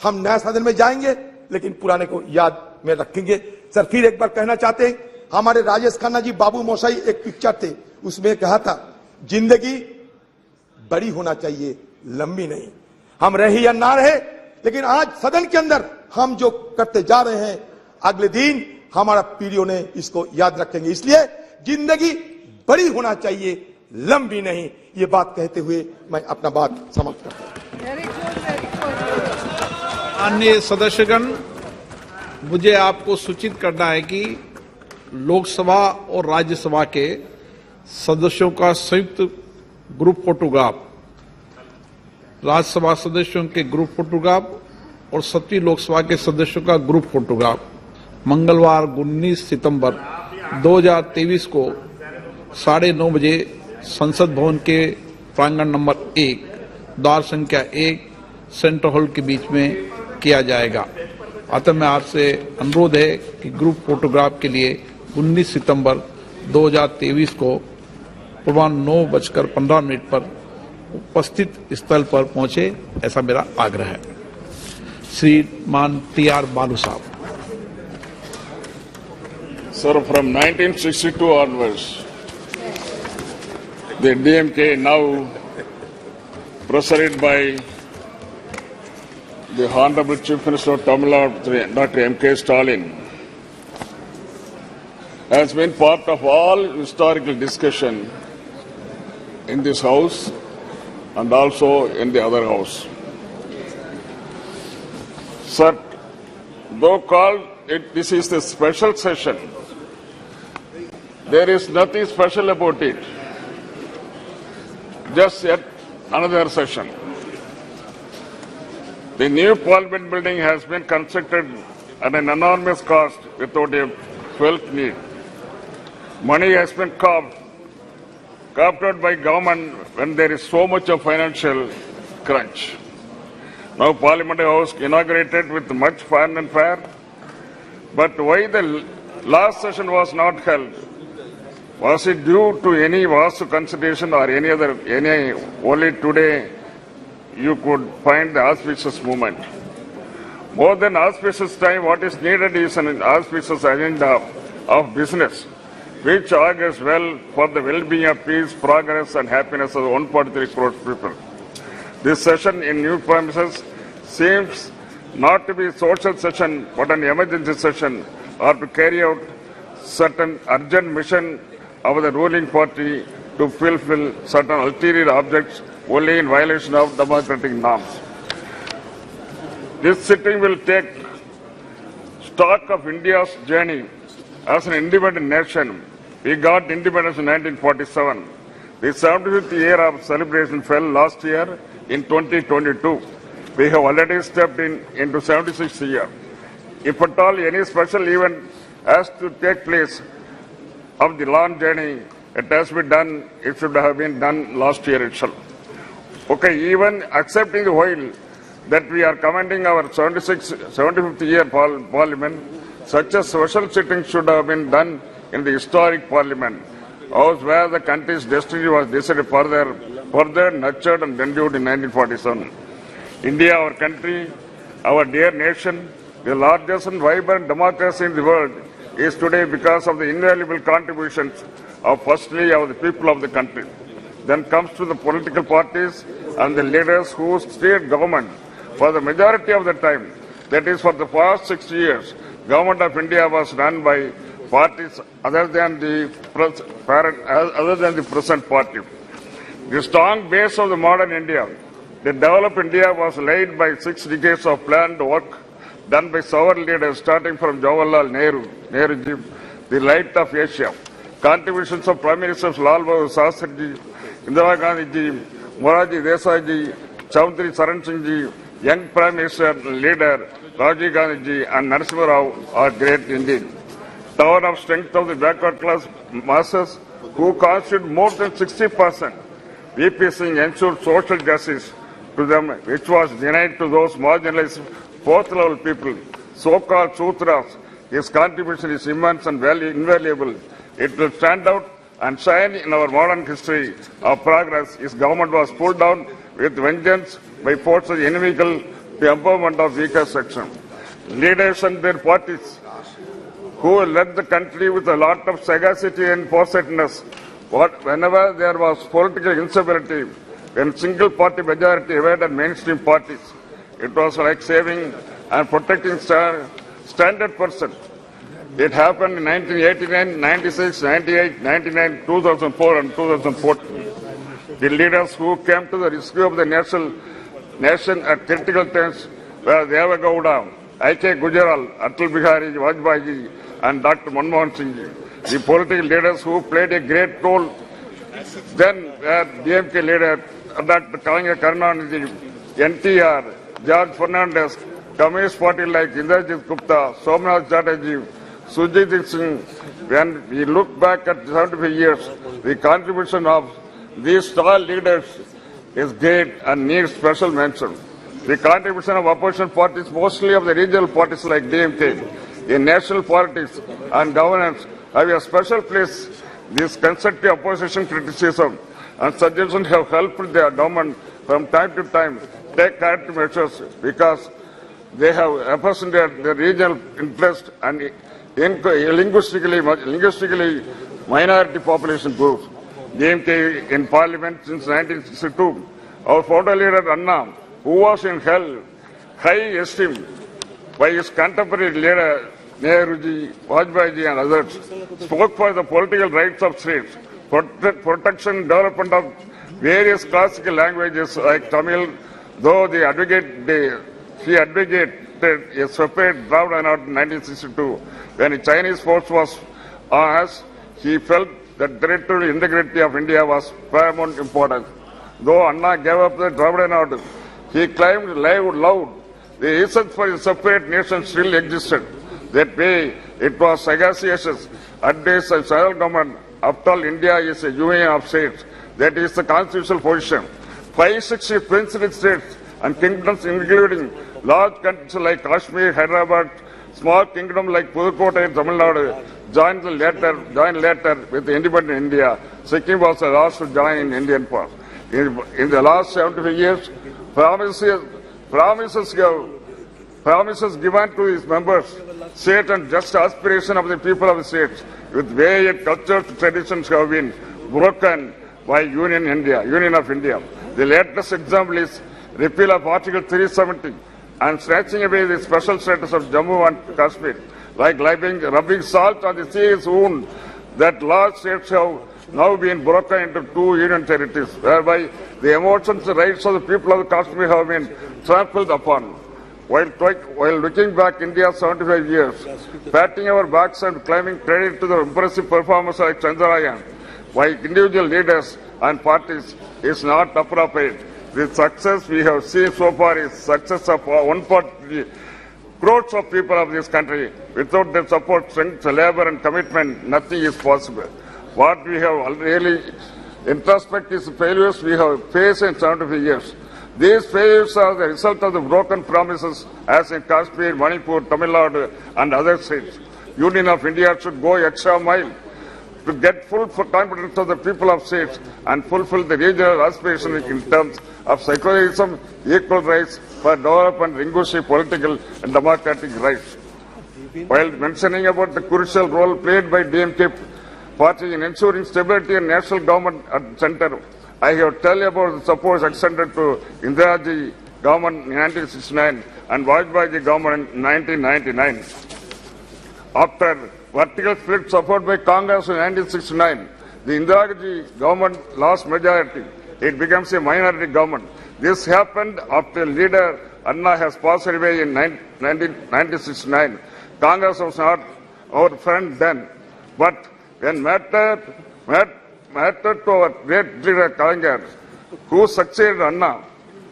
हम नया सदन में जाएंगे, लेकिन पुराने को याद में रखेंगे। सर, फिर एक बार कहना चाहते हैं, हमारे राजेश खन्ना जी बाबू मोशाई एक पिक्चर थे, उसमें कहा था जिंदगी बड़ी होना चाहिए, लंबी नहीं। हम रहे या ना रहे, लेकिन आज सदन के अंदर हम जो करते जा रहे हैं, अगले दिन हमारा पीढ़ियों ने इसको याद रखेंगे। इसलिए जिंदगी बड़ी होना चाहिए, लंबी नहीं। ये बात कहते हुए मैं अपना बात समाप्त करता हूं। माननीय सदस्यगण, मुझे आपको सूचित करना है कि लोकसभा और राज्यसभा के सदस्यों का संयुक्त ग्रुप फोटोग्राफ, राज्यसभा सदस्यों के ग्रुप फोटोग्राफ और 7वीं लोकसभा के सदस्यों का ग्रुप फोटोग्राफ मंगलवार 19 सितंबर 2023 को 9:30 बजे संसद भवन के प्रांगण नंबर 1, द्वार संख्या 1, सेंट्रल हॉल के बीच में किया जाएगा। अतः मैं आपसे अनुरोध है कि ग्रुप फोटोग्राफ के लिए 19 सितंबर 2023 को पूर्वाह्न 9:15 पर उपस्थित स्थल पर पहुंचे, ऐसा मेरा आग्रह है। श्रीमान TR बालू साहब। Sir, from 1962 onwards, the DMK, now presided by the Honorable Chief Minister of Tamil Nadu, Dr. M.K. Stalin, has been part of all historical discussion in this House and also in the other House. Sir, though called this is the special session, there is nothing special about it. Just yet another session. The new Parliament building has been constructed at an enormous cost without a felt need. Money has been carved out by government when there is so much of financial crunch. Now Parliament House inaugurated with much fun and fair. But why the last session was not held? Was it due to any vast consideration or any only today you could find the auspicious moment? More than auspicious time, what is needed is an auspicious agenda of business, which augurs well for the well-being of peace, progress and happiness of 143 crore people. This session in new premises seems not to be a social session but an emergency session, or to carry out certain urgent mission of the ruling party to fulfill certain ulterior objects only in violation of democratic norms. This sitting will take stock of India's journey as an independent nation. We got independence in 1947. The 75th year of celebration fell last year in 2022. We have already stepped into 76th year. If at all any special event has to take place of the long journey, it has been done, it should have been done last year itself. Okay, even accepting the while that we are commending our 75th year Parliament, such a special sitting should have been done in the historic Parliament, house where the country's destiny was decided further nurtured and renewed in 1947. India, our country, our dear nation, the largest and vibrant democracy in the world, is today because of the invaluable contributions of firstly of the people of the country. Then comes to the political parties and the leaders who steered government for the majority of the time. That is, for the past 60 years, government of India was run by parties other than the present party. The strong base of the modern India, the developed India, was laid by 6 decades of planned work done by several leaders, starting from Jawaharlal Nehru, the light of Asia. Contributions of Prime Ministers Lal Bahadur Shastri, Indira Gandhi ji, Morarji Desai ji, Chaudhary Charan Singh ji, young Prime Minister leader Rajiv Gandhi ji and Narasimha Rao are great indeed. Tower of strength of the backward class masses who constitute more than 60%. VP Singh ensured social justice to them, which was denied to those marginalized fourth level people, so-called Sutras. His contribution is immense and invaluable. It will stand out and shine in our modern history of progress. His government was pulled down with vengeance by forces inimical to empowerment of weaker section. Leaders and their parties who led the country with a lot of sagacity and foresightedness. Whenever there was political instability, when single party majority evaded mainstream parties, it was like saving and protecting standard person. It happened in 1989, 96, 98, 99, 2004 and 2014. The leaders who came to the rescue of the nation at critical times were Deva Gowda, I.K. Gujaral, Atal Bihari Vajpayee and Dr. Manmohan Singh. The political leaders who played a great role Then DMK leader, Dr. Kalanga Karnanidhi, NTR, George Fernandez, Communist Party like Indrajit Gupta, Somnath Chatterjee, Sujit Singh. When we look back at 75 years, the contribution of these tall leaders is great and needs special mention. The contribution of opposition parties, mostly of the regional parties like DMK, in national politics and governance, have a special place. This constructive opposition criticism and suggestions have helped the government from time to time take corrective measures because they have represented the regional interest and linguistically minority population groups. DMK in parliament since 1962. Our founder leader Anna, who was in high esteem by his contemporary leader Nehruji, Vajpayee and others, spoke for the political rights of states, protection and development of various classical languages like Tamil, though she advocated a separate Dravida Nadu in 1962. When the Chinese force was on us, he felt that territorial integrity of India was paramount importance. Though Anna gave up the Dravida Nadu, he claimed loud the reason for a separate nation still existed. That way, it was sagacious advice of central government. After all, India is a union of states. That is the constitutional position. 560 princely states and kingdoms, including large countries like Kashmir, Hyderabad, small kingdom like Pudukkottai and Tamil Nadu, joined later with independent India. Sikkim was the last to join in Indian part. In the last 75 years, promises given to its members, state and just aspiration of the people of the states with various cultural traditions have been broken by Union of India. The latest example is repeal of Article 370 and snatching away the special status of Jammu and Kashmir, like rubbing salt on the serious wound that large states have now been broken into two union territories, whereby the emotions and rights of the people of Kashmir have been trampled upon. While looking back India's 75 years, patting our backs and claiming credit to the impressive performance like Chandrayaan by individual leaders and parties is not appropriate. The success we have seen so far is success of 140 crores of people of this country. Without their support, strength, labor and commitment, nothing is possible. What we have really introspect is the failures we have faced in 75 years. These failures are the result of the broken promises as in Kashmir, Manipur, Tamil Nadu and other states. Union of India should go extra mile to get full confidence of the people of states and fulfill the regional aspirations in terms of secularism, equal rights for development, linguistic, political and democratic rights. While mentioning about the crucial role played by DMK party in ensuring stability and national government at center, I have tell you about the support extended to Indiraji government in 1969 and Vajpayee government in 1999. After vertical split support by Congress in 1969, the Indiraji government lost majority. It becomes a minority government. This happened after leader Anna has passed away in 1969. Congress was not our friend then, but when mattered to our great leader Kalanga, who succeeded Anna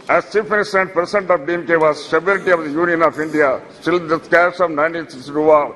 as Chief Minister and President of DMK, was stability of the Union of India. Still, the scares of 1962 war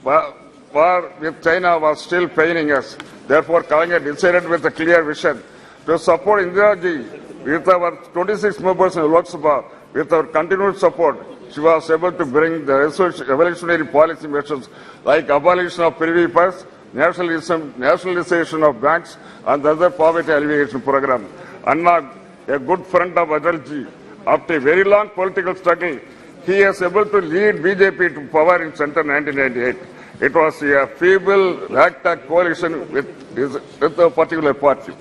with China was still paining us. Therefore, Kalanga decided with a clear vision to support Indiraji with our 26 members in Lok Sabha. With our continued support, she was able to bring the revolutionary policy measures like abolition of privy purse, nationalization of banks and the other poverty alleviation program. Anna, a good friend of Atalji, after a very long political struggle, he was able to lead BJP to power in center 1998. It was a feeble, ragtag coalition with a particular party.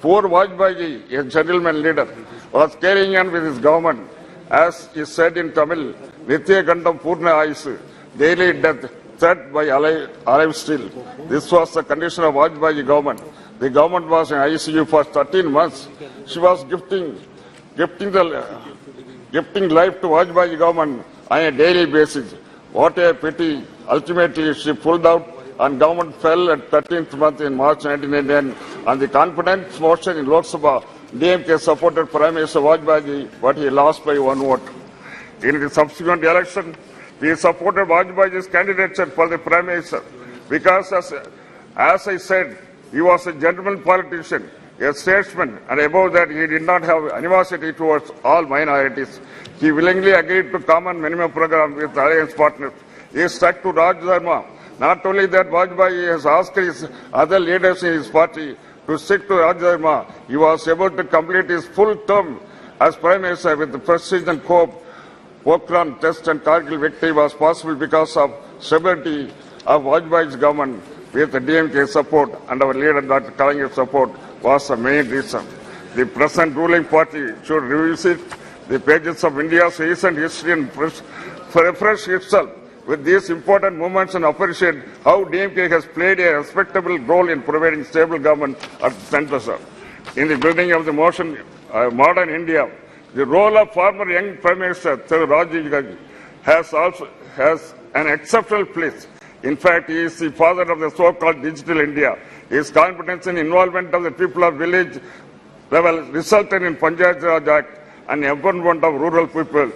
Poor Vajpayee, a gentleman leader, was carrying on with his government. As is said in Tamil, Nitya Gandam Purna Aisu, daily death, threat by alive still. This was the condition of Vajpayee government. The government was in ICU for 13 months. She was gifting life to Vajpayee government on a daily basis. What a pity. Ultimately, she pulled out and government fell at 13th month in March 1989. On the confidence motion in Lok Sabha, DMK supported Prime Minister Vajpayee, but he lost by one vote. In the subsequent election, we supported Vajpayee's candidature for the Prime Minister because, as I said, he was a gentleman politician, a statesman, and above that, he did not have animosity towards all minorities. He willingly agreed to common minimum program with alliance partners. He stuck to Raj Dharma. Not only that, Vajpayee has asked his other leaders in his party to stick to Raj Dharma. He was able to complete his full term as Prime Minister with the prestige and hope. Pokhran test and Kargil victory was possible because of stability of Vajpayee's government with the DMK support and our leader Dr. Kalangir's support was the main reason. The present ruling party should revisit the pages of India's recent history and refresh itself with these important movements and appreciate how DMK has played a respectable role in providing stable government at the center. Sir. In the building of the modern India, the role of former young Prime Minister Rajiv Gandhi has an exceptional place. In fact, he is the father of the so-called digital India. His competence and involvement of the people of village level resulted in Panchayat Raj Act and empowerment of rural people's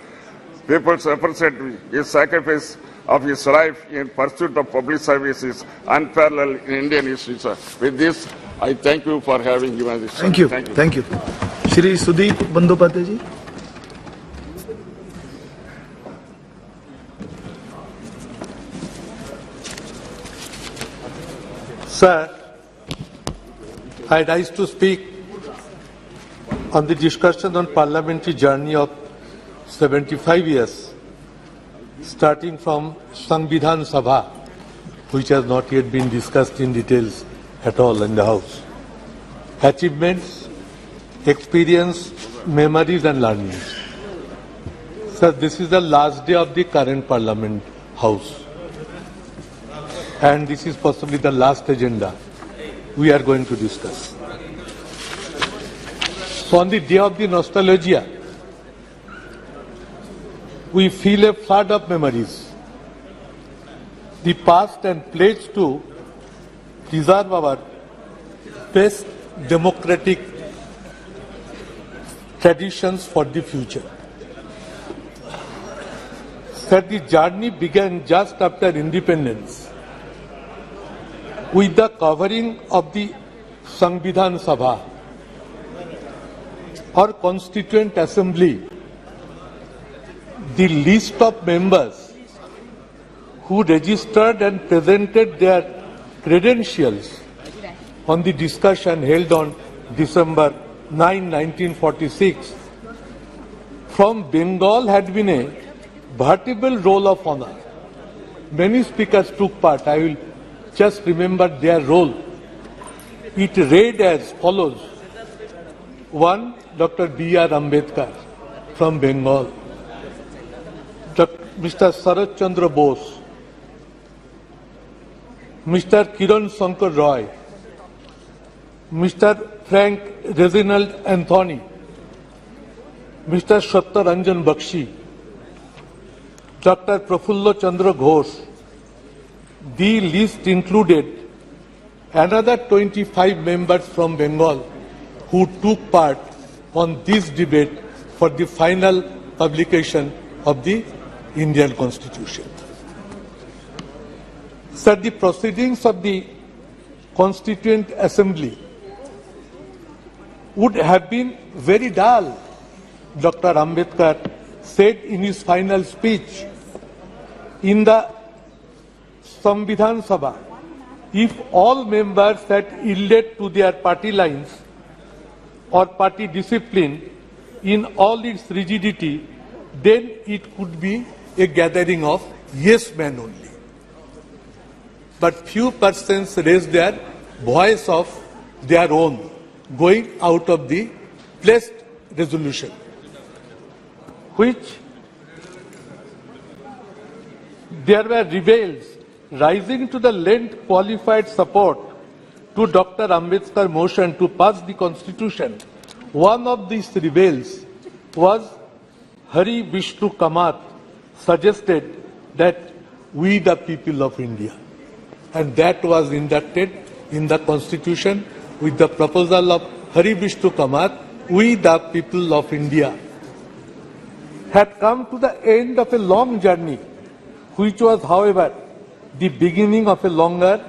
representative. His sacrifice of his life in pursuit of public service is unparalleled in Indian history, sir. With this, I thank you for having given this. Thank you. Thank you. Shri Sudeep Bandyopadhyay ji. Sir, I rise to speak on the discussion on parliamentary journey of 75 years, starting from Samvidhan Sabha, which has not yet been discussed in details at all in the House. Achievements, experience, memories and learnings. Sir, this is the last day of the current Parliament House. And this is possibly the last agenda we are going to discuss. So on the day of the nostalgia, we feel a flood of memories. The past and pledge to preserve our best democratic traditions for the future. Sir, the journey began just after independence with the covering of the Samvidhan Sabha, or Constituent Assembly. The list of members who registered and presented their credentials on the discussion held on December 9, 1946 from Bengal had been a veritable roll of honor. Many speakers took part. I will just remember their role. It read as follows. 1. Dr. B.R. Ambedkar from Bengal. Mr. Sarat Chandra Bose. Mr. Kiran Shankar Roy. Mr. Frank Reginald Anthony. Mr. Satyaranjan Bakshi. Dr. Prafulla Chandra Ghosh. The list included another 25 members from Bengal who took part on this debate for the final publication of the Indian Constitution. Sir, the proceedings of the Constituent Assembly would have been very dull, Dr. Ambedkar said in his final speech in the Samvidhan Sabha. If all members had yielded to their party lines or party discipline in all its rigidity, then it could be a gathering of yes men only. But few persons raised their voice of their own, going out of the placed resolution, which there were rebels rising to the lend qualified support to Dr. Ambedkar's motion to pass the Constitution. One of these rebels was Hari Vishnu Kamath, suggested that we the people of India. and that was inducted in the Constitution with the proposal of Hari Vishnu Kamath, we the people of India had come to the end of a long journey, which was, however, the beginning of a longer,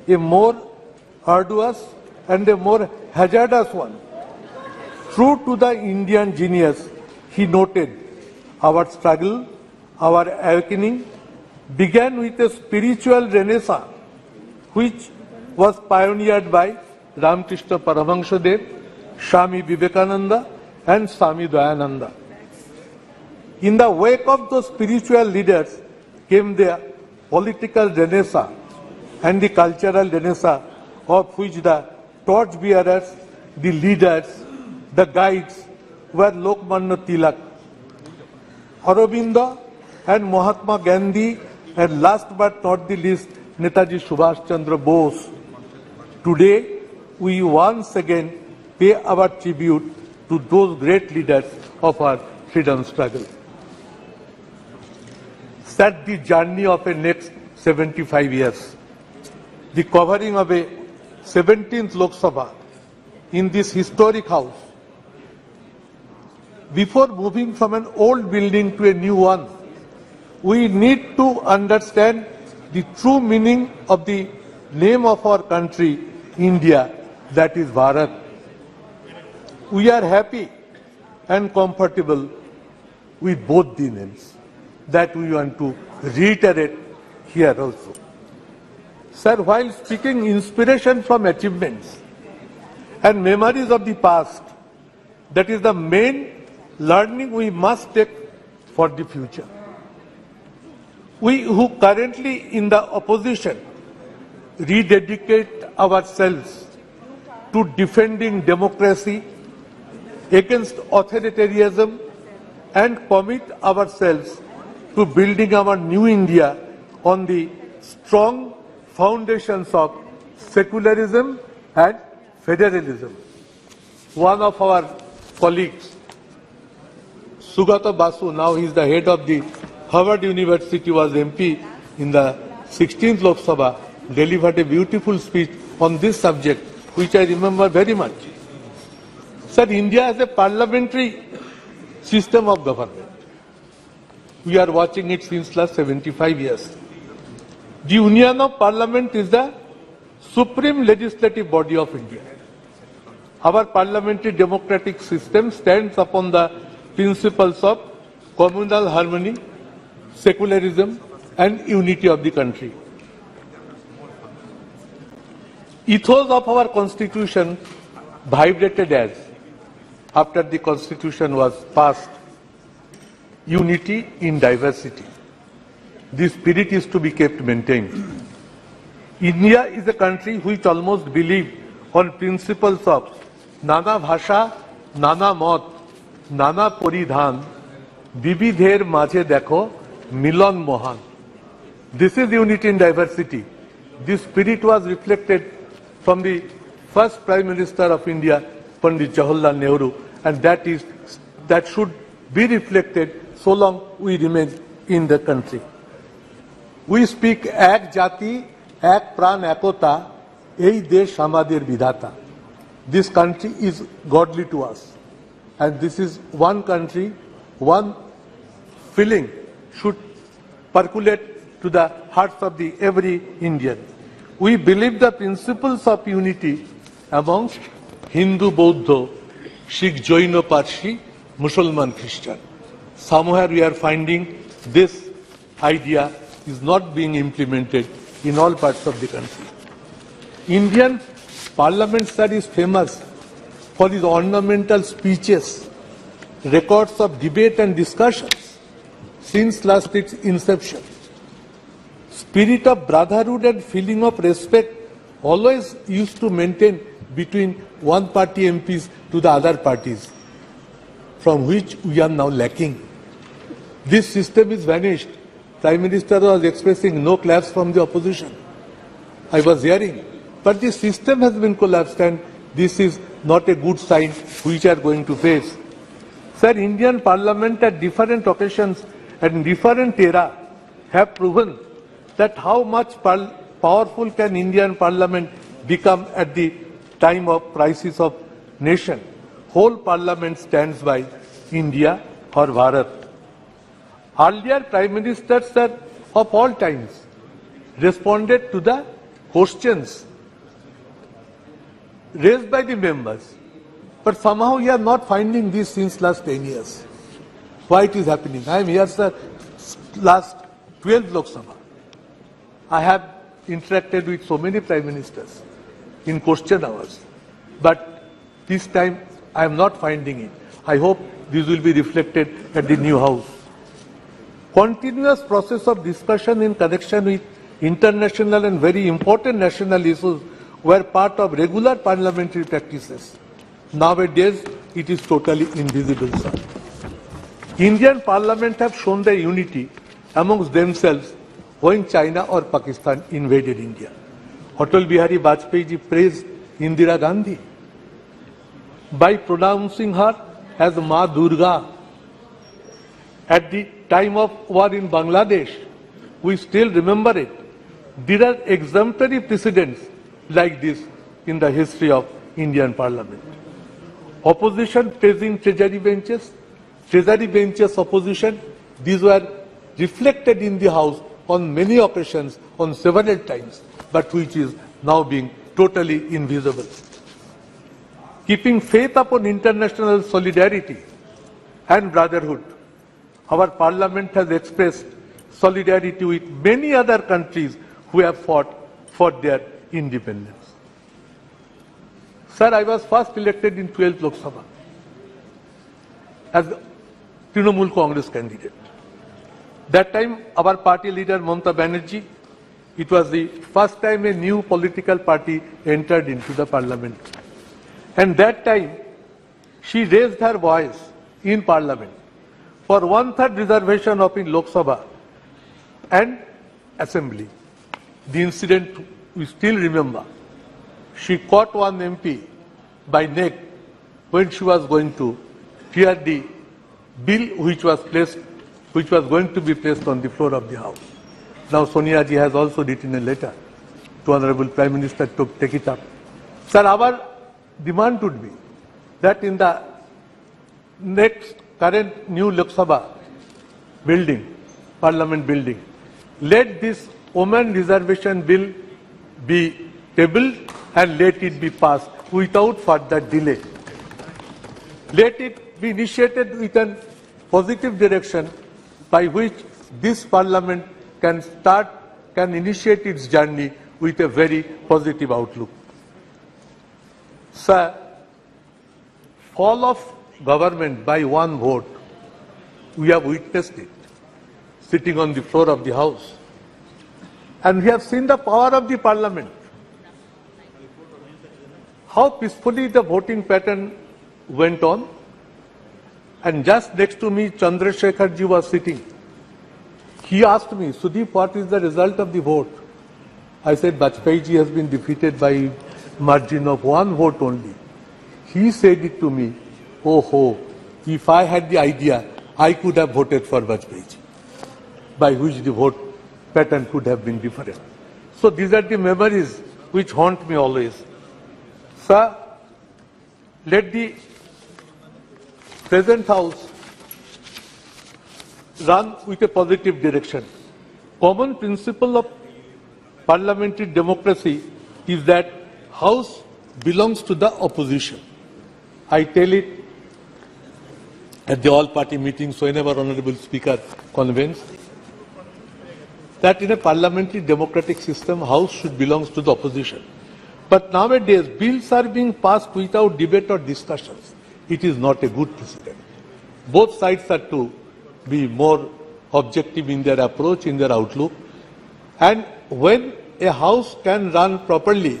a more arduous and a more hazardous one. True to the Indian genius, he noted, our struggle, our awakening began with a spiritual renaissance, which was pioneered by Ramakrishna Paramahansadev, Swami Vivekananda and Swami Dayananda. In the wake of those spiritual leaders came the political renaissance and the cultural renaissance, of which the torchbearers, the leaders, the guides were Lokmanya Tilak, Aurobindo and Mahatma Gandhi, and last but not the least, Netaji Subhash Chandra Bose. Today, we once again pay our tribute to those great leaders of our freedom struggle. Set the journey of a next 75 years. The covering of a 17th Lok Sabha in this historic house. Before moving from an old building to a new one, we need to understand the true meaning of the name of our country, India, that is Bharat. We are happy and comfortable with both the names. That we want to reiterate here also. Sir, while speaking inspiration from achievements and memories of the past, that is the main learning we must take for the future. We who currently in the opposition rededicate ourselves to defending democracy against authoritarianism and commit ourselves to building our new India on the strong foundations of secularism and federalism. One of our colleagues, Sugata Basu, now he is the head of the Harvard University, was MP in the 16th Lok Sabha, delivered a beautiful speech on this subject, which I remember very much. Sir, India has a parliamentary system of government. We are watching it since last 75 years. The Union of Parliament is the supreme legislative body of India. Our parliamentary democratic system stands upon the principles of communal harmony, secularism, and unity of the country. Ethos of our constitution vibrated as, after the constitution was passed, unity in diversity. This spirit is to be kept maintained. India is a country which almost believes on principles of Nana Bhasha, Nana Mat, Nana Poridhan, Bibidher Majhe Dekho, Milan Mohan. This is unity in diversity. This spirit was reflected from the first Prime Minister of India, Pandit Jawaharlal Nehru, and that should be reflected so long we remain in the country. We speak Ek Jati, Ek Pran Ekota, Ei Desh Amader Vidhata. This country is godly to us. And this is one country, one feeling should percolate to the hearts of every Indian. We believe the principles of unity amongst Hindu, Buddha, Sikh, Jaina, Parsi, Muslim, Christian. Somewhere we are finding this idea is not being implemented in all parts of the country. Indian Parliament, sir, is famous for its ornamental speeches, records of debate and discussions since last its inception. Spirit of brotherhood and feeling of respect always used to maintain between one party MPs to the other parties, from which we are now lacking. This system is vanished. Prime Minister was expressing no claps from the opposition. I was hearing. But the system has been collapsed, and this is not a good sign which we are going to face. Sir, Indian Parliament at different occasions and different era have proven that how much powerful can Indian Parliament become at the time of crisis of nation? Whole Parliament stands by India or Bharat. Earlier Prime Ministers, sir, of all times responded to the questions raised by the members. But somehow we are not finding this since last 10 years. Why it is happening? I am here, sir, last 12 Lok Sabha. I have interacted with so many Prime Ministers in question hours. But this time I am not finding it. I hope this will be reflected at the new House. Continuous process of discussion in connection with international and very important national issues were part of regular parliamentary practices. Nowadays, it is totally invisible, sir. Indian Parliament have shown their unity amongst themselves when China or Pakistan invaded India. Atal Bihari Vajpayee ji praised Indira Gandhi by pronouncing her as Ma Durga. At the time of war in Bangladesh, we still remember it. There are exemplary precedents like this in the history of Indian Parliament. Opposition praising treasury benches opposition, these were reflected in the House on many occasions, on several times, but which is now being totally invisible. Keeping faith upon international solidarity and brotherhood, our Parliament has expressed solidarity with many other countries who have fought for their independence. Sir, I was first elected in 12th Lok Sabha as Trinamool Congress candidate. That time, our party leader Mamata Banerjee, it was the first time a new political party entered into the Parliament. And that time, she raised her voice in Parliament for 1/3 reservation of in Lok Sabha and Assembly. The incident we still remember. She caught one MP by neck when she was going to hear the bill which was going to be placed on the floor of the House. Now Sonia ji has also written a letter to Honorable Prime Minister to take it up. Sir, our demand would be that in the next current new Lok Sabha building, Parliament building, let this women reservation bill be tabled and let it be passed without further delay. Let it be initiated with a positive direction by which this Parliament can initiate its journey with a very positive outlook. Sir, fall of government by one vote, we have witnessed it, sitting on the floor of the House. And we have seen the power of the Parliament. How peacefully the voting pattern went on. And just next to me, Chandrasekhar ji was sitting. He asked me, Sudeep, what is the result of the vote? I said, Vajpayee ji has been defeated by margin of one vote only. He said it to me, oh, if I had the idea, I could have voted for Vajpayee ji, by which the vote pattern could have been different. So these are the memories which haunt me always. Sir, let the present House run with a positive direction. Common principle of parliamentary democracy is that House belongs to the opposition. I tell it at the all-party meetings whenever Honorable Speaker convenes that in a parliamentary democratic system, House should belong to the opposition. But nowadays, bills are being passed without debate or discussions. It is not a good precedent. Both sides are to be more objective in their approach, in their outlook. And when a House can run properly,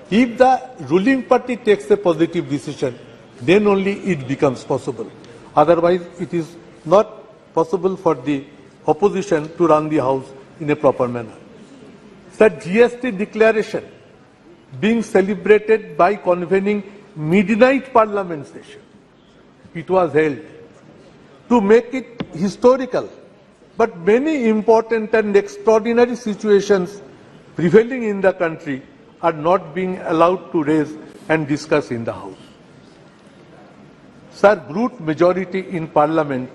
if the ruling party takes a positive decision, then only it becomes possible. Otherwise, it is not possible for the opposition to run the House in a proper manner. Sir, GST declaration being celebrated by convening midnight parliament session. It was held to make it historical, but many important and extraordinary situations prevailing in the country are not being allowed to raise and discuss in the House. Sir, brute majority in Parliament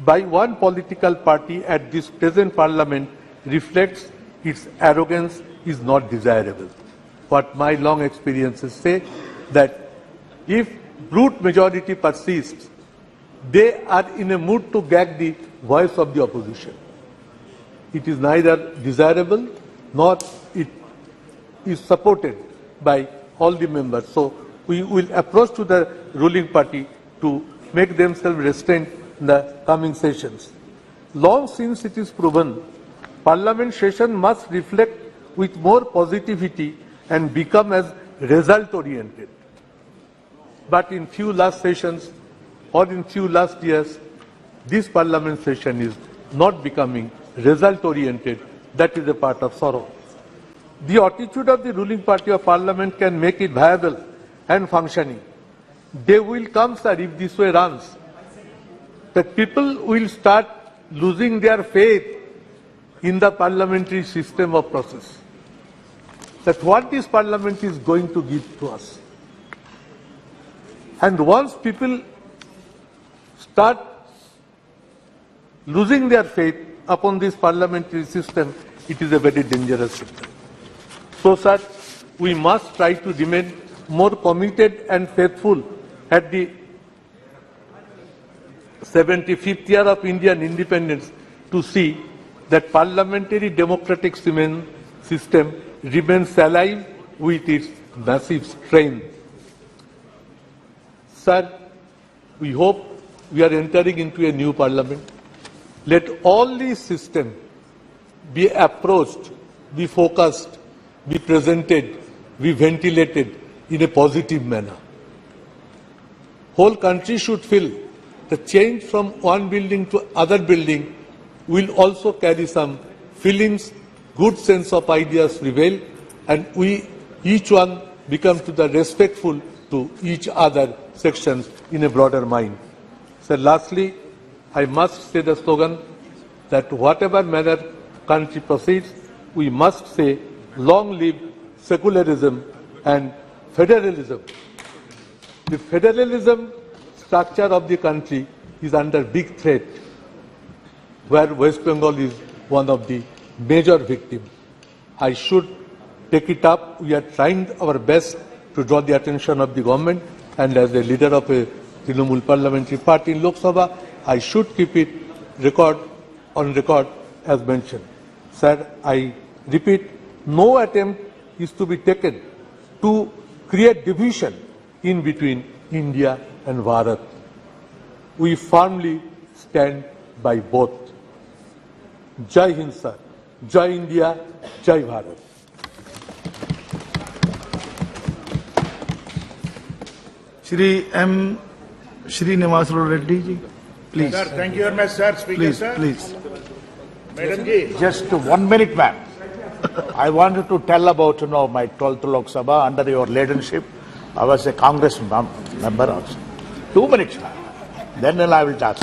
by one political party at this present Parliament reflects its arrogance is not desirable. What my long experiences say that if brute majority persists, they are in a mood to gag the voice of the opposition. It is neither desirable nor it is supported by all the members. So we will approach to the ruling party to make themselves restrained in the coming sessions. Long since it is proven, Parliament session must reflect with more positivity and become as result-oriented. But in few last sessions or in few last years, this Parliament session is not becoming result-oriented. That is a part of sorrow. The attitude of the ruling party of Parliament can make it viable and functioning. They will come, sir, if this way runs. The people will start losing their faith in the parliamentary system of process. That what this Parliament is going to give to us. And once people start losing their faith upon this parliamentary system, it is a very dangerous system. So, sir, we must try to remain more committed and faithful at the 75th year of Indian independence to see that parliamentary democratic system remains alive with its massive strength. Sir, we hope we are entering into a new parliament. Let all these systems be approached, be focused, be presented, be ventilated in a positive manner. Whole country should feel the change from one building to other building will also carry some feelings, good sense of ideas prevail, and we each one become to the respectful to each other sections in a broader mind. So lastly, I must say the slogan that whatever manner country proceeds, we must say long live secularism and federalism. The federalism structure of the country is under big threat, where West Bengal is one of the major victims. I should take it up. We are trying our best to draw the attention of the government, and as a leader of a Trinamool parliamentary party in Lok Sabha, I should keep it on record as mentioned. Sir, I repeat, no attempt is to be taken to create division in between India and Bharat. We firmly stand by both. Jai Hind, sir. Jai India, Jai Bharat. Shri M. Srinivas Reddy ji, please. Sir, thank you very much, sir. Speaker, Please, sir. please. Madam ji, just 1 minute, ma'am. I wanted to tell about, my 12th Lok Sabha under your leadership. I was a Congress member also. 2 minutes, ma'am. Then I will talk.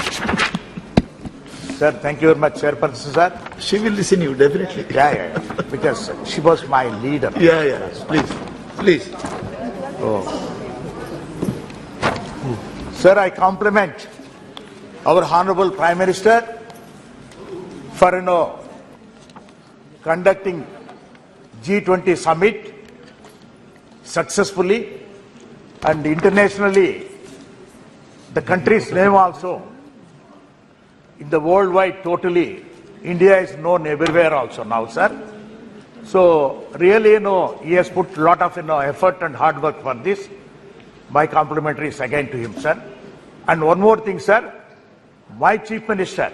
Sir, thank you very much, Chairperson, sir. She will listen you, definitely. Yeah. Because she was my leader. Yeah. Please. Sir, I compliment our Honorable Prime Minister for, conducting G20 summit successfully, and internationally the country's name also in the worldwide totally. India is known everywhere also now, sir. So really, he has put a lot of effort and hard work for this. My complimentaries again to him, sir. And one more thing, sir. My Chief Minister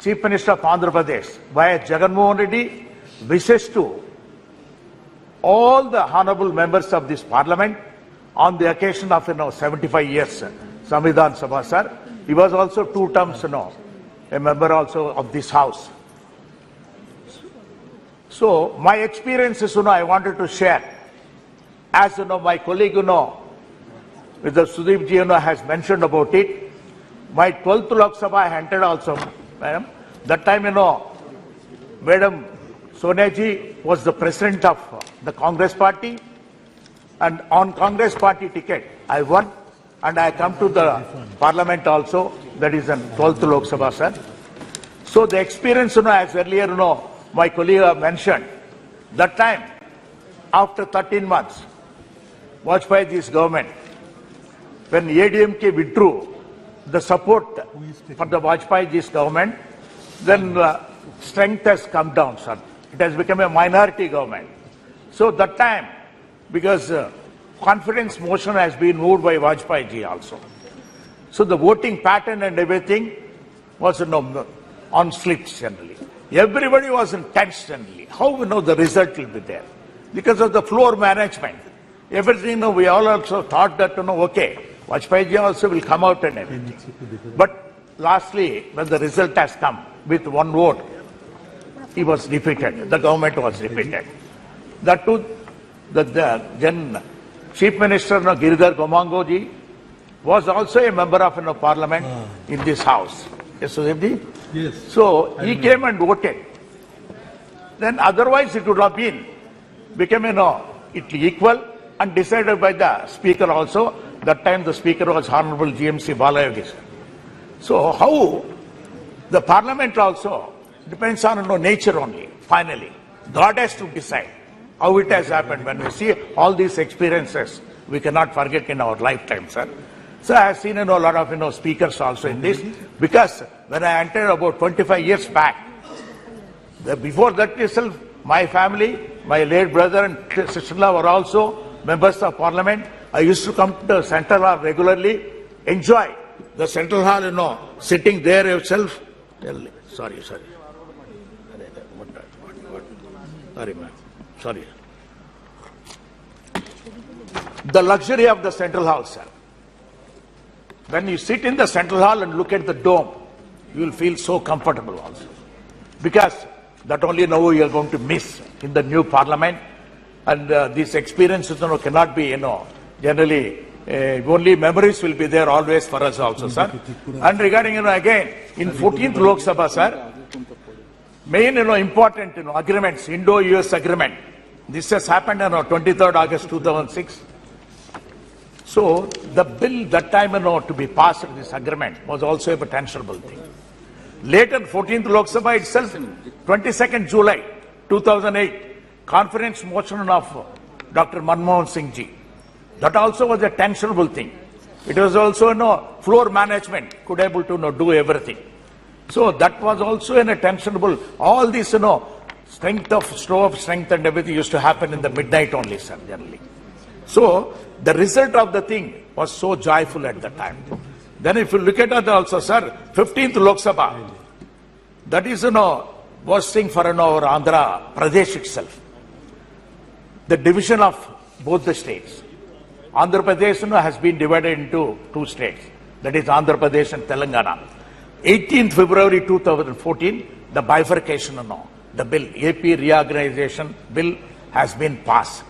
of Andhra Pradesh, Y.S. Jagannath Reddy, wishes to all the honorable members of this Parliament on the occasion of 75 years Samvidhan Sabha, sir. He was also 2 terms, a member also of this House. So my experiences, I wanted to share. As my colleague, Mr. Sudeep ji, has mentioned about it. My 12th Lok Sabha I entered also, madam. That time, Madam Sonia was the president of the Congress party, and on Congress party ticket, I won, and I come to the parliament also, that is in 12th Lok Sabha, sir. So the experience, as earlier, my colleague mentioned, that time, after 13 months, Vajpayee's government, when ADMK withdrew the support for the Vajpayee's government, then strength has come down, sir. It has become a minority government. So that time, because confidence motion has been moved by Vajpayee also. So the voting pattern and everything was on slips generally. Everybody was in tense generally. How we know the result will be there? Because of the floor management. Everything, we all also thought that, okay, Vajpayee also will come out and everything. But lastly, when the result has come with one vote, he was defeated. The government was defeated. That too, then Chief Minister Giridhar Gomangoji was also a member of Parliament in this house. Yes, Sudhirji? Yes. So he came and voted. Then otherwise it would have become equal and decided by the Speaker also. That time the Speaker was Honorable GMC Balayogi. So how the Parliament also depends on nature only, finally. God has to decide how it has happened. When we see all these experiences, we cannot forget in our lifetime, sir. So I have seen a lot of speakers also in this, because when I entered about 25 years back, before that itself, my family, my late brother and sister-in-law were also members of Parliament. I used to come to the Central Hall regularly, enjoy the Central Hall, sitting there yourself. Sorry. Sorry, ma'am. Sorry. The luxury of the Central Hall, sir. When you sit in the Central Hall and look at the dome, you will feel so comfortable also. Because that only now you are going to miss in the new Parliament. And these experiences cannot be, generally, only memories will be there always for us also, sir. And regarding, again, in 14th Lok Sabha, sir, main, important, agreements, Indo-US agreement. This has happened on 23rd August 2006. So the bill that time, to be passed, this agreement, was also a potential thing. Later, 14th Lok Sabha itself, 22nd July 2008, conference motion of Dr. Manmohan Singh ji. That also was a tensionable thing. It was also, floor management could able to do everything. So that was also in a tensionable. All this, strength of show of strength and everything used to happen in the midnight only, sir, generally. So the result of the thing was so joyful at the time. Then if you look at that also, sir, 15th Lok Sabha, that is, worst thing for our Andhra Pradesh itself. The division of both the states. Andhra Pradesh has been divided into two states. That is Andhra Pradesh and Telangana. 18th February 2014, the bifurcation, the bill, AP reorganization bill has been passed.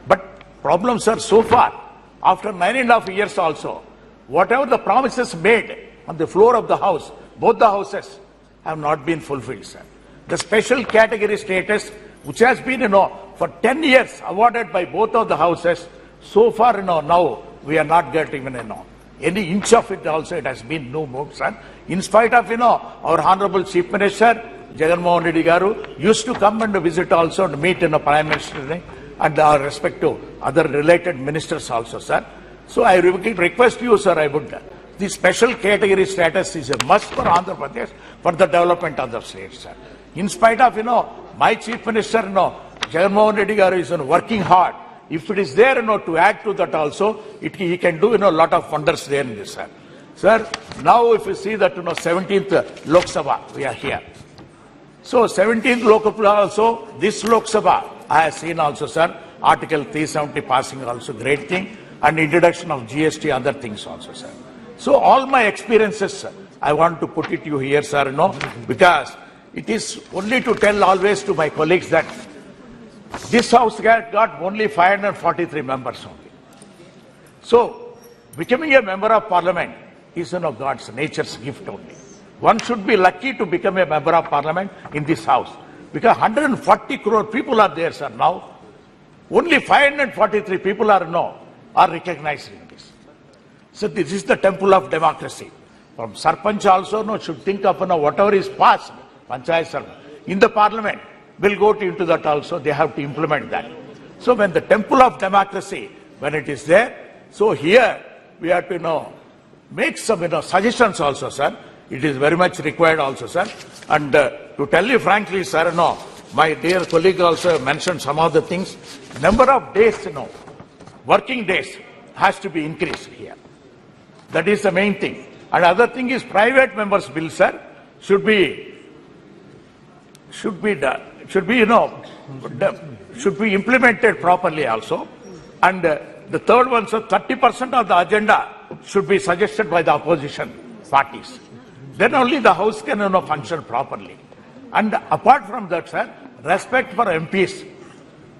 But problems are so far, after 9.5 years also, whatever the promises made on the floor of the house, both the houses have not been fulfilled, sir. The special category status, which has been, for 10 years awarded by both of the houses, so far, now we are not getting even, any inch of it also, it has been no more, sir. In spite of, our Honorable Chief Minister, Jagan Mohan Reddy Garu, used to come and visit also and meet Prime Minister and our respective other related ministers also, sir. So I request you, sir, I would, the special category status is a must for Andhra Pradesh for the development of the state, sir. In spite of, my Chief Minister, Jagan Mohan Reddy Garu is working hard. If it is there, to add to that also, he can do, a lot of wonders there in this, sir. Sir, now if you see that, 17th Lok Sabha, we are here. So 17th Lok Sabha also, this Lok Sabha, I have seen also, sir, Article 370 passing also, great thing, and introduction of GST, other things also, sir. So all my experiences, sir, I want to put it to you here, sir, because it is only to tell always to my colleagues that this house got only 543 members only. So becoming a member of Parliament is, God's nature's gift only. One should be lucky to become a member of Parliament in this house. because 140 crore people are there, sir, now. Only 543 people are recognized in this. So this is the temple of democracy. From Sarpanch also should think of whatever is passed, Panchayat Sarpanch, in the parliament, will go into that also, they have to implement that. So when the temple of democracy, when it is there, so here we have to make some suggestions also, sir. It is very much required also, sir. And to tell you frankly, sir, my dear colleague also mentioned some of the things. Number of days, working days has to be increased here. That is the main thing. And other thing is private members' bill, sir, should be implemented properly also. And the third one, sir, 30% of the agenda should be suggested by the opposition parties. Then only the House can function properly. And apart from that, sir, respect for MPs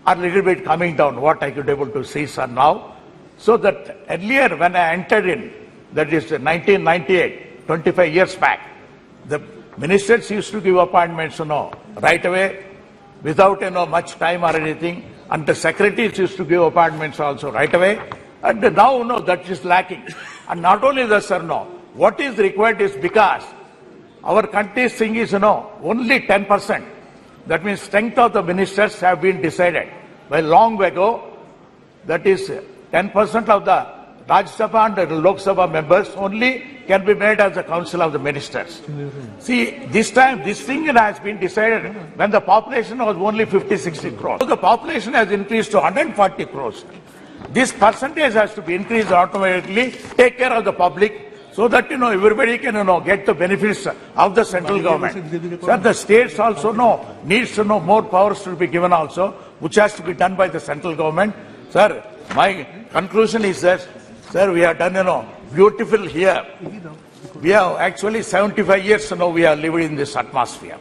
are a little bit coming down, what I could able to see, sir, now. So that earlier when I entered in, that is 1998, 25 years back, the ministers used to give appointments, right away, without, much time or anything. And the secretaries used to give appointments also right away. And now, that is lacking. And not only that, sir, what is required is because our country's thing is, only 10%. That means strength of the ministers have been decided by long ago. That is 10% of the Rajya Sabha and the Lok Sabha members only can be made as the Council of the Ministers. See, this time, this thing has been decided when the population was only 50-60 crores. So the population has increased to 140 crores. This percentage has to be increased automatically, take care of the public, so that, everybody can, get the benefits of the central government. Sir, the states also needs to more powers to be given also, which has to be done by the central government. Sir, my conclusion is that, sir, we have done, beautiful here. We have actually 75 years now we are living in this atmosphere.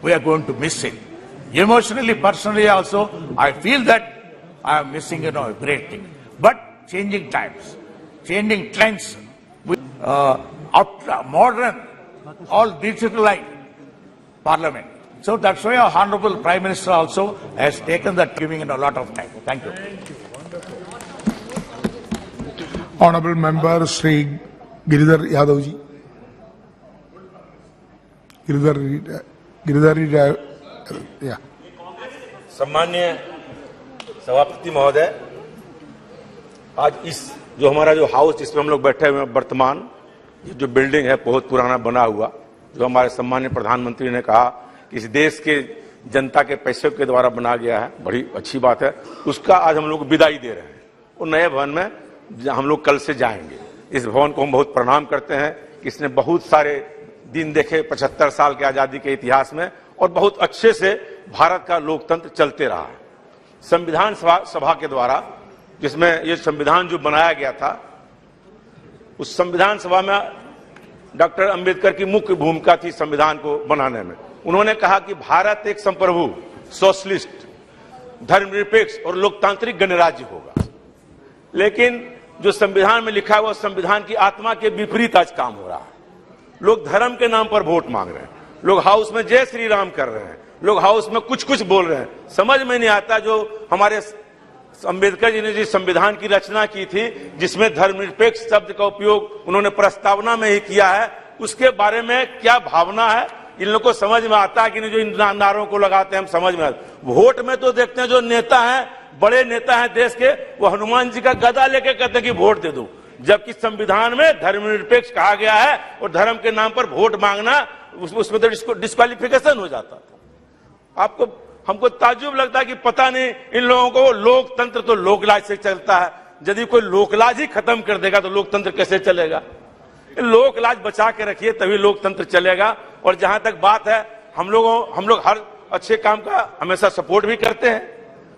We are going to miss it. Emotionally, personally also, I feel that I am missing, a great thing. But changing times, changing trends, modern, all digitalized parliament. So that's why our Honorable Prime Minister also has taken that, giving in a lot of time. Thank you. Honorable Member Shri Giridhar Yadav ji. Giridhar, yeah. सम्मान्य सभापति महोदय, आज इस जो हमारा जो हाउस जिसमें हम लोग बैठे हुए हैं वर्तमान, ये जो बिल्डिंग है बहुत पुराना बना हुआ, जो हमारे सम्मान्य प्रधानमंत्री ने कहा कि इस देश के जनता के पैसे के द्वारा बना गया है, बड़ी अच्छी बात है। उसका आज हम लोग विदाई दे रहे हैं और नए भवन में हम लोग कल से जाएंगे। इस भवन को हम बहुत प्रणाम करते हैं कि इसने बहुत सारे दिन देखे 75 साल के आजादी के इतिहास में और बहुत अच्छे से भारत का लोकतंत्र चलते रहा है। संविधान सभा के द्वारा जिसमें ये संविधान जो बनाया गया था, उस संविधान सभा में डॉक्टर अंबेडकर की मुख्य भूमिका थी संविधान को बनाने में। उन्होंने कहा कि भारत एक संप्रभु, सोशलिस्ट, धर्मनिरपेक्ष और लोकतांत्रिक गणराज्य होगा। लेकिन जो संविधान में लिखा हुआ संविधान की आत्मा के विपरीत आज काम हो रहा है। लोग धर्म के नाम पर वोट मांग रहे हैं, लोग हाउस में जय श्री राम कर रहे हैं, लोग हाउस में कुछ कुछ बोल रहे हैं। समझ में नहीं आता जो हमारे अंबेडकर जी ने जिस संविधान की रचना की थी, जिसमें धर्मनिरपेक्ष शब्द का उपयोग उन्होंने प्रस्तावना में ही किया है, उसके बारे में क्या भावना है इन लोगों को समझ में आता है कि नहीं? जो इन नारों को लगाते हैं हम समझ में आता। वोट में तो देखते हैं जो नेता हैं, बड़े नेता हैं देश के, वो हनुमान जी का गदा लेके कहते हैं कि वोट दे दो, जबकि संविधान में धर्मनिरपेक्ष कहा गया है और धर्म के नाम पर वोट मांगना उसमें तो डिस्क्वालिफिकेशन हो जाता था। हमको ताज्जुब लगता है कि पता नहीं इन लोगों को लोकतंत्र तो लोकलाज से चलता है। यदि कोई लोकलाज ही खत्म कर देगा तो लोकतंत्र कैसे चलेगा? लोकलाज बचा के रखिए तभी लोकतंत्र चलेगा। और जहां तक बात है, हम लोग हर अच्छे काम का हमेशा सपोर्ट भी करते हैं।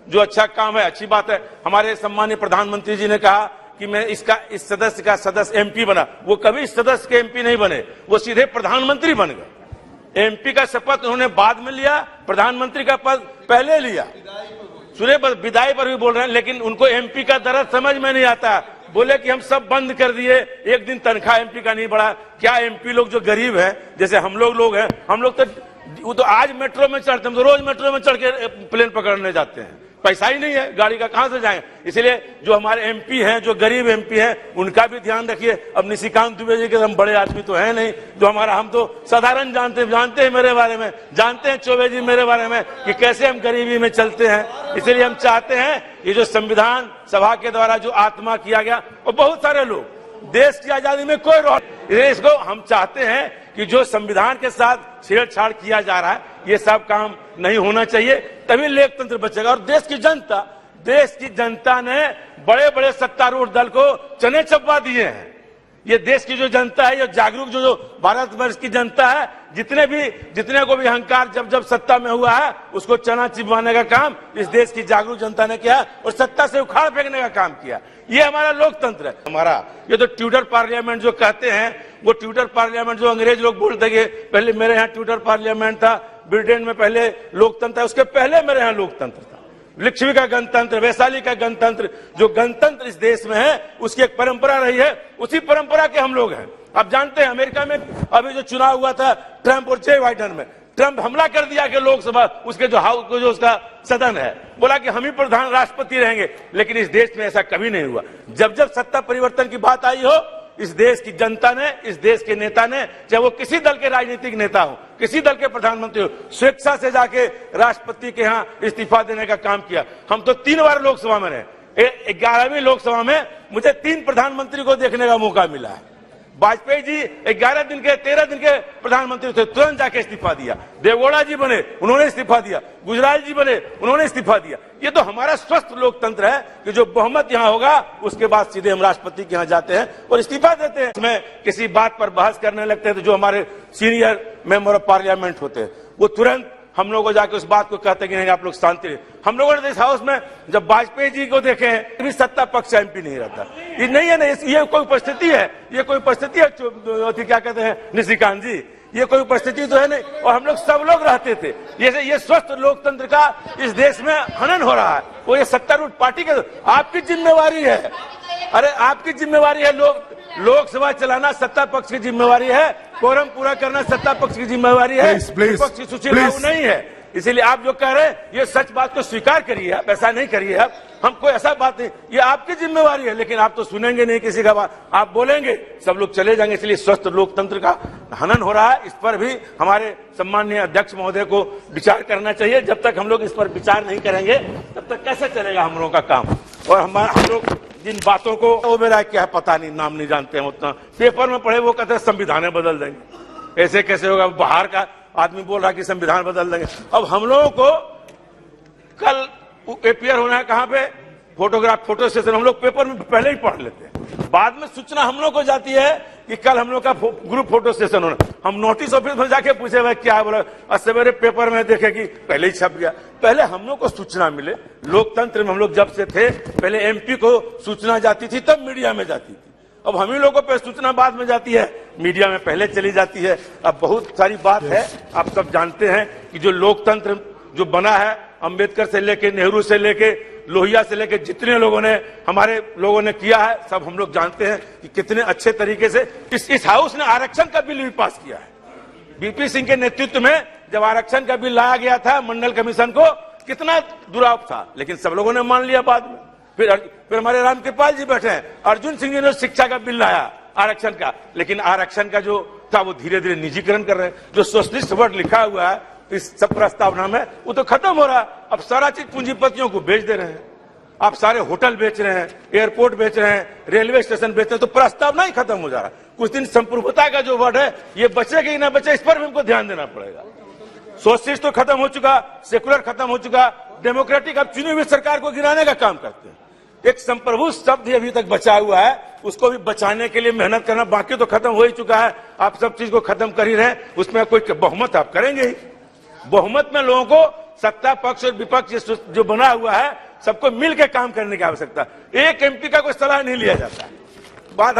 जो अच्छा काम है अच्छी बात है। हमारे सम्मानीय प्रधानमंत्री जी ने कहा कि मैं इस सदस्य का सदस्य एमपी बना। वो कभी इस सदस्य के एमपी नहीं बने, वो सीधे प्रधानमंत्री बन गए। एमपी का शपथ उन्होंने बाद में लिया, प्रधानमंत्री का पद पहले लिया। सुने, बस विदाई पर भी बोल रहे हैं, लेकिन उनको एमपी का दर्द समझ में नहीं आता। बोले कि हम सब बंद कर दिए, एक दिन तनख्वाह एमपी का नहीं बढ़ा। क्या एमपी लोग जो गरीब हैं, जैसे हम लोग हैं, हम लोग तो वो तो आज मेट्रो में चढ़ते हैं, तो रोज मेट्रो में चढ़ के प्लेन पकड़ने जाते हैं, पैसा ही नहीं है, गाड़ी का कहां से जाएंगे। इसलिए जो हमारे एमपी हैं, जो गरीब एमपी हैं, उनका भी ध्यान रखिए। अब निशिकांत दुबे जी के हम बड़े आदमी तो है नहीं, जो हमारा, हम तो साधारण जानते हैं मेरे बारे में, जानते हैं चौबे जी मेरे बारे में कि कैसे हम गरीबी में चलते हैं। इसलिए हम चाहते हैं ये जो संविधान सभा के द्वारा जो आत्मा किया गया, और बहुत सारे लोग देश की आजादी में कोई रोक, इसको हम चाहते हैं कि जो संविधान के साथ छेड़छाड़ किया जा रहा है, ये सब काम नहीं होना चाहिए, तभी लोकतंत्र बचेगा। और देश की जनता ने बड़े बड़े सत्तारूढ़ दल को चने चबवा दिए हैं। ये देश की जो जनता है, ये जागरूक जो भारतवर्ष की जनता है, जितने को भी अहंकार जब सत्ता में हुआ है, उसको चना चिबवाने का काम इस देश की जागरूक जनता ने किया और सत्ता से उखाड़ फेंकने का काम किया। ये हमारा लोकतंत्र है। हमारा ये तो ट्यूटर पार्लियामेंट जो कहते हैं, वो ट्यूटर पार्लियामेंट जो अंग्रेज लोग बोलते हैं, पहले मेरे यहाँ ट्यूटर पार्लियामेंट था, ब्रिटेन में पहले लोकतंत्र था, उसके पहले मेरे यहाँ लोकतंत्र था। लिच्छवी का गणतंत्र, वैशाली का गणतंत्र, जो गणतंत्र इस देश में है, उसकी एक परंपरा रही है, उसी परंपरा के हम लोग हैं। आप जानते हैं अमेरिका में अभी जो चुनाव हुआ था ट्रंप और जे बाइडेन में, ट्रंप हमला कर दिया कि लोकसभा, उसके जो हाउस जो उसका सदन है, बोला कि हम ही प्रधान राष्ट्रपति रहेंगे। लेकिन इस देश में ऐसा कभी नहीं हुआ। जब सत्ता परिवर्तन की बात आई हो, इस देश की जनता ने, इस देश के नेता ने, चाहे वो किसी दल के राजनीतिक नेता हो, किसी दल के प्रधानमंत्री हो, स्वेच्छा से जाके राष्ट्रपति के यहाँ इस्तीफा देने का काम किया। हम तो 3 बार लोकसभा में रहे, 11वीं लोकसभा में मुझे 3 प्रधानमंत्री को देखने का मौका मिला है। वाजपेयी जी 13 दिन के प्रधानमंत्री थे, तुरंत जाके इस्तीफा दिया। देवगौड़ा जी बने, उन्होंने इस्तीफा दिया। गुजराल जी बने, उन्होंने इस्तीफा दिया। ये तो हमारा स्वस्थ लोकतंत्र है कि जो बहुमत यहाँ होगा, उसके बाद सीधे हम राष्ट्रपति के यहाँ जाते हैं और इस्तीफा देते हैं। इसमें किसी बात पर बहस करने लगते हैं तो जो हमारे सीनियर मेंबर ऑफ पार्लियामेंट होते हैं, वो तुरंत हम लोगों को जाके उस बात को कहते हैं कि नहीं, आप लोग शांति रहिए। हम लोगों ने इस हाउस में जब वाजपेयी जी को देखे हैं, भी सत्ता पक्ष एमपी नहीं रहता। ये नहीं है ना, ये कोई उपस्थिति है, ये कोई उपस्थिति है, क्या कहते हैं निशिकांत जी, ये कोई उपस्थिति तो है नहीं। और हम लोग सब लोग रहते थे। ये स्वस्थ लोकतंत्र का इस देश में हनन हो रहा है। वो ये सत्तारूढ़ पार्टी के, आपकी जिम्मेवारी है, अरे आपकी जिम्मेवारी है, लोकसभा चलाना सत्ता पक्ष की जिम्मेवारी है, कोरम पूरा करना सत्ता पक्ष की जिम्मेवारी है, विपक्ष की सूची लागू नहीं है। इसीलिए आप जो कह रहे हैं, ये सच बात को स्वीकार करिए, आप ऐसा नहीं करिए। आप हम कोई ऐसा बात नहीं, ये आपकी जिम्मेवारी है, लेकिन आप तो सुनेंगे नहीं किसी का बात, आप बोलेंगे, सब लोग चले जाएंगे। इसलिए स्वस्थ लोकतंत्र का हनन हो रहा है। इस पर भी हमारे सम्माननीय अध्यक्ष महोदय को विचार करना चाहिए। जब तक हम लोग इस पर विचार नहीं करेंगे, तब तक कैसे चलेगा हम लोगों का काम। और हम लोग जिन बातों को, वो मेरा क्या है पता नहीं, नाम नहीं जानते हैं उतना, पेपर में पढ़े, वो कहते हैं संविधान बदल देंगे। ऐसे कैसे होगा? बाहर का आदमी बोल रहा कि संविधान बदल देंगे। अब हम लोगों को कल अपियर होना है कहां पे? Photo session. हम लोग पेपर में पहले ही पढ़ लेते हैं, बाद में सूचना हम लोग को जाती है कि कल हम लोग का ग्रुप फोटो सेशन होना। हम नोटिस ऑफिस में जाके पूछे भाई क्या बोला, और सवेरे पेपर में देखे कि पहले ही छप गया। पहले हम लोग को सूचना मिले। लोकतंत्र में हम लोग जब से थे, पहले एमपी को सूचना जाती थी, तब मीडिया में जाती थी। अब हम ही लोगों पे सूचना बाद में जाती है, मीडिया में पहले चली जाती है। अब बहुत सारी बात है, आप सब जानते हैं कि जो लोकतंत्र जो बना है, अंबेडकर से लेके, नेहरू से लेके, लोहिया से लेके, जितने लोगों ने, हमारे लोगों ने किया है, सब हम लोग जानते हैं कि कितने अच्छे तरीके से इस हाउस ने आरक्षण का बिल भी पास किया है। बीपी सिंह के नेतृत्व में जब आरक्षण का बिल लाया गया था मंडल कमीशन को, कितना दुराव था, लेकिन सब लोगों ने मान लिया बाद में। फिर हमारे रामकृपाल जी बैठे हैं, अर्जुन सिंह जी ने शिक्षा का बिल लाया आरक्षण का, लेकिन आरक्षण का जो था वो धीरे धीरे निजीकरण कर रहे हैं। जो सोशलिस्ट वर्ड लिखा हुआ है इस सब प्रस्तावना में, वो तो खत्म हो रहा है। अब सारा चीज पूंजीपतियों को बेच दे रहे हैं। आप सारे होटल बेच रहे हैं, एयरपोर्ट बेच रहे हैं, रेलवे स्टेशन बेच रहे हैं, तो प्रस्तावना ही खत्म हो जा रहा है। कुछ दिन संप्रभुता का जो वर्ड है, ये बचेगा कि ना बचे, इस पर भी हमको ध्यान देना पड़ेगा। सोशलिस्ट तो खत्म हो चुका, सेकुलर खत्म हो चुका, डेमोक्रेटिक अब चुनी हुई सरकार को गिराने का काम करते हैं। एक संप्रभु शब्द अभी तक बचा हुआ है, उसको भी बचाने के लिए मेहनत करना, बाकी तो खत्म हो ही चुका है। आप सब चीज को खत्म कर ही रहे हैं, उसमें कोई बहुमत आप करेंगे ही। बहुमत में लोगों को सत्ता पक्ष और विपक्ष जो बना हुआ है, सबको मिलकर काम करने की आवश्यकता। एक एमपी का कोई सलाह नहीं लिया जाता। बात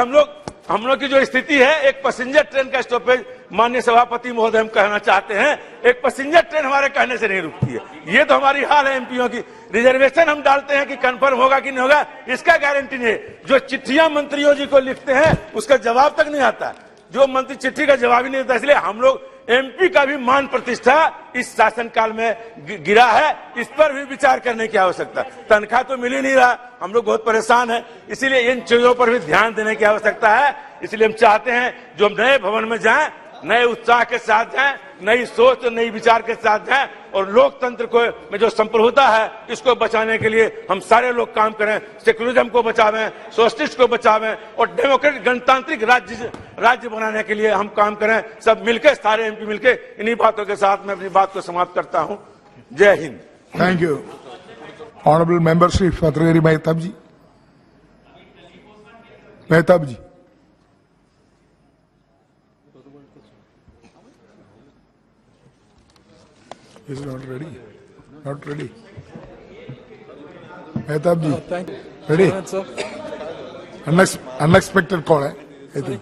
हम लोग की जो स्थिति है, एक पैसेंजर ट्रेन का स्टॉपेज, माननीय सभापति महोदय हम कहना चाहते हैं, एक पैसेंजर ट्रेन हमारे कहने से नहीं रुकती है। ये तो हमारी हाल है एमपीओं की। रिजर्वेशन हम डालते हैं कि कंफर्म होगा कि नहीं होगा, इसका गारंटी नहीं है। जो चिट्ठियां मंत्रियों जी को लिखते हैं उसका जवाब तक नहीं आता, जो मंत्री चिट्ठी का जवाब ही नहीं देता। इसलिए हम लोग एमपी का भी मान प्रतिष्ठा इस शासनकाल में गिरा है, इस पर भी विचार करने की आवश्यकता। तनख्वाह तो मिल ही नहीं रहा, हम लोग बहुत परेशान हैं, इसीलिए इन चीजों पर भी ध्यान देने की आवश्यकता है। इसलिए हम चाहते हैं जो हम नए भवन में जाएं, नए उत्साह के साथ जाएं, नई सोच और नई विचार के साथ जाएं, और लोकतंत्र को में जो संप्रभुता है इसको बचाने के लिए हम सारे लोग काम करें। सेक्युलरिज्म को बचावें, सोशलिस्ट को बचावें, और डेमोक्रेटिक गणतांत्रिक राज्य बनाने के लिए हम काम करें, सब मिलकर, सारे एमपी मिलकर। इन्हीं बातों के साथ मैं अपनी बात को समाप्त करता हूं। जय हिंद। Thank you. Honourable member Shri फतरेरी Mahtab ji. Mahtab ji. Is not ready. Not ready. Mehtab ji. Thank you. Ready? Sir. Unexpected call, I think.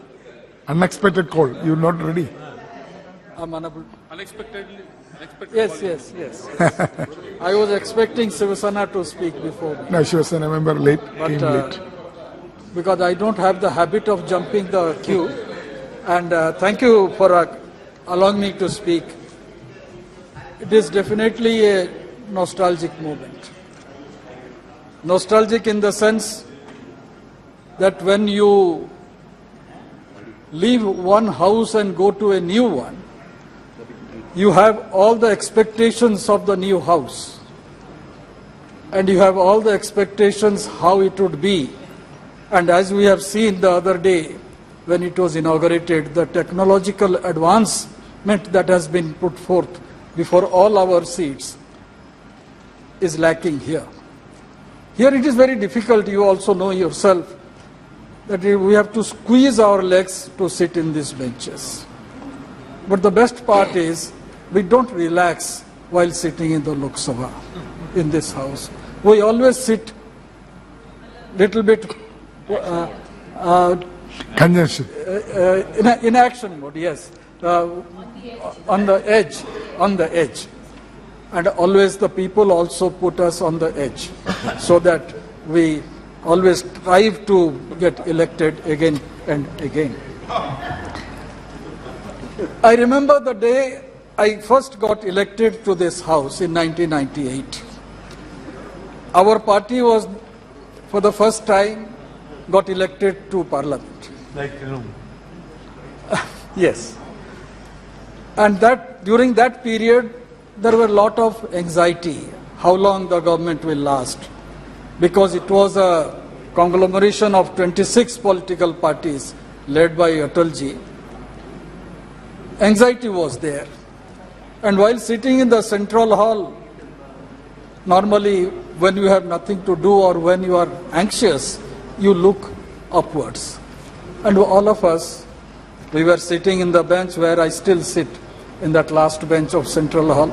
Unexpected call. You're not ready. I'm unable. Unexpectedly. Yes. I was expecting Sivasana to speak before me. No, she was a member late. Came late. Because I don't have the habit of jumping the queue. And thank you for allowing me to speak. It is definitely a nostalgic moment. Nostalgic in the sense that when you leave one house and go to a new one, you have all the expectations of the new house. And you have all the expectations how it would be. And as we have seen the other day when it was inaugurated, the technological advancement that has been put forth before all our seats is lacking here. Here it is very difficult, you also know yourself, that we have to squeeze our legs to sit in these benches. But the best part is, we don't relax while sitting in the Lok Sabha, in this house. We always sit little bit Congestion. in action mode, yes. On the edge. And always the people also put us on the edge so that we always strive to get elected again and again. I remember the day I first got elected to this house in 1998. Our party was, for the first time, got elected to parliament. Yes. And that during that period, there were a lot of anxiety, how long the government will last, because it was a conglomeration of 26 political parties led by Atalji. Anxiety was there. And while sitting in the central hall, normally when you have nothing to do or when you are anxious, you look upwards. And all of us, we were sitting in the bench where I still sit, in that last bench of Central Hall,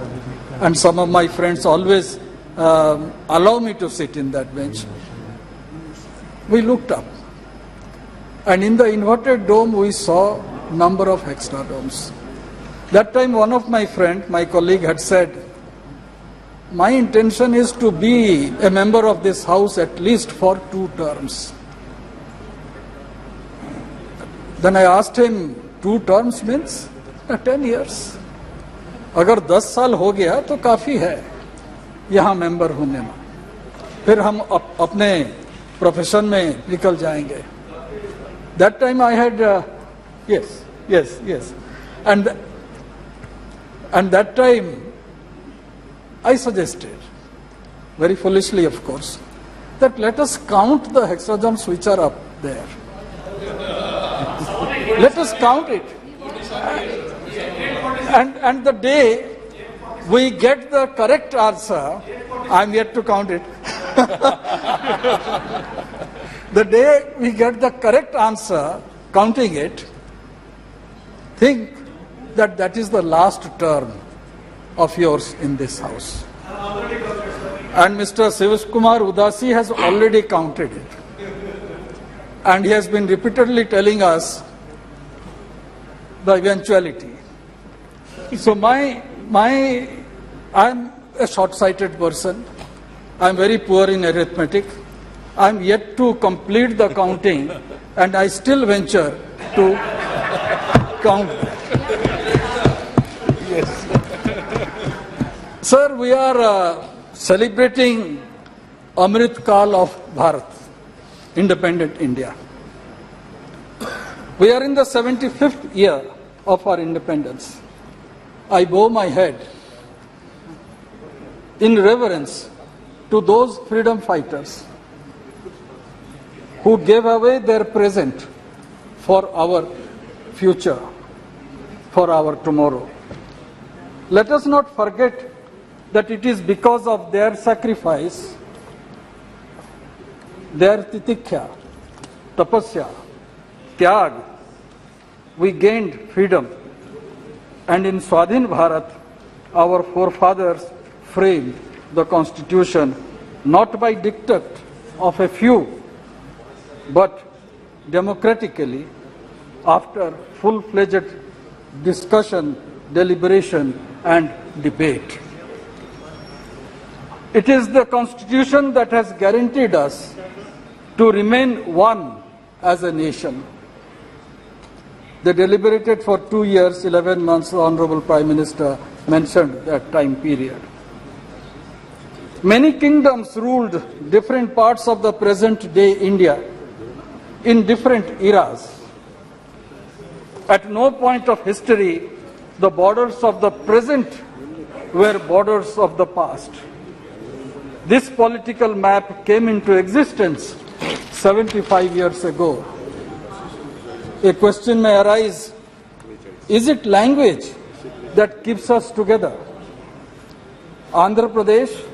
and some of my friends always allow me to sit in that bench. We looked up, and in the inverted dome we saw number of hexadomes. That time one of my friend, my colleague had said, my intention is to be a member of this house at least for 2 terms. Then I asked him, 2 terms means 10 years. अगर 10 साल हो गया तो काफी है यहाँ मेंबर होने में, फिर हम अपने प्रोफेशन में निकल जाएंगे. That time I had yes, and that time I suggested, very foolishly of course, that let us count the hexagrams which are up there. Let us count it. And the day we get the correct answer, I am yet to count it. The day we get the correct answer, counting it, think that that is the last term of yours in this house. And Mr. Sivash Kumar Udasi has already counted it. And he has been repeatedly telling us the eventuality. So I'm a short-sighted person. I'm very poor in arithmetic. I'm yet to complete the counting, and I still venture to count. Yes. Sir, we are celebrating Amrit Kal of Bharat, independent India. We are in the 75th year of our independence. I bow my head in reverence to those freedom fighters who gave away their present for our future, for our tomorrow. Let us not forget that it is because of their sacrifice, their titikya, tapasya, tyag, we gained freedom. And in Swadhin Bharat, our forefathers framed the constitution not by diktat of a few, but democratically after full-fledged discussion, deliberation and debate. It is the constitution that has guaranteed us to remain one as a nation. They deliberated for 2 years, 11 months, the Honorable Prime Minister mentioned that time period. Many kingdoms ruled different parts of the present day India in different eras. At no point of history, the borders of the present were borders of the past. This political map came into existence 75 years ago. A question may arise, is it language that keeps us together? Andhra Pradesh,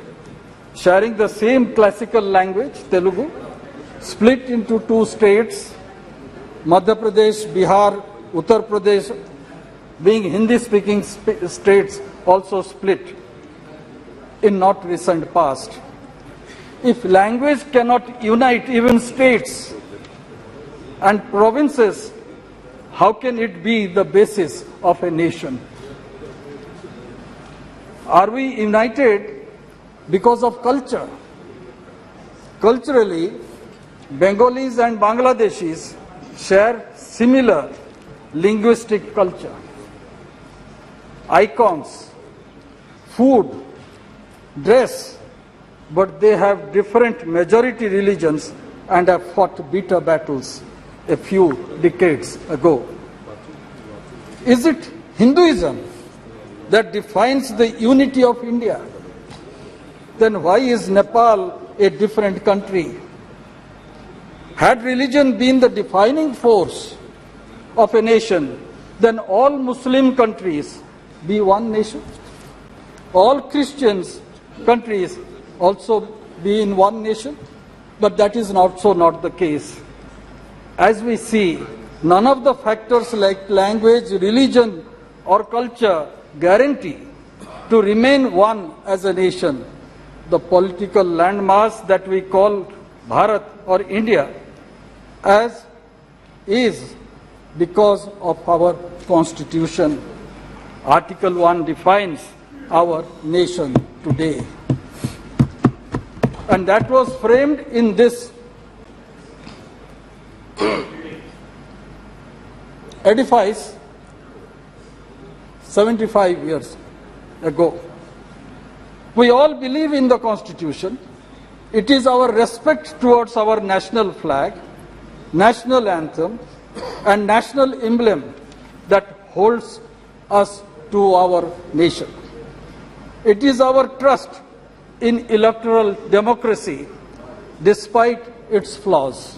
sharing the same classical language, Telugu, split into 2 states, Madhya Pradesh, Bihar, Uttar Pradesh, being Hindi-speaking states, also split in not recent past. If language cannot unite even states and provinces, how can it be the basis of a nation? Are we united because of culture? Culturally, Bengalis and Bangladeshis share similar linguistic culture, icons, food, dress, but they have different majority religions and have fought bitter battles a few decades ago. Is it Hinduism that defines the unity of India? Then why is Nepal a different country? Had religion been the defining force of a nation, then all Muslim countries be one nation. All Christians countries also be in one nation, but that is also not the case. As we see, none of the factors like language, religion or culture guarantee to remain one as a nation. The political landmass that we call Bharat or India as is because of our constitution. Article 1 defines our nation today. And that was framed in this edifice 75 years ago. We all believe in the Constitution. It is our respect towards our national flag, national anthem, and national emblem that holds us to our nation. It is our trust in electoral democracy despite its flaws.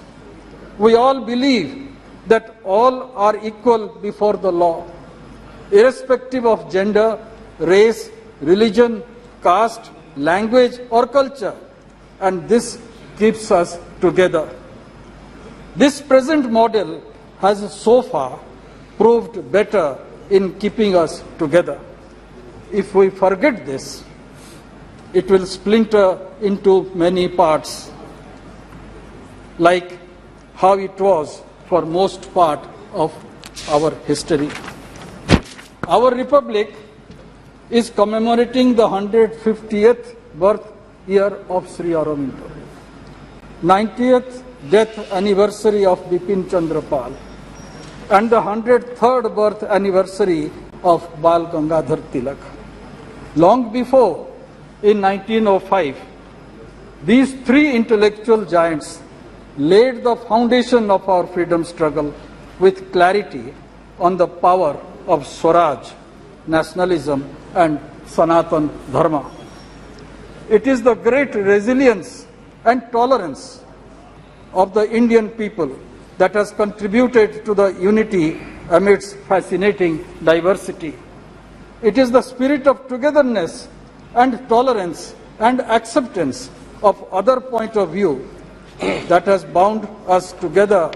We all believe that all are equal before the law, irrespective of gender, race, religion, caste, language or culture, and this keeps us together. This present model has so far proved better in keeping us together. If we forget this, it will splinter into many parts, like how it was for most part of our history. Our republic is commemorating the 150th birth year of Sri Aurobindo, 90th death anniversary of Bipin Chandra Pal, and the 103rd birth anniversary of Bal Gangadhar Tilak. Long before, in 1905, these three intellectual giants laid the foundation of our freedom struggle with clarity on the power of Swaraj, nationalism, and Sanatan Dharma. It is the great resilience and tolerance of the Indian people that has contributed to the unity amidst fascinating diversity. It is the spirit of togetherness and tolerance and acceptance of other point of view that has bound us together,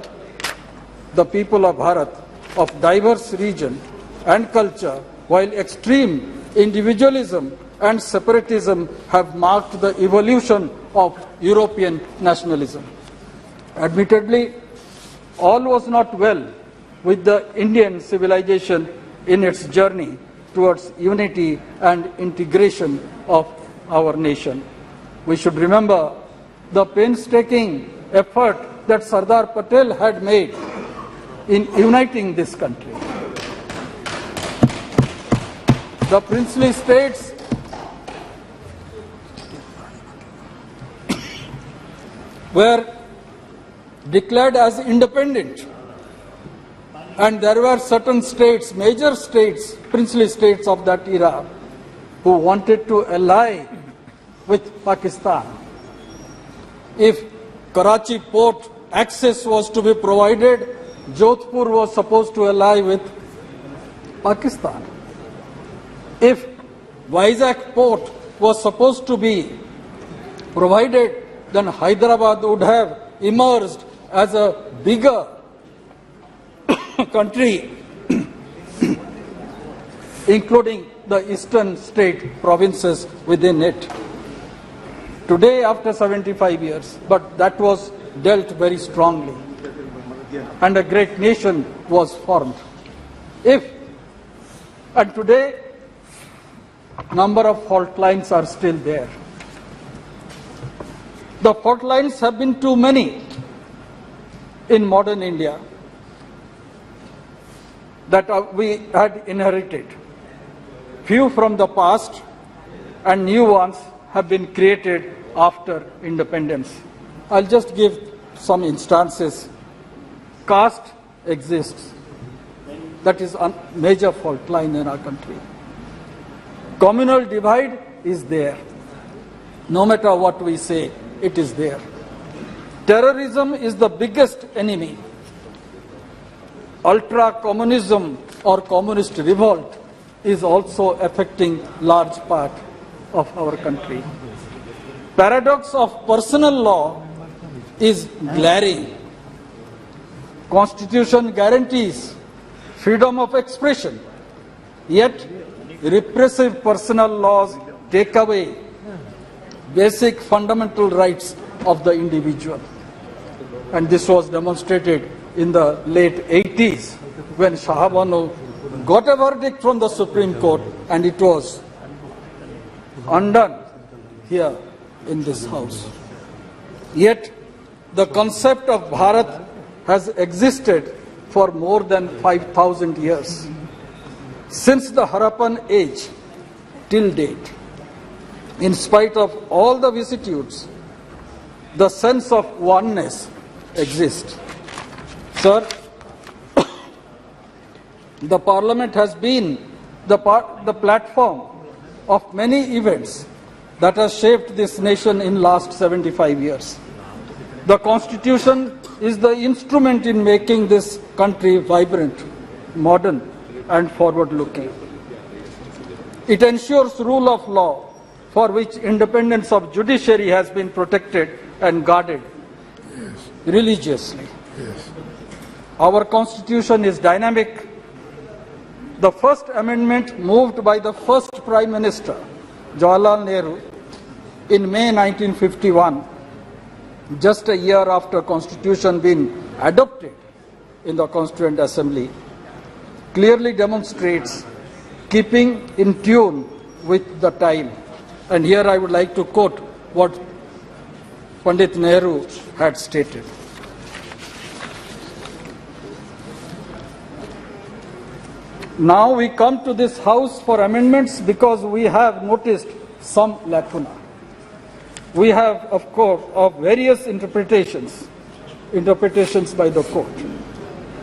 the people of Bharat, of diverse region and culture, while extreme individualism and separatism have marked the evolution of European nationalism. Admittedly, all was not well with the Indian civilization in its journey towards unity and integration of our nation. We should remember the painstaking effort that Sardar Patel had made in uniting this country. The princely states were declared as independent, and there were certain states, major states, princely states of that era, who wanted to ally with Pakistan. If Karachi port access was to be provided, Jodhpur was supposed to ally with Pakistan. If Vizag port was supposed to be provided, then Hyderabad would have emerged as a bigger country, including the eastern state provinces within it. Today, after 75 years, but that was dealt very strongly, and a great nation was formed. And today, number of fault lines are still there. The fault lines have been too many in modern India that we had inherited. Few from the past and new ones have been created after independence. I'll just give some instances. Caste exists. That is a major fault line in our country. Communal divide is there. No matter what we say, it is there. Terrorism is the biggest enemy. Ultra-communism or communist revolt is also affecting large part of our country. Paradox of personal law is glaring. Constitution guarantees freedom of expression, yet repressive personal laws take away basic fundamental rights of the individual. And this was demonstrated in the late 80s when Shah Banu got a verdict from the Supreme Court and it was undone here in this house. Yet the concept of Bharat has existed for more than 5,000 years. Since the Harappan age till date, in spite of all the vicissitudes, the sense of oneness exists. Sir, the Parliament has been the platform of many events that has shaped this nation in last 75 years. The Constitution is the instrument in making this country vibrant, modern, and forward-looking. It ensures rule of law, for which independence of judiciary has been protected and guarded religiously. Our Constitution is dynamic. The first amendment moved by the first Prime Minister, Jawaharlal Nehru, in May 1951, just a year after Constitution being adopted in the Constituent Assembly, clearly demonstrates keeping in tune with the time. And here I would like to quote what Pandit Nehru had stated. Now we come to this House for amendments because we have noticed some lacuna. We have, of course, of various interpretations by the court.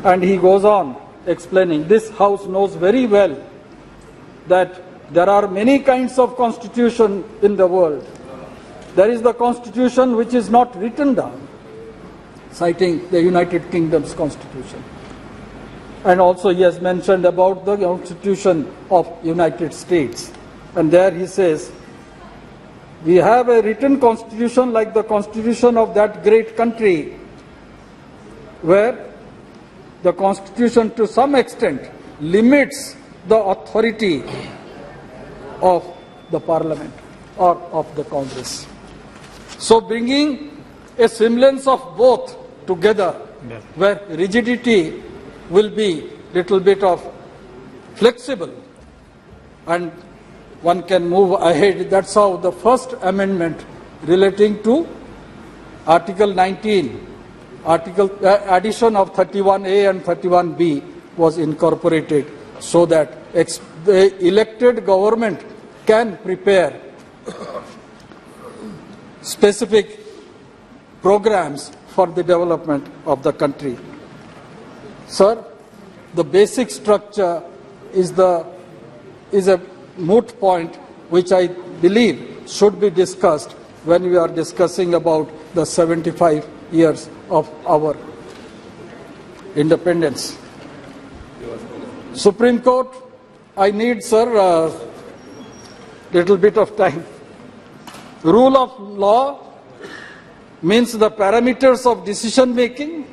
And he goes on explaining, this House knows very well that there are many kinds of constitution in the world. There is the constitution which is not written down, citing the United Kingdom's constitution. And also he has mentioned about the Constitution of United States. And there he says, we have a written constitution like the constitution of that great country, where the constitution to some extent limits the authority of the parliament or of the Congress. So bringing a semblance of both together, where rigidity will be little bit of flexible and one can move ahead. That's how the first amendment relating to Article 19, addition of 31A and 31B was incorporated so that the elected government can prepare specific programs for the development of the country. Sir, the basic structure is a moot point which I believe should be discussed when we are discussing about the 75 years of our independence. Supreme Court, I need, sir, a little bit of time. Rule of law means the parameters of decision making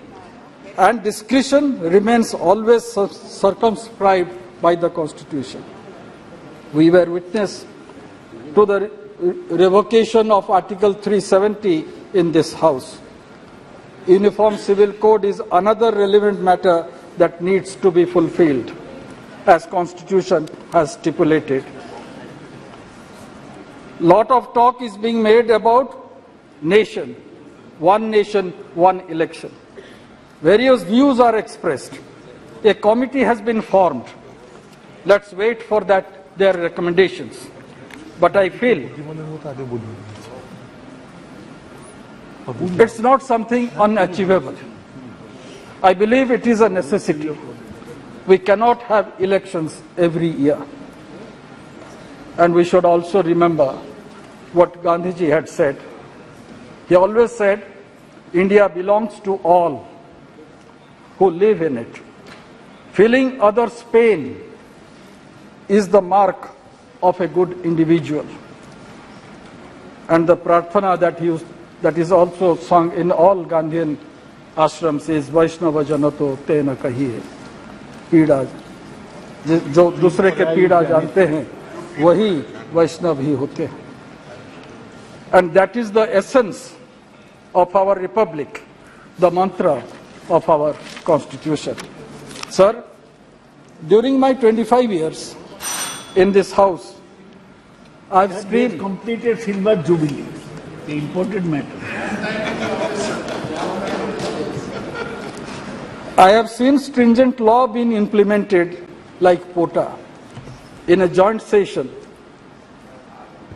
and discretion remains always circumscribed by the Constitution. We were witness to the revocation of Article 370 in this House. Uniform Civil Code is another relevant matter that needs to be fulfilled, as Constitution has stipulated. Lot of talk is being made about nation, one election. Various views are expressed. A committee has been formed. Let's wait for that, their recommendations. But I feel it's not something unachievable. I believe it is a necessity. We cannot have elections every year. And we should also remember what Gandhiji had said. He always said, India belongs to all who live in it. Feeling others' pain is the mark of a good individual. And the prarthana that is also sung in all Gandhian ashrams is Vaishnava Janato Tena Kahiye. पीड़ा जो दूसरे के पीड़ा जानते हैं वही वैष्णव ही होते हैं. And that is the essence of our republic, the mantra of our constitution. Sir, during my 25 years in this house, I've screamed. Completed silver jubilee, the important matter. I have seen stringent law being implemented like POTA in a joint session,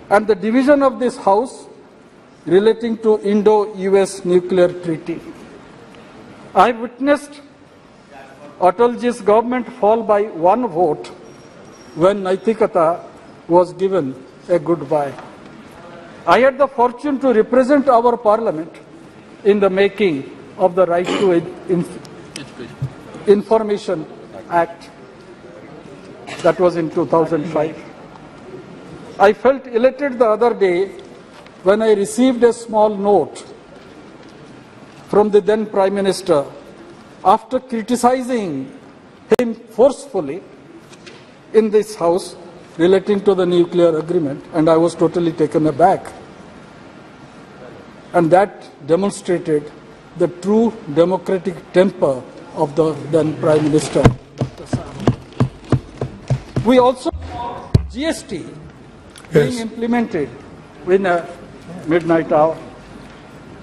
and the division of this house relating to Indo-US nuclear treaty. I witnessed Atalji's government fall by one vote when Naitikata was given a goodbye. I had the fortune to represent our parliament in the making of the Right to Information Act. That was in 2005. I felt elated the other day when I received a small note from the then Prime Minister after criticizing him forcefully in this house relating to the nuclear agreement, and I was totally taken aback. And that demonstrated the true democratic temper of the then Prime Minister. We also saw GST being implemented in a midnight hour.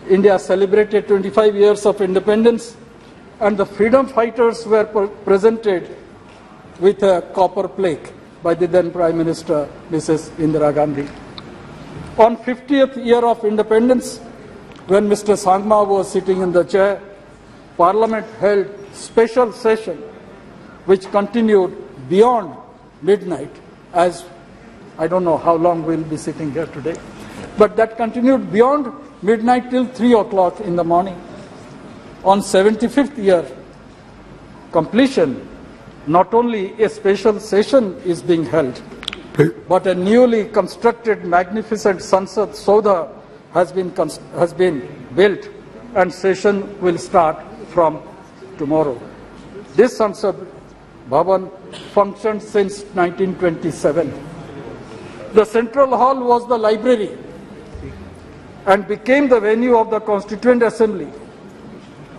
India celebrated 25 years of independence, and the freedom fighters were presented with a copper plaque by the then Prime Minister, Mrs. Indira Gandhi. On 50th year of independence, when Mr. Sangma was sitting in the chair, Parliament held special session which continued beyond midnight, as I don't know how long we'll be sitting here today, but that continued beyond midnight till 3 o'clock in the morning. On 75th year completion, not only a special session is being held, but a newly constructed magnificent Sansad Saudha has been built, and session will start from tomorrow. This Sansad Bhavan functioned since 1927. The Central Hall was the library and became the venue of the Constituent Assembly.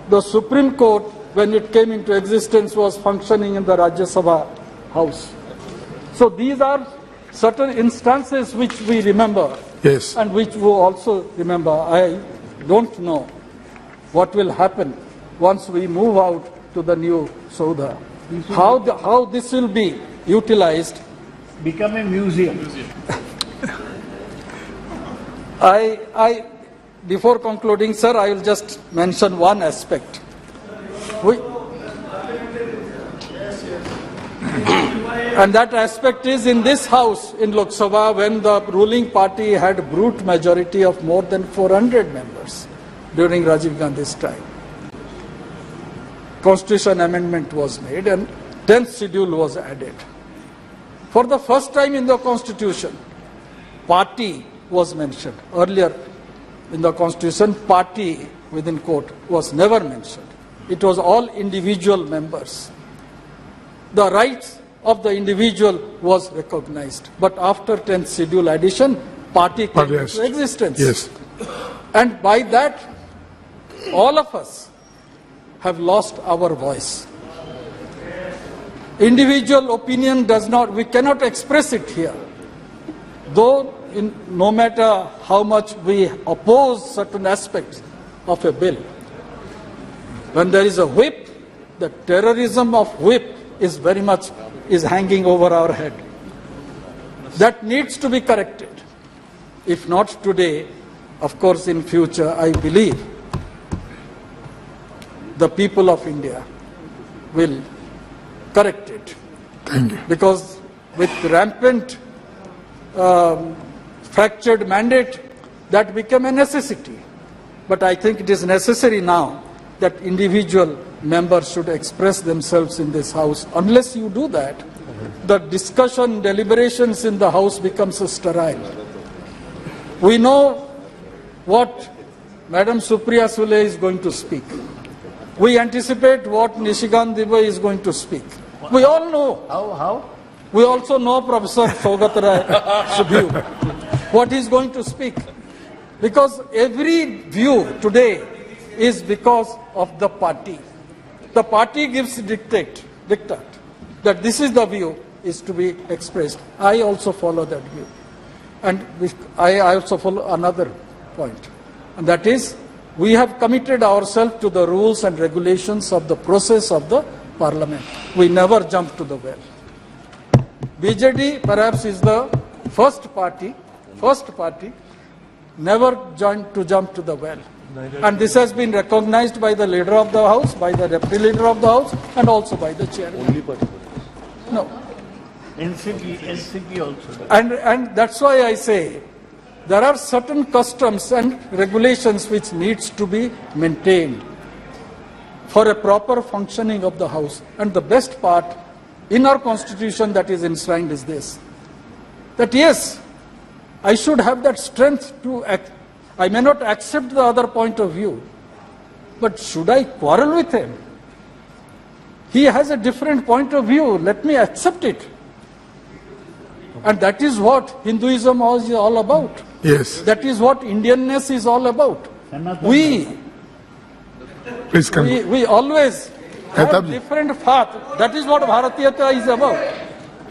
The Supreme Court, when it came into existence, was functioning in the Rajya Sabha House. So these are certain instances which we remember, Yes. and which we also remember. I don't know what will happen once we move out to the new Saudha. How this will be utilized. Become a museum. Before concluding, sir, I will just mention one aspect. And that aspect is in this house, in Lok Sabha, when the ruling party had a brute majority of more than 400 members during Rajiv Gandhi's time. Constitution amendment was made and 10th schedule was added. For the first time in the Constitution, party was mentioned. Earlier in the Constitution, party within quote was never mentioned. It was all individual members. The rights of the individual was recognized. But after 10th schedule addition, party came into existence. Yes. And by that, all of us have lost our voice. Individual opinion we cannot express it here. Though no matter how much we oppose certain aspects of a bill, when there is a whip, the terrorism of whip is very much hanging over our head. That needs to be corrected. If not today, of course in future, I believe the people of India will correct it. Thank you. Because with rampant fractured mandate, that became a necessity. But I think it is necessary now that individual members should express themselves in this house. Unless you do that, the discussion, deliberations in the house becomes sterile. We know what Madam Supriya Sule is going to speak. We anticipate what Nishikant Dubey is going to speak. We all know. How? We also know Professor Saugat Rai Subhu, what he is going to speak. Because every view today is because of the party. The party gives dictate that this is the view is to be expressed. I also follow that view. And I also follow another point. And that is, we have committed ourselves to the rules and regulations of the process of the parliament. We never jump to the well. BJD perhaps is the first party never jump to the well. And this has been recognized by the leader of the house, by the deputy leader of the house, and also by the chairman. Only party. No. NCP also. And that's why I say there are certain customs and regulations which needs to be maintained for a proper functioning of the house. And the best part in our constitution that is enshrined is this, that yes, I should have that strength to act. I may not accept the other point of view, but should I quarrel with him? He has a different point of view. Let me accept it. And that is what Hinduism is all about. Yes. That is what Indianness is all about. We always have different path. That is what Bharatiyata is about.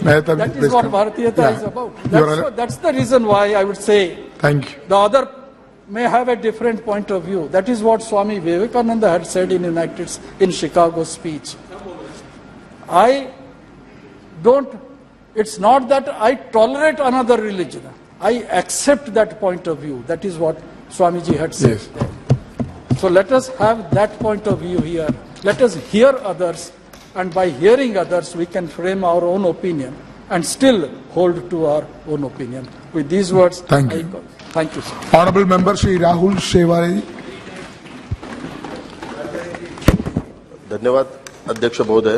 That is what Bharatiyata is about. That's the reason why I would say thank you. The other may have a different point of view. That is what Swami Vivekananda had said in Chicago speech. I don't, it's not that I tolerate another religion. I accept that point of view. That is what Swamiji had said. Yes. So let us have that point of view here. Let us hear others, and by hearing others, we can frame our own opinion and still hold to our own opinion. With these words, Thank you. Thank you, sir. Honorable Member Shri Rahul Shewari. धन्यवाद अध्यक्ष महोदय,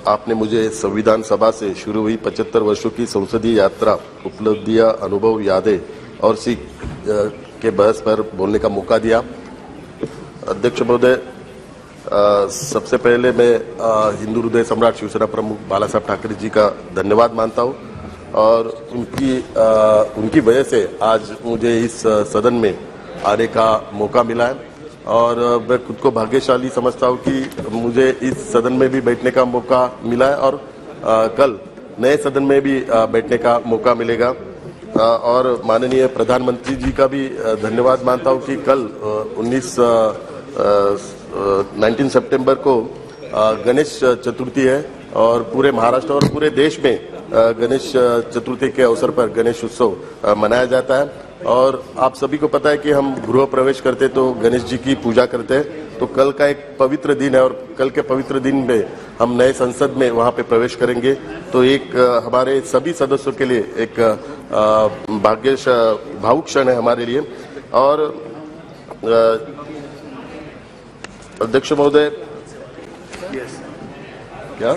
आपने मुझे संविधान सभा से शुरू हुई 75 वर्षों की संसदीय यात्रा, उपलब्धियां, अनुभव, यादें और सीख के बहस पर बोलने का मौका दिया। अध्यक्ष महोदय, सबसे पहले मैं हिंदू हृदय सम्राट शिवसेना प्रमुख बाला साहब ठाकरे जी का धन्यवाद मानता हूं और उनकी वजह से आज मुझे इस सदन में आने का मौका मिला है और मैं खुद को भाग्यशाली समझता हूं कि मुझे इस सदन में भी बैठने का मौका मिला है और कल नए सदन में भी बैठने का मौका मिलेगा। और माननीय प्रधानमंत्री जी का भी धन्यवाद मानता हूं कि कल 19 सितंबर को गणेश चतुर्थी है और पूरे महाराष्ट्र और पूरे देश में गणेश चतुर्थी के अवसर पर गणेश उत्सव मनाया जाता है और आप सभी को पता है कि हम गृह प्रवेश करते तो गणेश जी की पूजा करते हैं। तो कल का एक पवित्र दिन है और कल के पवित्र दिन में हम नए संसद में वहां पे प्रवेश करेंगे। तो एक हमारे सभी सदस्यों के लिए एक भावुक क्षण है हमारे लिए। और अध्यक्ष महोदय, क्या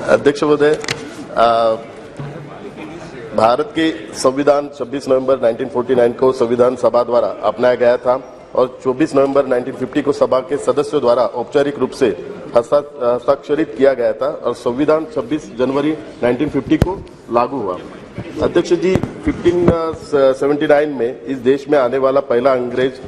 अध्यक्ष महोदय, भारत के संविधान 26 नवंबर 1949 को संविधान सभा द्वारा अपनाया गया था और 24 नवंबर 1950 को सभा के सदस्यों द्वारा औपचारिक रूप से हस्ताक्षरित किया गया था और संविधान 26 जनवरी 1950 को लागू हुआ। अध्यक्ष जी, 1579 में इस देश में आने वाला पहला अंग्रेज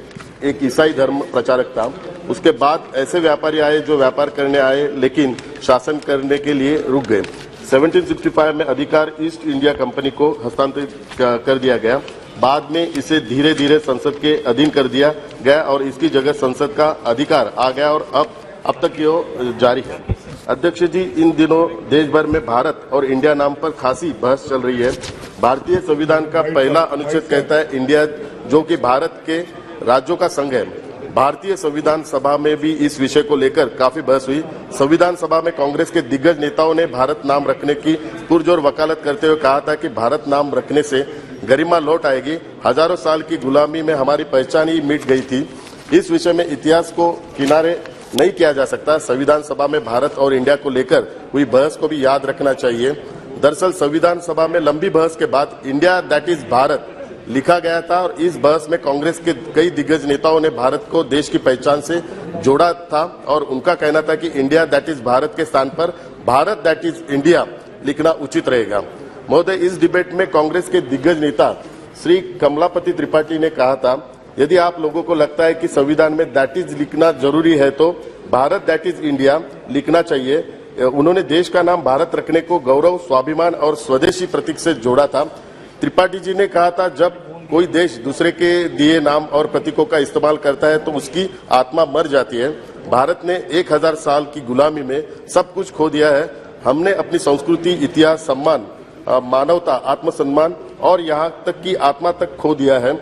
एक ईसाई धर्म प्रचारक था। उसके बाद ऐसे व्यापारी आए जो व्यापार करने आए लेकिन शासन करने के लिए रुक गए। 1765 में अधिकार ईस्ट इंडिया कंपनी को हस्तांतरित कर दिया गया। बाद में इसे धीरे धीरे संसद के अधीन कर दिया गया और इसकी जगह संसद का अधिकार आ गया और अब तक ये जारी है। अध्यक्ष जी, इन दिनों देश भर में भारत और इंडिया नाम पर खासी बहस चल रही है। भारतीय संविधान का पहला अनुच्छेद कहता है इंडिया, जो कि भारत के राज्यों का संघ है। भारतीय संविधान सभा में भी इस विषय को लेकर काफी बहस हुई। संविधान सभा में कांग्रेस के दिग्गज नेताओं ने भारत नाम रखने की पुरजोर वकालत करते हुए कहा था कि भारत नाम रखने से गरिमा लौट आएगी। हजारों साल की गुलामी में हमारी पहचान ही मिट गई थी। इस विषय में इतिहास को किनारे नहीं किया जा सकता। संविधान सभा में भारत और इंडिया को लेकर हुई बहस को भी याद रखना चाहिए। दरअसल संविधान सभा में लंबी बहस के बाद इंडिया दैट इज भारत लिखा गया था और इस बहस में कांग्रेस के कई दिग्गज नेताओं ने भारत को देश की पहचान से जोड़ा था और उनका कहना था कि इंडिया दैट इज भारत के स्थान पर भारत दैट इज इंडिया लिखना उचित रहेगा। महोदय, इस डिबेट में कांग्रेस के दिग्गज नेता श्री कमलापति त्रिपाठी ने कहा था, यदि आप लोगों को लगता है कि संविधान में दैट इज लिखना जरूरी है तो भारत दैट इज इंडिया लिखना चाहिए। उन्होंने देश का नाम भारत रखने को गौरव, स्वाभिमान और स्वदेशी प्रतीक से जोड़ा था। त्रिपाठी जी ने कहा था, जब कोई देश दूसरे के दिए नाम और प्रतीकों का इस्तेमाल करता है तो उसकी आत्मा मर जाती है। भारत ने 1000 साल की गुलामी में सब कुछ खो दिया है। हमने अपनी संस्कृति, इतिहास, सम्मान, मानवता, आत्मसम्मान और यहाँ तक की आत्मा तक खो दिया है।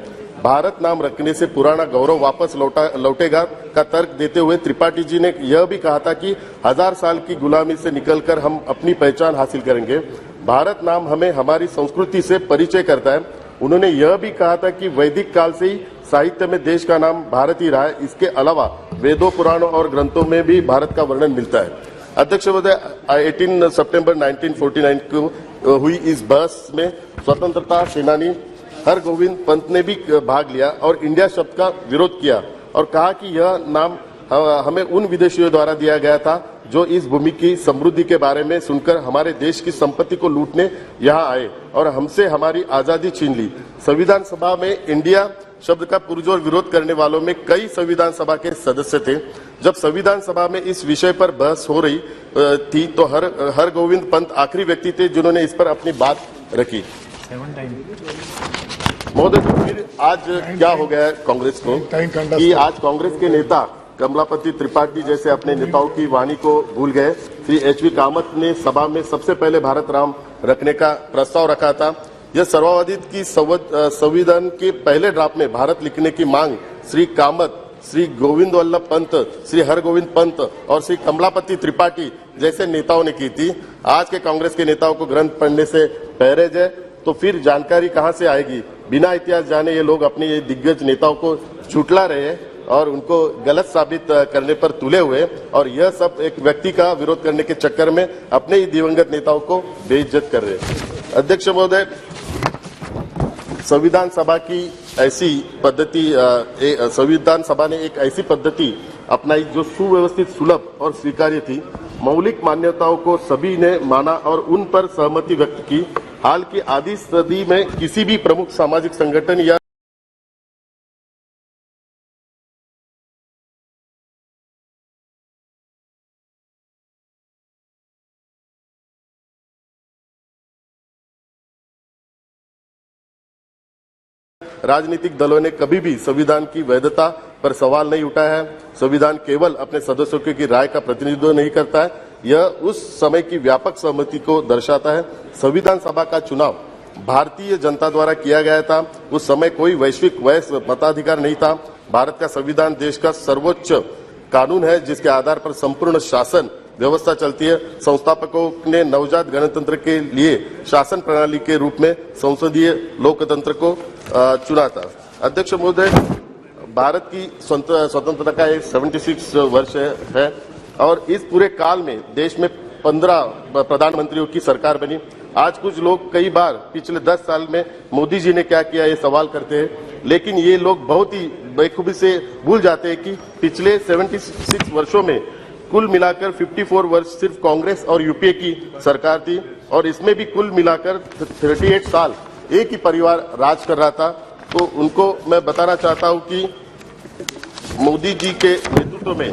भारत नाम रखने से पुराना गौरव वापस लौटेगा का तर्क देते हुए त्रिपाठी जी ने यह भी कहा था कि 1000 साल की गुलामी से निकलकर हम अपनी पहचान हासिल करेंगे। भारत नाम हमें हमारी संस्कृति से परिचय करता है। उन्होंने यह भी कहा था कि वैदिक काल से ही साहित्य में देश का नाम भारत ही रहा है। इसके अलावा वेदों, पुराणों और ग्रंथों में भी भारत का वर्णन मिलता है। अध्यक्ष महोदय, 18 सितंबर 1949 को हुई इस बहस में स्वतंत्रता सेनानी हरगोविंद पंत ने भी भाग लिया और इंडिया शब्द का विरोध किया और कहा कि यह नाम हमें उन विदेशियों द्वारा दिया गया था जो इस भूमि की समृद्धि के बारे में सुनकर हमारे देश की संपत्ति को लूटने यहाँ आए और हमसे हमारी आजादी छीन ली। संविधान सभा में इंडिया शब्द का पुरजोर विरोध करने वालों में कई संविधान सभा के सदस्य थे। जब संविधान सभा में इस विषय पर बहस हो रही थी तो हरगोविंद पंत आखिरी व्यक्ति थे जिन्होंने इस पर अपनी बात रखी। महोदय, तो फिर आज क्या हो गया है कांग्रेस को कि आज कांग्रेस के नेता कमलापति त्रिपाठी जैसे अपने नेताओं की वाणी को भूल गए। श्री एच.वी. कामत ने सभा में सबसे पहले भारत राम रखने का प्रस्ताव रखा था। यह सर्ववादी की संविधान के पहले ड्राफ्ट में भारत लिखने की मांग श्री कामत, श्री गोविंद वल्लभ पंत, श्री हरगोविंद पंत और श्री कमलापति त्रिपाठी जैसे नेताओं ने की थी। आज के कांग्रेस के नेताओं को ग्रंथ पढ़ने से परहेज है, तो फिर जानकारी कहां से आएगी? बिना इतिहास जाने ये लोग अपने ये दिग्गज नेताओं को झुठला रहे हैं और उनको गलत साबित करने पर तुले हुए, और यह सब एक व्यक्ति का विरोध करने के चक्कर में अपने ही दिवंगत नेताओं को बेइज्जत कर रहे हैं। अध्यक्ष महोदय, संविधान सभा की ऐसी पद्धति, संविधान सभा ने एक ऐसी पद्धति अपनाई जो सुव्यवस्थित, सुलभ और स्वीकार्य थी। मौलिक मान्यताओं को सभी ने माना और उन पर सहमति व्यक्त की। हाल की आधी सदी में किसी भी प्रमुख सामाजिक संगठन या राजनीतिक दलों ने कभी भी संविधान की वैधता पर सवाल नहीं उठाया है। संविधान केवल अपने सदस्यों की राय का प्रतिनिधित्व नहीं करता है, यह उस समय की व्यापक सहमति को दर्शाता है। संविधान सभा का चुनाव भारतीय जनता द्वारा किया गया था। उस समय कोई वैश्विक वैश्य मताधिकार नहीं था। भारत का संविधान देश का सर्वोच्च कानून है जिसके आधार पर संपूर्ण शासन व्यवस्था चलती है। संस्थापकों ने नवजात गणतंत्र के लिए शासन प्रणाली के रूप में संसदीय लोकतंत्र को चुना था। अध्यक्ष महोदय, भारत की स्वतंत्रता का 76 वर्ष है और इस पूरे काल में देश में 15 प्रधानमंत्रियों की सरकार बनी। आज कुछ लोग कई बार पिछले 10 साल में मोदी जी ने क्या किया ये सवाल करते हैं, लेकिन ये लोग बहुत ही बेखूबी से भूल जाते हैं कि पिछले 76 वर्षों में कुल मिलाकर 54 वर्ष सिर्फ कांग्रेस और यूपीए की सरकार थी और इसमें भी कुल मिलाकर 38 साल एक ही परिवार राज कर रहा था। तो उनको मैं बताना चाहता हूं कि मोदी जी के नेतृत्व में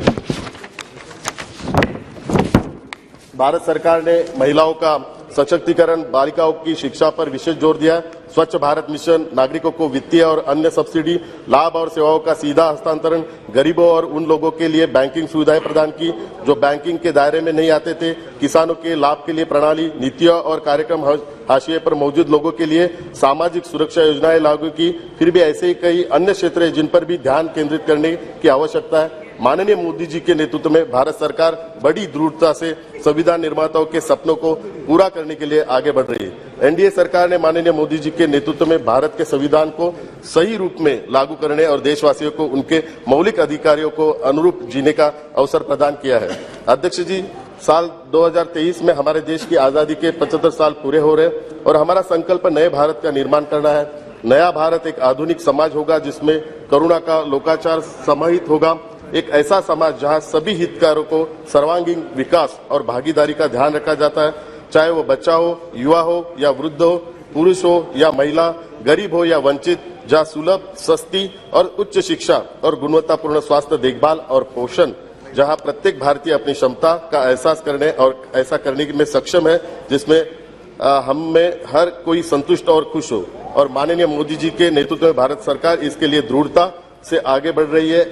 भारत सरकार ने महिलाओं का सशक्तिकरण, बालिकाओं की शिक्षा पर विशेष जोर दिया। स्वच्छ भारत मिशन, नागरिकों को वित्तीय और अन्य सब्सिडी, लाभ और सेवाओं का सीधा हस्तांतरण, गरीबों और उन लोगों के लिए बैंकिंग सुविधाएं प्रदान की जो बैंकिंग के दायरे में नहीं आते थे। किसानों के लाभ के लिए प्रणाली, नीतियां और कार्यक्रम, हाशिए पर मौजूद लोगों के लिए सामाजिक सुरक्षा योजनाएं लागू की। फिर भी ऐसे ही कई अन्य क्षेत्र हैं जिन पर भी ध्यान केंद्रित करने की आवश्यकता है। माननीय मोदी जी के नेतृत्व में भारत सरकार बड़ी दृढ़ता से संविधान निर्माताओं के सपनों को पूरा करने के लिए आगे बढ़ रही है। एनडीए सरकार ने माननीय मोदी जी के नेतृत्व में भारत के संविधान को सही रूप में लागू करने और देशवासियों को उनके मौलिक अधिकारों को अनुरूप जीने का अवसर प्रदान किया है। अध्यक्ष जी, साल 2023 में हमारे देश की आजादी के 75 साल पूरे हो रहे हैं और हमारा संकल्प नए भारत का निर्माण करना है। नया भारत एक आधुनिक समाज होगा जिसमें करुणा का लोकाचार समाहित होगा। एक ऐसा समाज जहां सभी हितधारकों को सर्वांगीण विकास और भागीदारी का ध्यान रखा जाता है, चाहे वो बच्चा हो, युवा हो या वृद्ध हो, पुरुष हो या महिला, गरीब हो या वंचित, जहां सुलभ, सस्ती और उच्च शिक्षा और गुणवत्तापूर्ण स्वास्थ्य देखभाल और पोषण, जहां प्रत्येक भारतीय अपनी क्षमता का एहसास करने और ऐसा करने में सक्षम है जिसमें हम में हर कोई संतुष्ट और खुश हो। और माननीय मोदी जी के नेतृत्व में भारत सरकार इसके लिए दृढ़ता से आगे बढ़ रही है।